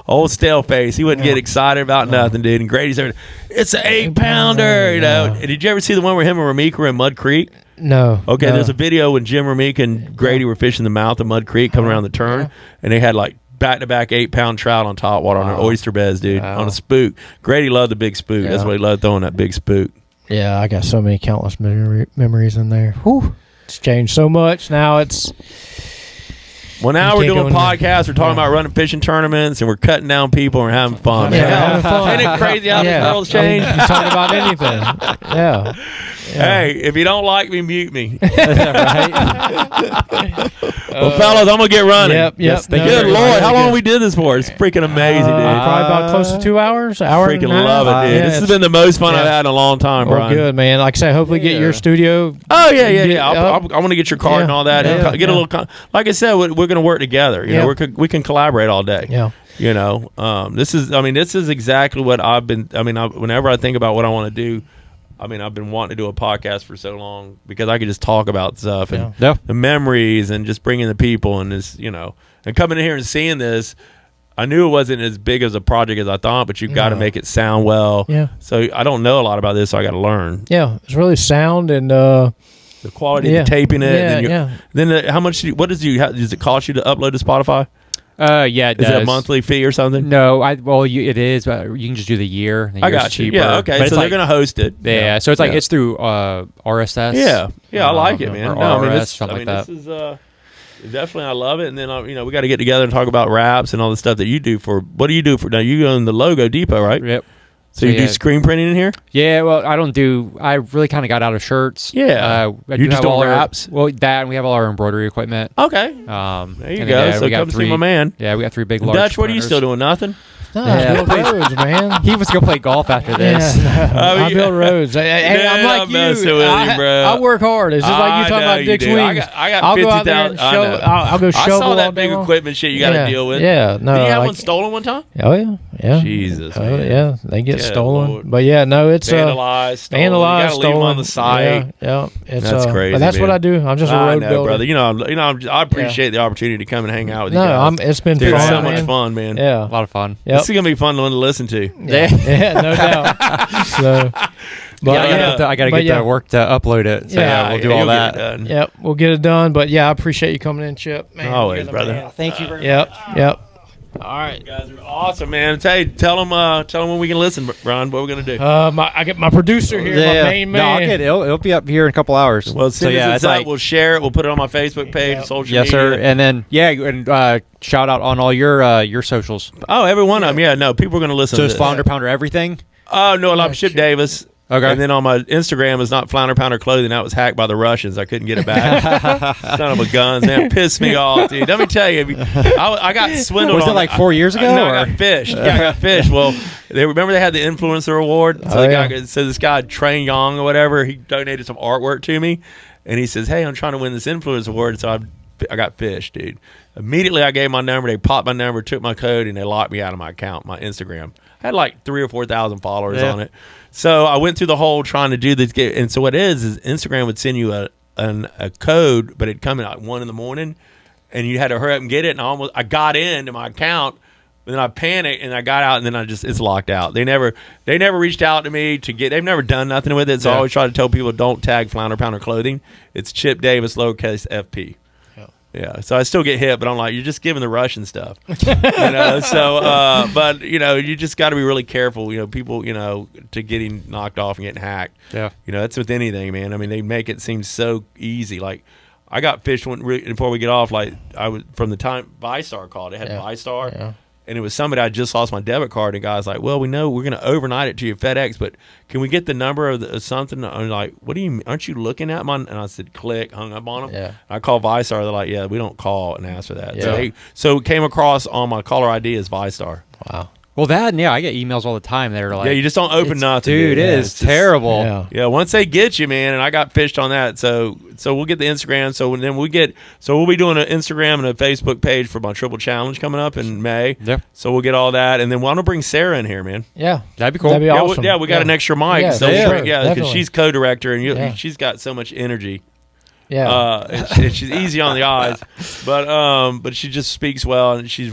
Old stale face. He wouldn't get excited about nothing, dude. And Grady's there. It's an 8-pounder. And did you ever see the one where him and Ramik were in Mud Creek? No. Okay, there's a video when Jim Ramik and Grady were fishing the mouth of Mud Creek coming around the turn, and they had like back-to-back 8-pound trout on top water on their oyster beds, dude, on a spook. Grady loved the big spook. That's what he loved, throwing that big spook. Yeah, I got so many countless memories in there. Whew. It's changed so much. Now it's... Well, now we're doing podcasts. We're talking about running fishing tournaments, and we're cutting down people and we're having fun. Having fun. Ain't it crazy how the world's changed? You talk about anything. Yeah. Hey, if you don't like me, mute me. Right? Well, fellas, I'm going to get running. Yep. Good Lord, how long we did this for? It's freaking amazing, dude. Probably about close to 2 hours. Freaking love it, dude. This has been the most fun I've had in a long time, Brian. Good, man. Like I say, hopefully get your studio. Oh, yeah. I want to get your card and all that. And get a little. Like I said, we're going to work together. You know, we can collaborate all day. Yeah. You know, this is exactly what I've been. Whenever I think about what I want to do, I mean, I've been wanting to do a podcast for so long because I could just talk about stuff and Yeah. the memories and just bringing the people and this, and coming in here and seeing this. I knew it wasn't as big as a project as I thought, but you've got to make it sound well. Yeah. So I don't know a lot about this, so I got to learn. Yeah, it's really sound and The quality of the taping it. Yeah, and then how much? Does it cost you to upload to Spotify? Yeah, it Is does. it a monthly fee or something? No, it is, but you can just do the year. The I year's got you. cheaper. Yeah, okay. But So they're going to host it. Yeah, so it's like it's through RSS. Yeah, I like it, man. Or No, RRS, something like that. This is definitely, I love it. And then we got to get together and talk about raps and all the stuff that you do for. What do you do for now? You own the Logo Depot, right? Yep. So you do screen printing in here? Yeah, well, I really kind of got out of shirts. Yeah. You just do wraps? Well, that, and we have all our embroidery equipment. Okay. There you go. So come see my man. Yeah, we got 3 big large Dutch, what are you printers. still doing? Nothing? no, I build roads, man. He was going to play golf after this. I build roads. Hey, I'm like you. messing with you, bro. I work hard. It's just like you talking about Dick's Wings. I got I'll go out there 50,000. and shovel. I'll go I shovel saw all that day big long. equipment shit you got to deal with. Yeah, no. Did you have like, one stolen one time? Oh yeah. Jesus, Oh, man. yeah, they get Good stolen. Lord. But yeah, no, it's Vandalized, stolen. vandalized, You gotta leave them stolen on the site. Yeah, it's That's crazy, But that's what man. I do. I'm just a I road know, builder. brother. I appreciate the opportunity to come and hang out with you No, guys. it's been Dude, fun. it's so man. much fun, man. Yeah, A lot of fun. yep. This is gonna be fun to listen to. Yeah, no doubt. So, but I got to get to work to upload it. So we'll do all you'll that. get it done. Yep, we'll get it done. But yeah, I appreciate you coming in, Chip. Man, Always, you're the brother. man. Thank you very Yep. All right. You guys are awesome, man. Hey, tell them when we can listen, Ron. What we're gonna do? I get my producer here, my main man. No, I'll get it. It'll be up here in a couple hours. Well, as soon as it's up, like, we'll share it. We'll put it on my Facebook page, social yes, media. sir. And then and shout out on all your socials. Oh, every one of them. Yeah, no, people are gonna listen. So to it's this. Flounder Pounder everything. Oh no, I'm Chip Davis. Okay. And then on my Instagram is not Flounder Pounder Clothing. That was hacked by the Russians. I couldn't get it back. Son of a guns, man. It pissed me off, dude. Let me tell you. I got swindled. Was it like 4 years ago? No, or? I got fished. Yeah, I got fished. Well, they had the influencer award. So this guy, Train Young or whatever, he donated some artwork to me. And he says, hey, I'm trying to win this influencer award. So I got fished, dude. Immediately I gave my number. They popped my number, took my code, and they locked me out of my account, my Instagram. I had like 3,000 or 4,000 followers on it. So I went through the whole trying to do this. And so what it is Instagram would send you a code, but it'd come in like 1 in, and you had to hurry up and get it. And I got into my account, but then I panicked and I got out, and then it's locked out. They never reached out to me they've never done nothing with it. So I always try to tell people, don't tag Flounder Pounder Clothing. It's Chip Davis, lowercase FP. Yeah, so I still get hit, but I'm like, you're just giving the Russian stuff, So, but you just got to be really careful, people, to getting knocked off and getting hacked. Yeah, that's with anything, man. I mean, they make it seem so easy. Like, I got fished before we get off. Like, I was from the time ViStar called. It had ViStar. And it was somebody I just lost my debit card, and the guy's like, well, we know we're going to overnight it to your FedEx, but can we get the number of something? I'm like, what do you, aren't you looking at mine? And I said, click, hung up on them. Yeah. I called ViStar. They're like, yeah, we don't call and ask for that. Yeah. So it came across on my caller ID as ViStar. Wow. Well, I get emails all the time. They're like, yeah, you just don't open nothing. Dude, it is terrible. Yeah, once they get you, man, and I got fished on that. So we'll get the Instagram. So then we'll be doing an Instagram and a Facebook page for my Triple Challenge coming up in May. Yeah. So we'll get all that, and then we're gonna bring Sarah in here, man. Yeah, that'd be cool. That'd be awesome. We got an extra mic. Yeah, so yeah, because she's co-director and she's got so much energy. Yeah, and she's easy on the eyes, but she just speaks well, and she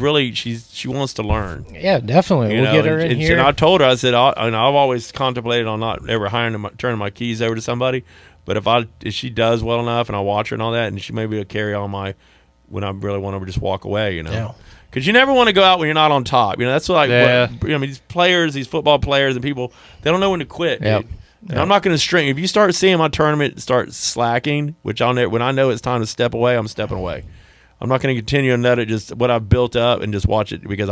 wants to learn. Yeah, definitely. We'll get her in here. And I told her, I said, I've always contemplated on not ever turning my keys over to somebody, but if she does well enough, and I watch her and all that, and she maybe will carry on when I really want to just walk away, Yeah. Because you never want to go out when you're not on top. That's like these players, these football players, and people, they don't know when to quit. Yep. Dude. And I'm not going to string. If you start seeing my tournament start slacking, when I know it's time to step away, I'm stepping away. I'm not going to continue and let it just what I've built up and just watch it, because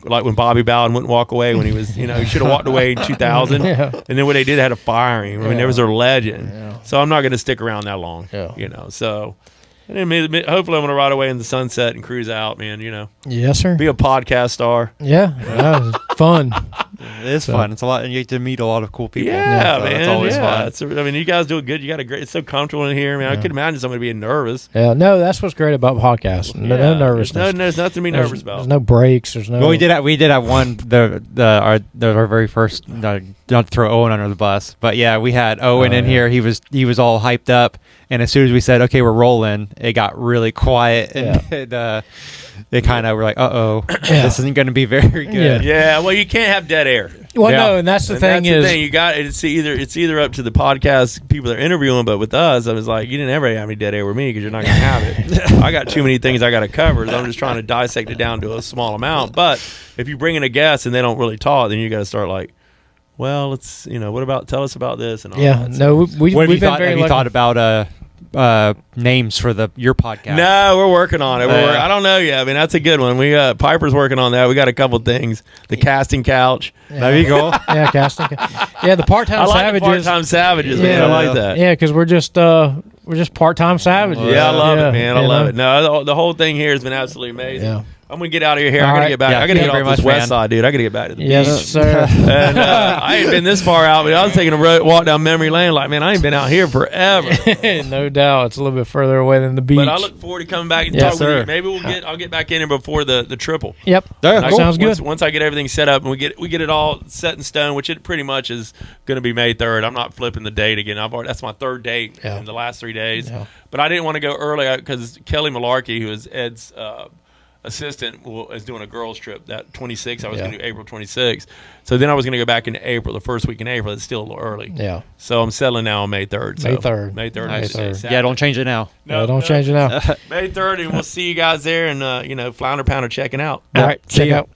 like when Bobby Bowden wouldn't walk away when he was, he should have walked away in 2000. Yeah. And then what they did, had to fire him. I mean, there was a legend. Yeah. So I'm not going to stick around that long. Yeah. So. And then hopefully I'm going to ride away in the sunset and cruise out, man, Yes, sir. Be a podcast star. Yeah, that was fun. It is fun. It's a lot, and you get to meet a lot of cool people. Yeah, so man. It's always fun. I mean, you guys do it good. You got a great. It's so comfortable in here. I mean, I could imagine somebody being nervous. Yeah, no, that's what's great about podcasts. No, no nervousness. There's nothing to be nervous about. There's no breaks. There's no. Well, we did have one our very first. Not to throw Owen under the bus, but yeah, we had Owen in here. He was all hyped up, and as soon as we said, "Okay, we're rolling," it got really quiet, and they kind of were like, this isn't going to be very good. Yeah, well, you can't have dead air. Well, no, and that's the thing is, you got it's either up to the podcast people that are interviewing, but with us, I was like, you didn't ever have any dead air with me because you're not going to have it. I got too many things I got to cover, so I'm just trying to dissect it down to a small amount. But if you bring in a guest and they don't really talk, then you got to start like, well, let's tell us about this and all that. No, we've been very lucky. Have you thought about names for your podcast? No, we're working on it. I don't know yet. I mean, that's a good one. We Piper's working on that. We got a couple things. The casting couch. There you go. Yeah, casting. Yeah, the part-time savages. The part-time savages. Yeah, man. I like that. Yeah, because we're just part-time savages. Yeah, I love it, man. I love it. No, the whole thing here has been absolutely amazing. Yeah. I'm gonna get out of here. I gotta get back. I gotta get off this west side, dude. I gotta get back to the beach. Yes, sir. And I ain't been this far out, but I was taking a walk down memory lane. Like, man, I ain't been out here forever. No doubt, it's a little bit further away than the beach. But I look forward to coming back and talk with you. Maybe I'll get back in here before the triple. Yep, that sounds good. Once I get everything set up and we get it all set in stone, which it pretty much is going to be May 3rd. I'm not flipping the date again. That's my third date in the last 3 days. Yeah. But I didn't want to go early because Kelly Malarkey, who is Ed's assistant, is doing a girls trip that 26th. I was going to do April 26th. So then I was going to go back in April, the first week in April. It's still a little early. Yeah. So I'm settling now on May 3rd. May 3rd. May 3rd. Nice. May 3rd. Yeah, don't change it now. No, don't change it now. May 3rd, and we'll see you guys there. And Flounder Pounder checking out. All right, check out.